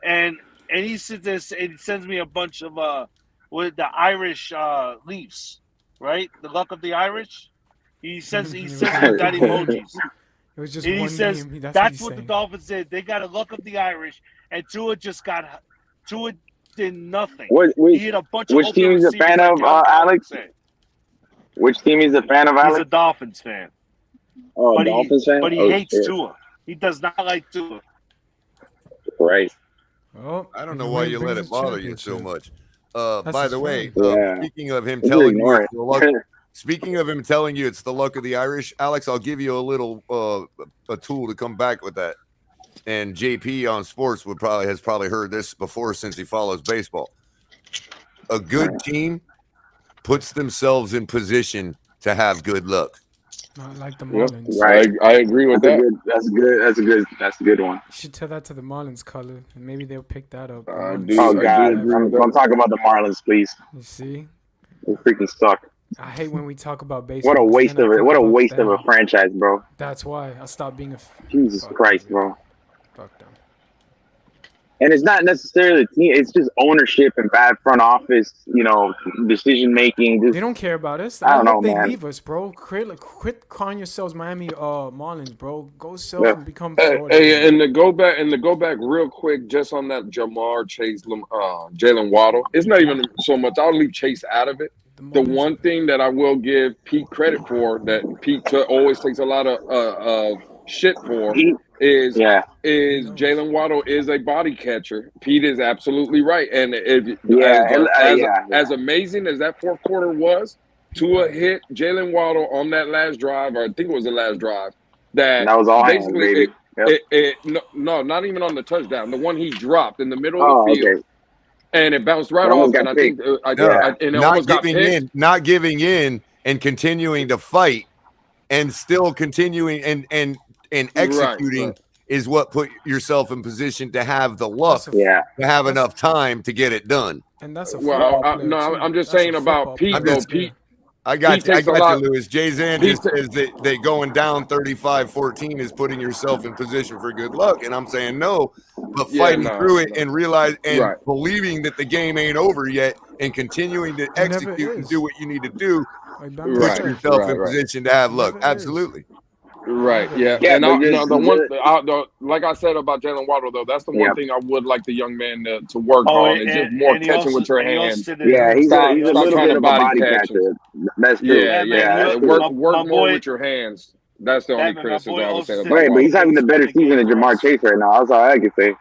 And he sits there and he sends me a bunch of with the Irish Leafs, right? The luck of the Irish. He sends me that emojis. It was just he says that's what the Dolphins did. They got a luck of the Irish, and Tua did nothing. He hit a bunch which of team open is a fan receivers of, like Alex? Which team is a fan of, He's Alex? a Dolphins fan. Oh, Dolphins fan? But he Oh, hates shit. Tua. He does not like Tua. Right. Oh, I don't know why you let it bother you so much. That's By his the way, Yeah. speaking of him Just telling you, ignore it's it. the luck, speaking of him telling you it's the luck of the Irish, Alex, I'll give you a little a tool to come back with that. And JP on sports has probably heard this before since he follows baseball. A good team puts themselves in position to have good luck. Not like the Yep. Marlins. Right. I agree with that. That's a good one. You should tell that to the Marlins, color, and maybe they'll pick that up. I Marlins do. Oh, I do God. agree with that. Don't talk about the Marlins, please. You see, They freaking suck. I hate when we talk about baseball. What a 'cause waste then I of it. think What a about waste of a them. franchise, bro. That's why I stopped being a. Jesus Fuck Christ, them. bro. Fuck them. And it's not necessarily the team. It's just ownership and bad front office, decision making. They don't care about us. I don't hope know, they man. leave us, bro. Quit calling yourselves Miami Marlins, bro. Go self Yeah. and become Hey, Florida. and to go back real quick, just on that Jamar Chase, Jalen Waddle. It's not even so much. I'll leave Chase out of it. The one thing that I will give Pete credit for, that Pete always takes a lot of shit for, is Jalen Waddle is a body catcher. Pete is absolutely right, and as amazing as that fourth quarter was, Tua hit Jalen Waddle on that last drive, or I think it was the last drive. That was all hands, basically baby. no, not even on the touchdown. The one he dropped in the middle of the field. Okay. And it bounced right It almost off, got and I picked. think and it Not almost got giving picked. in, not giving in, and continuing to fight, and still continuing and executing is what put yourself in position to have the luck, to have enough time to get it done. And that's a Well, football player, too. I'm just That's saying a about football Pete, player. though. Pete, I got He takes a you, lot- Lewis. Jay Zan he just says that they going down 35-14 is putting yourself in position for good luck. And I'm saying no, but fighting through it and realize and believing that the game ain't over yet and continuing to execute and do what you need to do puts yourself in position to have luck. Absolutely. Right. Yeah. Yeah, And but like I said about Jalen Waddle, though, that's the one thing I would like the young man to work on is just more catching with your hands. Yeah, he's a little trying bit to of a body catcher. That's true. Yeah. Work more with your hands. That's the only criticism I would say about Right, but he's having a Waddle. better season than Jamar Chase right now. That's all I can say.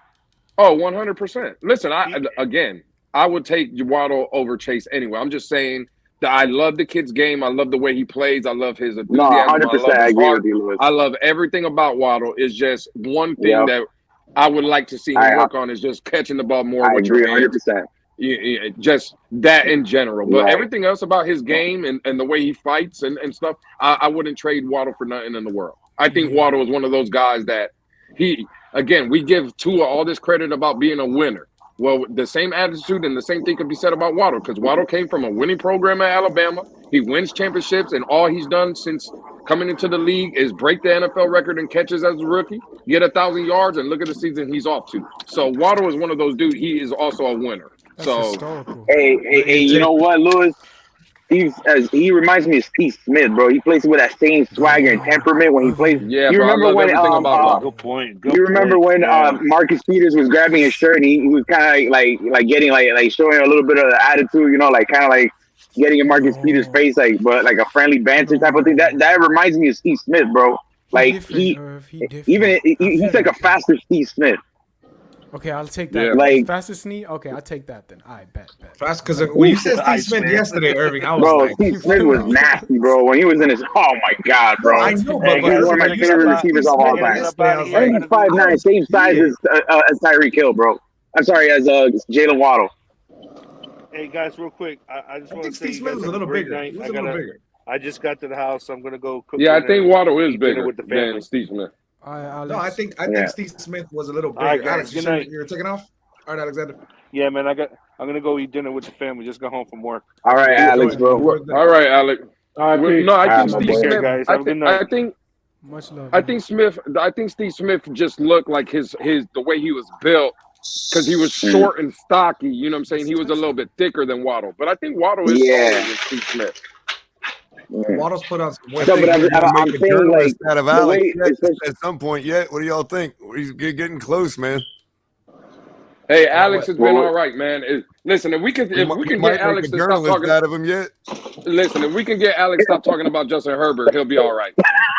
Oh, 100%. Listen, I would take Waddle over Chase anyway. I'm just saying that I love the kid's game. I love the way he plays. I love his enthusiasm. 100%. I agree with you, Lewis. I love everything about Waddle. It's just one thing that I would like to see him work on is just catching the ball more with your hands. 100%. Yeah, just that in general. But everything else about his game and the way he fights and stuff, I wouldn't trade Waddle for nothing in the world. I think Waddle is one of those guys that we give Tua all this credit about being a winner. Well, the same attitude and the same thing could be said about Waddle, because Waddle came from a winning program at Alabama. He wins championships, and all he's done since coming into the league is break the NFL record in catches as a rookie, get 1,000 yards, and look at the season he's off to. So Waddle is one of those dudes. He is also a winner. Hey, you know what, Lewis? He reminds me of Steve Smith, bro. He plays with that same swagger and temperament when he plays. Yeah, you bro, remember when? Good point. You remember when Marcus Peters was grabbing his shirt and he was kind of like getting like showing a little bit of the attitude, like kind of like getting in Marcus Peters' face, but like a friendly banter type of thing. That reminds me of Steve Smith, bro. Like he's like a faster Steve Smith. Okay, I'll take that. Yeah. Like fastest knee. Okay, I'll take that then. I bet. Fast because when you said Steve Smith yesterday, Irving, I was like, Steve Smith was nasty, bro. When he was in his, oh my god, bro. I know, he's one of my favorite receivers of all time. And he's 5'9", same size as Tyreek Hill, bro. I'm sorry, as Jalen Waddle. Hey guys, real quick, I just want to say Steve Smith was a little bigger. He was a little bigger. I just got to the house. I'm gonna go cook. Yeah, I think Waddle is dinner bigger with the family. than Steve Smith. No, I think Steve Smith was a little bigger. All right, guys, Alex, good night. you're taking off? All right, Alexander. Yeah, man, I'm gonna go eat dinner with the family. Just got home from work. All right, Alex, bro. All right, Alex. Peace. No, I think All right, Steve Smith. guys. Have a good night. Much love. I think Steve Smith just looked like his the way he was built, because he was short and stocky. You know what I'm saying? He was a little bit thicker than Waddle, but I think Waddle is taller than Steve Smith. Waddle's put on some weight. No, but I'm saying like out of Alex at some point yet. What do y'all think? He's getting close, man. Hey, Alex has been all right, man. Listen, if we can get Alex to stop talking out of him yet. Listen, if we can get Alex to stop talking about Justin Herbert, he'll be all right.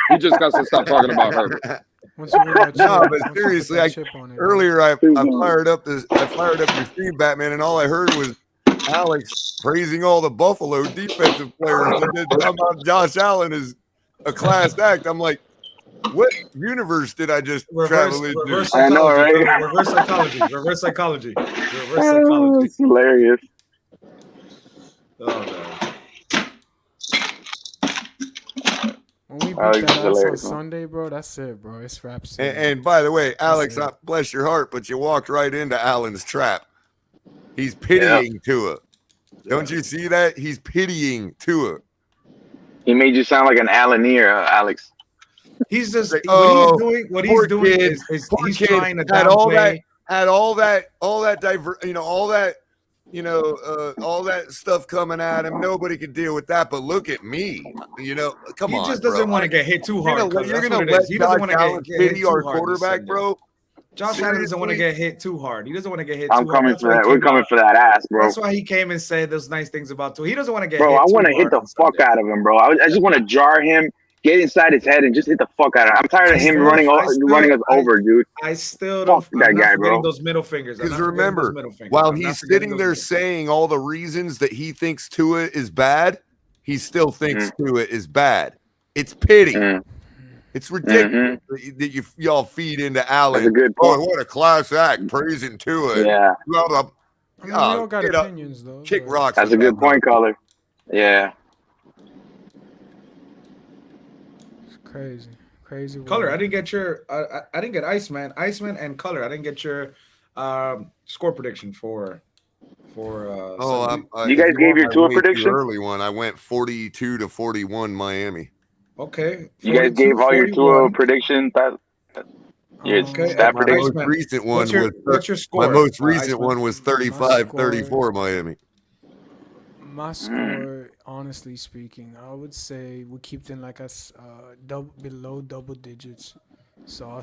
He just got to stop talking about Herbert. No, but seriously, earlier I fired up your stream, Batman, and all I heard was Alex praising all the Buffalo defensive players, and then talking about Josh Allen is a class act. I'm like, what universe did I just travel into? Reverse psychology. I know, right? Reverse psychology. Reverse psychology. Oh, it's hilarious. Oh man. When we beat that ass on Sunday, bro, that's it, bro. It's wraps. And by the way, Alex, bless your heart, but you walked right into Allen's trap. He's pitying Tua. Don't you see that? He's pitying Tua. He made you sound like an Alleneer, Alex. He's just what he's doing is he's trying to downplay. all that stuff coming at him. Nobody could deal with that. But look at me. Come on. He just doesn't want to get hit too hard. You're gonna let Josh Allen pity our quarterback, bro. Josh Allen doesn't want to get hit too hard. He doesn't want to get hit too hard. I'm coming for that. We're coming for that ass, bro. That's why he came and said those nice things about Tua. He doesn't want to get hit. Bro, I want to hit the fuck out of him, bro. I just want to jar him, get inside his head, and just hit the fuck out of him. I'm tired of him running us over, dude. I still don't. Fuck that guy, bro. Those middle fingers. Because remember, while he's sitting there saying all the reasons that he thinks Tua is bad, he still thinks Tua is bad. It's pity. It's ridiculous that y'all feed into Allen. That's a good point. Oh, what a class act, praising Tua. Yeah. We all got opinions, though. Kick rocks. That's a good point, caller. Yeah. It's crazy. Color. I didn't get your. I didn't get Iceman and Color. I didn't get your score prediction for. You guys gave your Tua prediction. Early one. I went 42-41 Miami. Okay. You guys gave all your Tua predictions. That prediction. My most recent one what's your score? My most recent one was 35-34 Miami. My score, honestly speaking, I would say we keep them like us below double digits. So I'll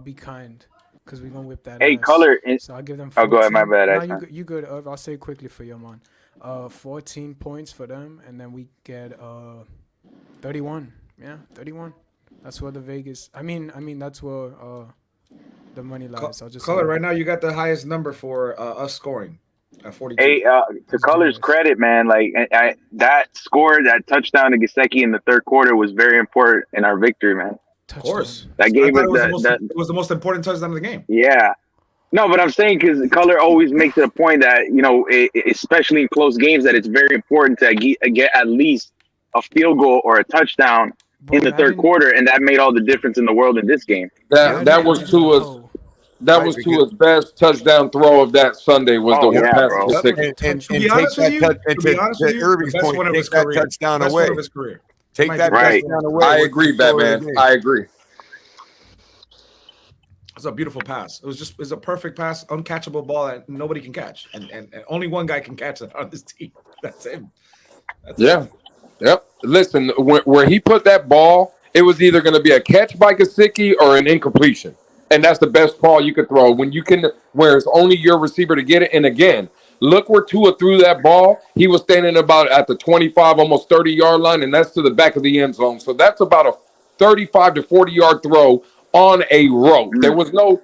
be kind because we're gonna whip that. Hey, ass. Color. So I'll give them 14. Oh, go ahead, my bad. No, you good. I'll say it quickly for you, man. 14 points for them, and then we get 31. Yeah, 31. That's where the Vegas. I mean, that's where the money lies. I'll just Color. Right now, you got the highest number for us scoring at 42. Hey, to Color's credit, man, like that score, that touchdown to Gesicki in the third quarter was very important in our victory, man. Of course, that gave us it was the most important touchdown of the game. Yeah. No, but I'm saying because Color always makes it a point that especially in close games, that it's very important to get at least a field goal or a touchdown in the third quarter, and that made all the difference in the world in this game. That was Tua's best touchdown throw of that Sunday was the pass to Gesicki. And to be honest with you, Irving's point, take that touchdown away. Take that touchdown away. I agree, Batman. I agree. It's a beautiful pass. It's a perfect pass, uncatchable ball that nobody can catch, and only one guy can catch it on this team. That's him. Yep. Listen, where he put that ball, it was either going to be a catch by Gesicki or an incompletion, and that's the best ball you could throw where it's only your receiver to get it. And again, look where Tua threw that ball. He was standing about at the 25, almost 30-yard line, and that's to the back of the end zone. So that's about a 35 to 40-yard throw on a rope. There was no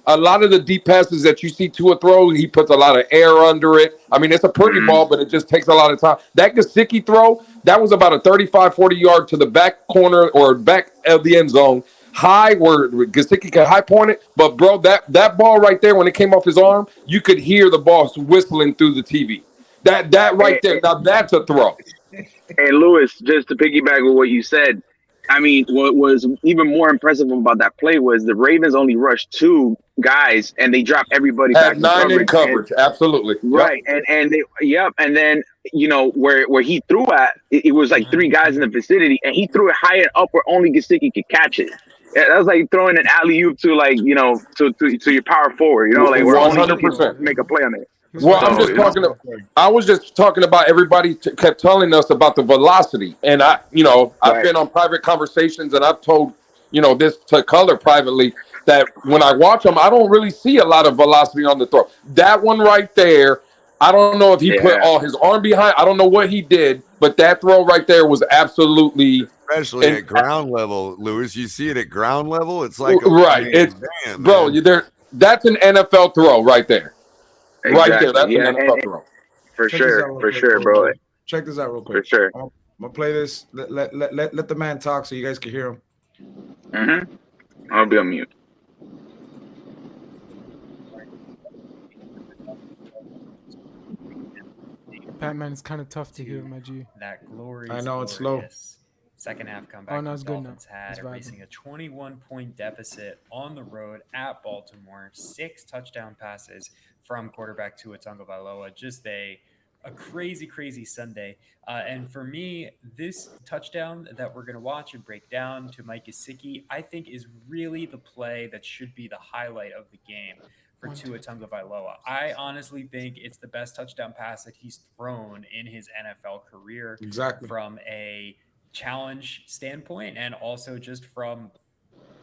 a lot of the deep passes that you see Tua throw, he puts a lot of air under it. I mean, it's a pretty ball, but it just takes a lot of time. That Gesicki throw, that was about a 35, 40-yard to the back corner or back of the end zone, high where Gesicki can high point it. But, bro, that ball right there, when it came off his arm, you could hear the ball whistling through the TV. That right there, now that's a throw. Hey, Lewis, just to piggyback with what you said, I mean, what was even more impressive about that play was the Ravens only rushed 2 guys and they dropped everybody back. 9 in coverage, absolutely. Right, and then where he threw at, it was like 3 guys in the vicinity, and he threw it high and up where only Gesicki could catch it. Yeah, that was like throwing an alley-oop to to your power forward, like where 100% make a play on it. Well, I was just talking about everybody kept telling us about the velocity. And I've been on private conversations and I've told, this to Color privately that when I watch him, I don't really see a lot of velocity on the throw. That one right there, I don't know if he put all his arm behind. I don't know what he did, but that throw right there was absolutely, especially at ground level, Lewis. You see it at ground level. It's like right. It's damn, bro. man. That's an NFL throw right there. Right there. That's an NFL throw. For Check this out sure, real for quick, sure, bro. Check this out real quick. For sure. I'm gonna play this. Let the man talk so you guys can hear him. I'll be on mute. Batman is kind of tough to hear, my G. That glorious. I know it's slow. Second half comeback. Oh, no, it's the good now. Dolphins had, It's vibing. erasing a 21-point deficit on the road at Baltimore. 6 touchdown passes from quarterback Tua Tagovailoa. Just a crazy Sunday. And for me, this touchdown that we're going to watch and break down to Mike Gesicki, I think is really the play that should be the highlight of the game for Tua Tagovailoa. I honestly think it's the best touchdown pass that he's thrown in his NFL career. Exactly. From a challenge standpoint and also just from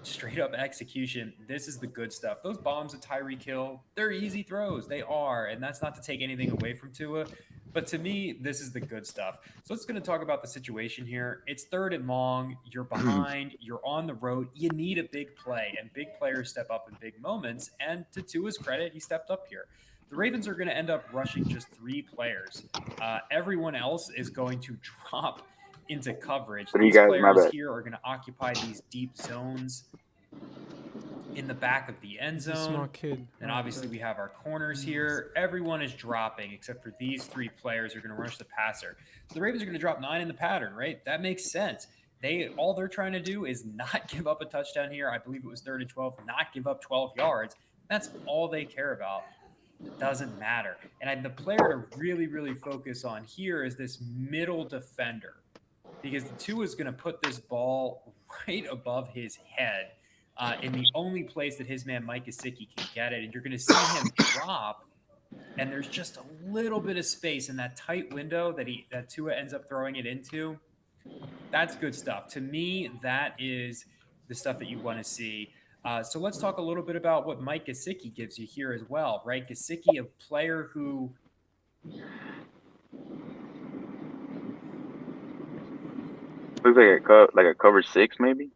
straight up execution. This is the good stuff. Those bombs at Tyreek Hill, they're easy throws. They are. And that's not to take anything away from Tua. But to me, this is the good stuff. So let's going to talk about the situation here. It's 3rd and long. You're behind. You're on the road. You need a big play. And big players step up in big moments. And to Tua's credit, he stepped up here. The Ravens are going to end up rushing just 3 players. Everyone else is going to drop into coverage. These players here are going to occupy these deep zones in the back of the end zone. Smart kid. And obviously we have our corners here. Everyone is dropping except for these 3 players who are going to rush the passer. So the Ravens are going to drop 9 in the pattern, right? That makes sense. All they're trying to do is not give up a touchdown here. I believe it was 3rd and 12, not give up 12 yards. That's all they care about. It doesn't matter. And the player to really focus on here is this middle defender. Because the Tua is going to put this ball right above his head in the only place that his man Mike Gesicki can get it. And you're going to see him drop, and there's just a little bit of space in that tight window that Tua ends up throwing it into. That's good stuff. To me, that is the stuff that you want to see. So let's talk a little bit about what Mike Gesicki gives you here as well, right? Gesicki, a player who looks like a cover 6, maybe.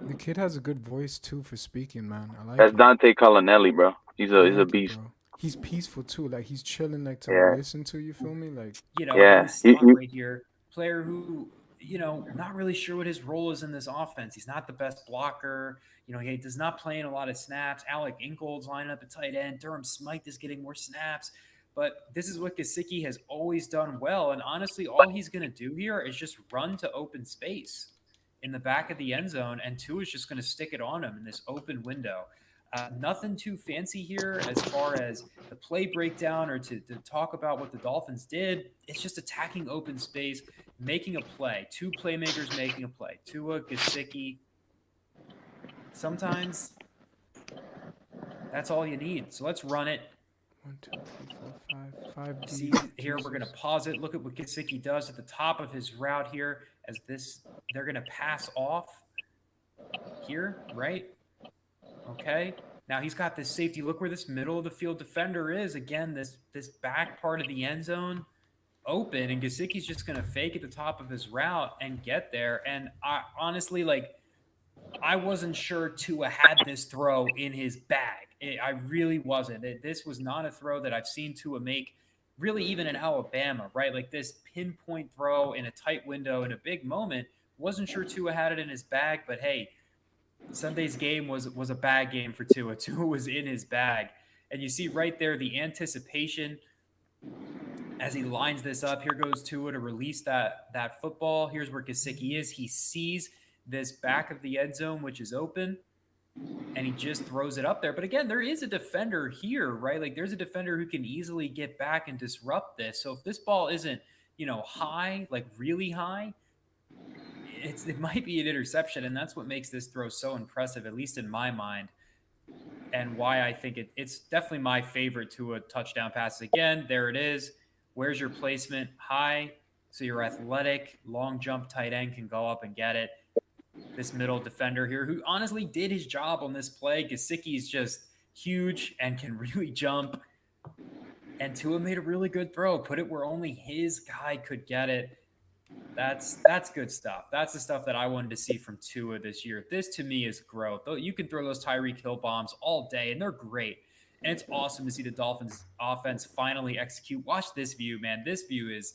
The kid has a good voice too for speaking, man. I like That's it. Dante Colonelli, bro. He's a beast. He's peaceful too. Like he's chilling, like to listen to. You feel me? Like in the slot right here, player who not really sure what his role is in this offense. He's not the best blocker. He does not play in a lot of snaps. Alec Ingold's lining up at tight end. Durham Smythe is getting more snaps. But this is what Gesicki has always done well. And honestly, all he's going to do here is just run to open space in the back of the end zone. And Tua is just going to stick it on him in this open window. Nothing too fancy here as far as the play breakdown or to talk about what the Dolphins did. It's just attacking open space, making a play. 2 playmakers making a play. Tua, Gesicki. Sometimes that's all you need. So let's run it. 1, 2, 3, 4, 5 See here, we're going to pause it. Look at what Gesicki does at the top of his route here as they're going to pass off here, right? Okay. Now he's got this safety. Look where this middle of the field defender is. Again, this back part of the end zone open, and Gesicki's just going to fake at the top of his route and get there. And I honestly, I wasn't sure Tua had this throw in his bag. I really wasn't. This was not a throw that I've seen Tua make really even in Alabama, right? Like this pinpoint throw in a tight window in a big moment. Wasn't sure Tua had it in his bag, but hey, Sunday's game was a bad game for Tua. Tua was in his bag. And you see right there the anticipation as he lines this up. Here goes Tua to release that football. Here's where Gesicki is. He sees this back of the end zone, which is open, and he just throws it up there. But again, there is a defender here, right? Like there's a defender who can easily get back and disrupt this. So if this ball isn't, high, like really high, it might be an interception. And that's what makes this throw so impressive, at least in my mind, and why I think it's definitely my favorite to a touchdown pass. Again, there it is. Where's your placement? High. So your athletic long jump tight end can go up and get it. this middle defender here, who honestly did his job on this play. Gesicki is just huge and can really jump. And Tua made a really good throw, put it where only his guy could get it. That's good stuff. That's the stuff that I wanted to see from Tua this year. This to me is growth. You can throw those Tyreek Hill bombs all day, and they're great. And it's awesome to see the Dolphins offense finally execute. Watch this view, man. This view is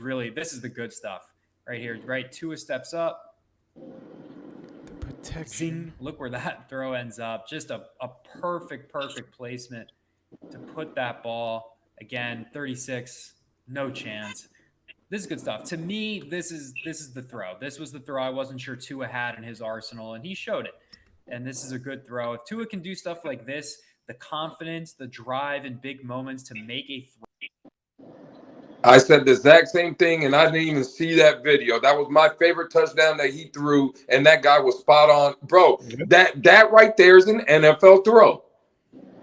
really, this is the good stuff right here, right? Tua steps up. The protection. Zing. Look where that throw ends up. Just a perfect placement to put that ball. Again, 36, no chance. This is good stuff. To me, this is the throw. This was the throw I wasn't sure Tua had in his arsenal, and he showed it. And this is a good throw. If Tua can do stuff like this, the confidence, the drive in big moments to make a throw. I said the exact same thing, and I didn't even see that video. That was my favorite touchdown that he threw, and that guy was spot on. Bro, that right there is an NFL throw.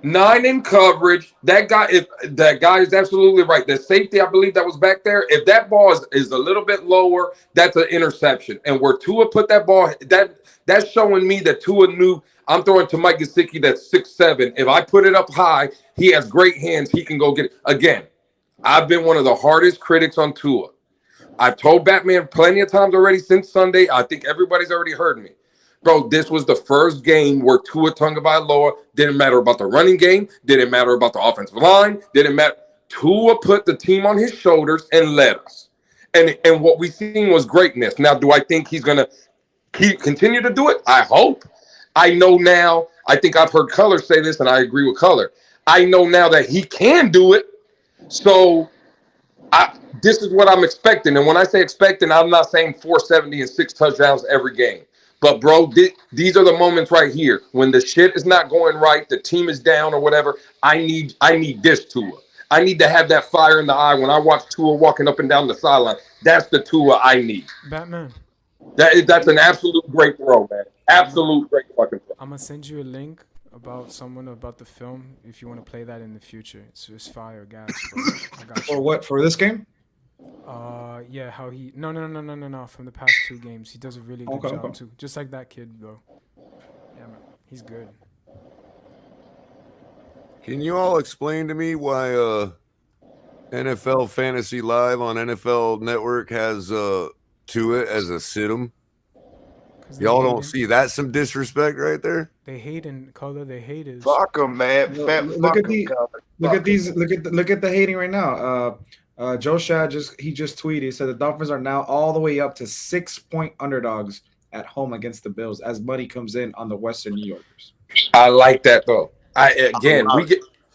9 in coverage. That guy is absolutely right. The safety, I believe, that was back there. If that ball is a little bit lower, that's an interception. And where Tua put that ball, that's showing me that Tua knew I'm throwing to Mike Gesicki that's 6'7". If I put it up high, he has great hands. He can go get it. Again, I've been one of the hardest critics on Tua. I've told Batman plenty of times already since Sunday. I think everybody's already heard me. Bro, this was the first game where Tua Tagovailoa didn't matter about the running game, didn't matter about the offensive line, didn't matter. Tua put the team on his shoulders and led us. And what we seen was greatness. Now, do I think he's going to continue to do it? I hope. I know now, I think I've heard Color say this, and I agree with Color. I know now that he can do it. So this is what I'm expecting. And when I say expecting, I'm not saying 470 and 6 touchdowns every game. But, bro, these are the moments right here. When the shit is not going right, the team is down or whatever, I need this Tua. I need to have that fire in the eye when I watch Tua walking up and down the sideline. That's the Tua I need. Batman. That's an absolute great throw, man. Absolute great fucking throw. I'm going to send you a link about the film if you want to play that in the future. It's fire, guys. I got you. For what? For this game? Yeah, how he no from the past 2 games he does a really good job too, just like that kid though. Yeah, man, he's good. Can you all explain to me why NFL Fantasy Live on NFL Network has Tua as a sit-em? Y'all don't see that some disrespect right there? They hate in Color. They hate it. Fuck them, man. Look at the hating right now. Joe Shad just tweeted. He said the Dolphins are now all the way up to 6-point underdogs at home against the Bills as money comes in on the Western New Yorkers. I like that though.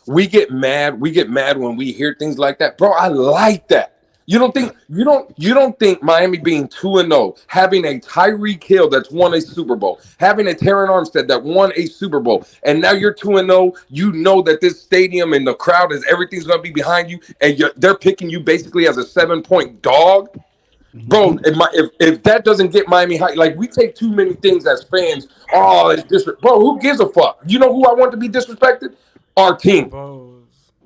We get mad. We get mad when we hear things like that, bro. I like that. You don't think Miami being 2-0, having a Tyreek Hill that's won a Super Bowl, having a Terran Armstead that won a Super Bowl, and now you're 2-0, you know that this stadium and the crowd everything's gonna be behind you, and they're picking you basically as a 7-point dog. Bro, if that doesn't get Miami high, like we take too many things as fans. Oh, it's disrespect. Bro, who gives a fuck? You know who I want to be disrespected? Our team.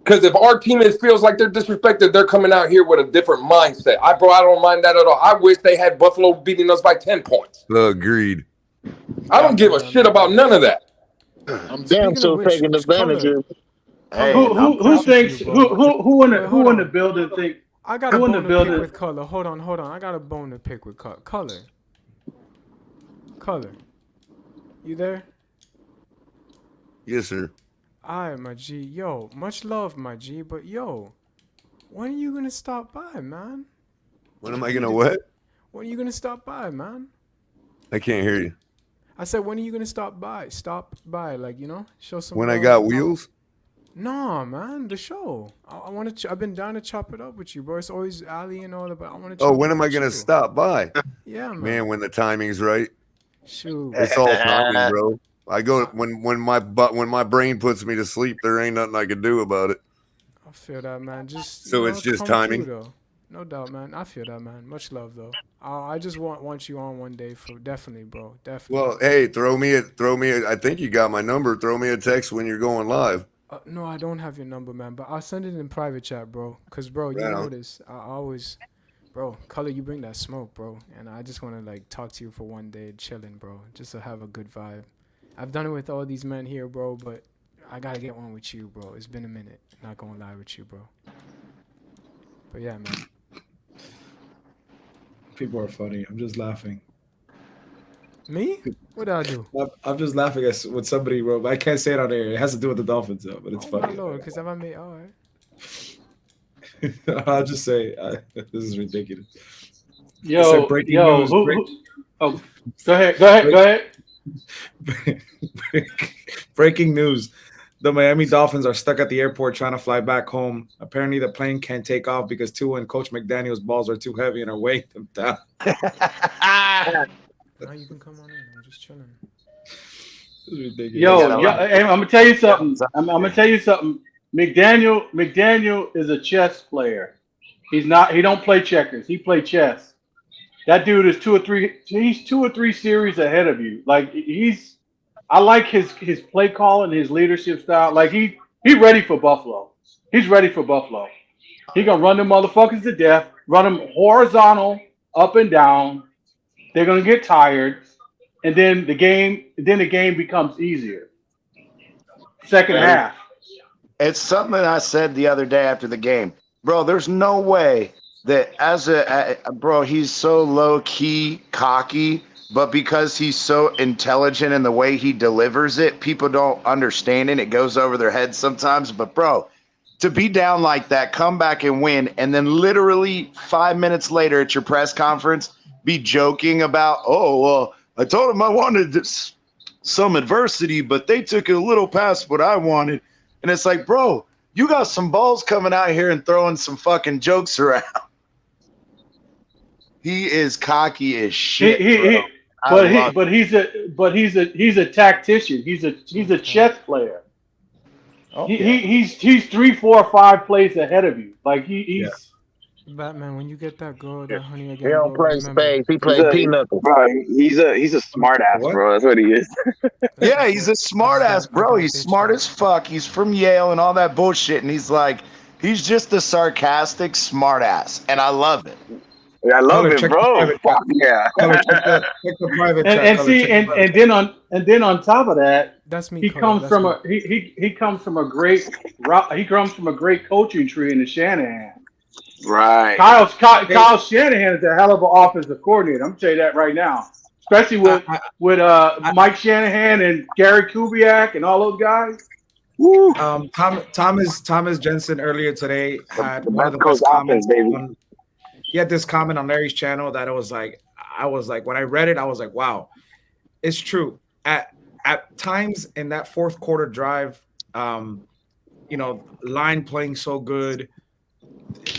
Because if our team feels like they're disrespected, they're coming out here with a different mindset. I don't mind that at all. I wish they had Buffalo beating us by 10 points. Agreed. I don't give a shit about none of that. I'm damn so taking advantage of. Hey, who thinks who in the building think? I got a bone to pick with Color. Hold on. I got a bone to pick with Color. You there? Yes, sir. Alright, my G. Yo, much love, my G. But yo, when are you gonna stop by, man? When am I gonna what? When are you gonna stop by, man? I can't hear you. I said, when are you gonna stop by? Stop by, like, show some. When I got wheels? No, man, the show. I want to. I've been down to chop it up with you, bro. It's always Ali and all that, but I want to. Oh, when am I gonna stop by? Yeah, man. When the timing's right. Shoot. It's all timing, bro. I go when my brain puts me to sleep. There ain't nothing I can do about it. I feel that, man. It's just timing. Through, no doubt, man. I feel that, man. Much love, though. I just want you on one day for definitely, bro. Definitely. Well, hey, throw me. I think you got my number. Throw me a text when you're going live. No, I don't have your number, man. But I'll send it in private chat, bro. Cause, bro, you know this. I always Bro, Color, you bring that smoke, bro. And I just want to, like, talk to you for one day, chilling, bro. Just to have a good vibe. I've done it with all these men here, bro, but I got to get one with you, bro. It's been a minute. Not going to lie with you, bro. But, yeah, man. People are funny. I'm just laughing. Me? What did I do? I'm just laughing at what somebody wrote, but I can't say it on air. It has to do with the Dolphins, though, but it's Oh, my funny. Lord, because if I made... All right. I'll just say, this is ridiculous. Yo, breaking yo, news. oh, go ahead. Breaking news. The Miami Dolphins are stuck at the airport trying to fly back home. Apparently, the plane can't take off because Tua and Coach McDaniel's balls are too heavy and are weighing them down. Now you can come on in. I'm just chilling. This is ridiculous. Yo, I'm gonna tell you something. I'm gonna tell you something. McDaniel is a chess player. He don't play checkers. He play chess. That dude is two or three series ahead of you. Like I like his play calling, his leadership style. Like he ready for Buffalo. He's ready for Buffalo. He gonna run them motherfuckers to death, run them horizontal, up and down. They're gonna get tired, and then the game becomes easier. Second half. It's something I said the other day after the game. Bro, there's no way that bro, he's so low-key, cocky, but because he's so intelligent in the way he delivers it, people don't understand it. It goes over their heads sometimes. But, bro, to be down like that, come back and win, and then literally 5 minutes later at your press conference, be joking about, oh, well, I told him I wanted some adversity, but they took it a little past what I wanted. And it's like, bro, you got some balls coming out here and throwing some fucking jokes around. He is cocky as shit. He's a tactician. He's a chess player. Oh, He's 3, 4, 5 plays ahead of you. Like he's Batman, when you get that girl, that honey again. He don't bro, play remember. spades. He plays pinochle. Bro, he's a smart ass, bro. That's what he is. Yeah, he's a smart ass, bro. He's smart as fuck. He's from Yale and all that bullshit. And he's just a sarcastic smart ass. And I love it. I love it, bro. Fuck yeah. And then on top of that, that's me. He comes from a great coaching tree in the Shanahan. Right. Kyle Shanahan is a hell of an offensive coordinator. I'm gonna tell you that right now. Especially with Mike Shanahan and Gary Kubiak and all those guys. Woo. Thomas Jensen earlier today had one of the best comments. He had this comment on Larry's channel that I was like, when I read it, I was like, wow, it's true. At times in that fourth quarter drive, line playing so good,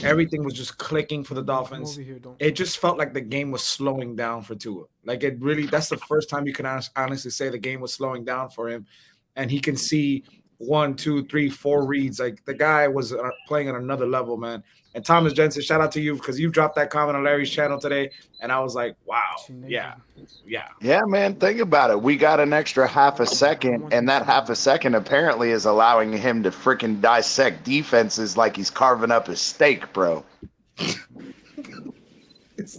everything was just clicking for the Dolphins. It just felt like the game was slowing down for Tua. Like that's the first time you can honestly say the game was slowing down for him, and he can see 1, 2, 3, 4 reads. Like the guy was playing on another level, man. And Thomas Jensen, shout out to you because you dropped that comment on Larry's channel today, and I was like, wow, yeah. Yeah, man, think about it. We got an extra half a second, and that half a second apparently is allowing him to freaking dissect defenses like he's carving up his steak, bro.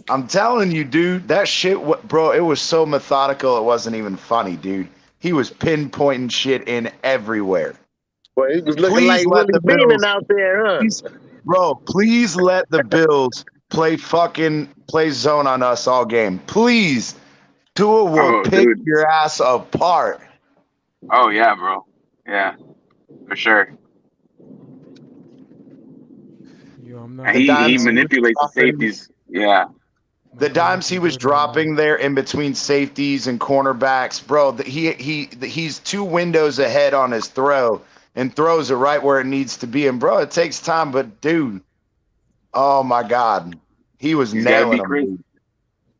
I'm telling you, dude, that shit, bro, it was so methodical, it wasn't even funny, dude. He was pinpointing shit in everywhere. Well, he was looking like Willie Beamen out there, huh? Bro, please let the Bills play zone on us all game. Please. Tua will pick your ass apart. Oh, yeah, bro. Yeah, for sure. He manipulates the safeties. Yeah. The dimes he was dropping there in between safeties and cornerbacks, bro, he's 2 windows ahead on his throw and throws it right where it needs to be. And, bro, it takes time, but, dude, oh, my God. He was nailing him.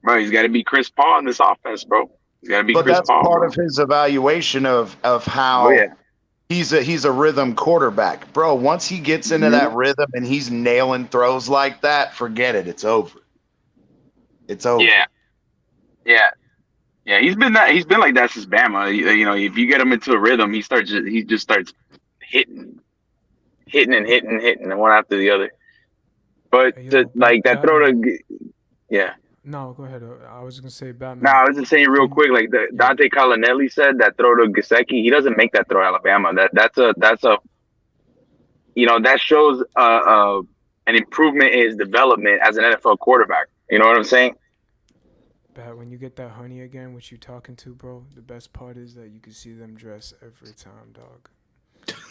Bro, he's got to be Chris Paul in this offense, bro. He's got to be Chris Paul. But that's part of his evaluation of how he's a rhythm quarterback. Bro, once he gets into that rhythm and he's nailing throws like that, forget it. It's over. It's over. Yeah. He's been like that since Bama. If you get him into a rhythm, he just starts hitting and one after the other. But to like that throw to, yeah. No, go ahead. I was gonna say Batman. No, I was just saying real quick, like Dante Collinelli said, that throw to Gesicki, he doesn't make that throw at Alabama. That's a you know, that shows an improvement in his development as an NFL quarterback. You know what I'm saying? Bat, when you get that honey again, what you talking to, bro, the best part is that you can see them dress every time, dog.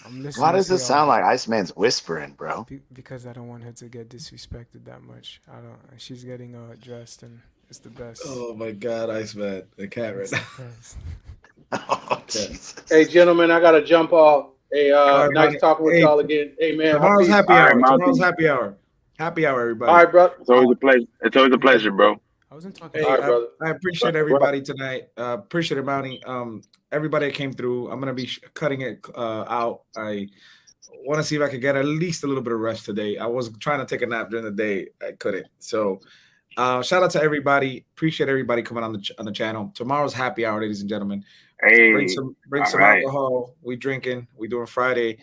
I'm listening. Why does to it sound like Iceman's whispering, bro? Because I don't want her to get disrespected that much. I don't. She's getting dressed, and it's the best. Oh my God, Iceman, the cat right now. Oh, Jesus. Hey, gentlemen, I gotta jump off. Hey, right, nice buddy. talking with Hey, y'all again. Hey, man. Tomorrow's happy All hour. right, Tomorrow's happy hour. Happy hour, everybody. All right, bro. It's always a pleasure. It's always a pleasure, bro. I wasn't talking. Hey, All right, brother. I appreciate everybody tonight. Appreciate it, Bounty. Everybody that came through. I'm gonna be cutting it out. I want to see if I could get at least a little bit of rest today. I was trying to take a nap during the day. I couldn't. So shout out to everybody. Appreciate everybody coming on the channel. Tomorrow's happy hour, ladies and gentlemen. Hey, Bring some alcohol. We drinking. We doing Friday.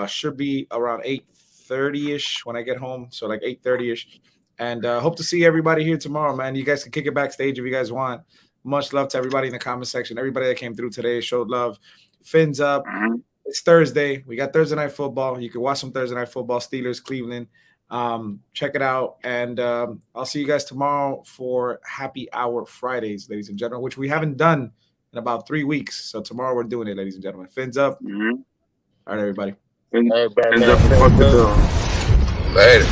Should be around 8:30ish when I get home. So like 8:30ish. And hope to see everybody here tomorrow, man. You guys can kick it backstage if you guys want. Much love to everybody in the comment section. Everybody that came through today showed love. Fins up. It's Thursday. We got Thursday night football. You can watch some Thursday night football. Steelers, Cleveland. Check it out. And I'll see you guys tomorrow for Happy Hour Fridays, ladies and gentlemen, which we haven't done in about 3 weeks. So tomorrow we're doing it, ladies and gentlemen. Fins up. All right, everybody. Fins up. Later.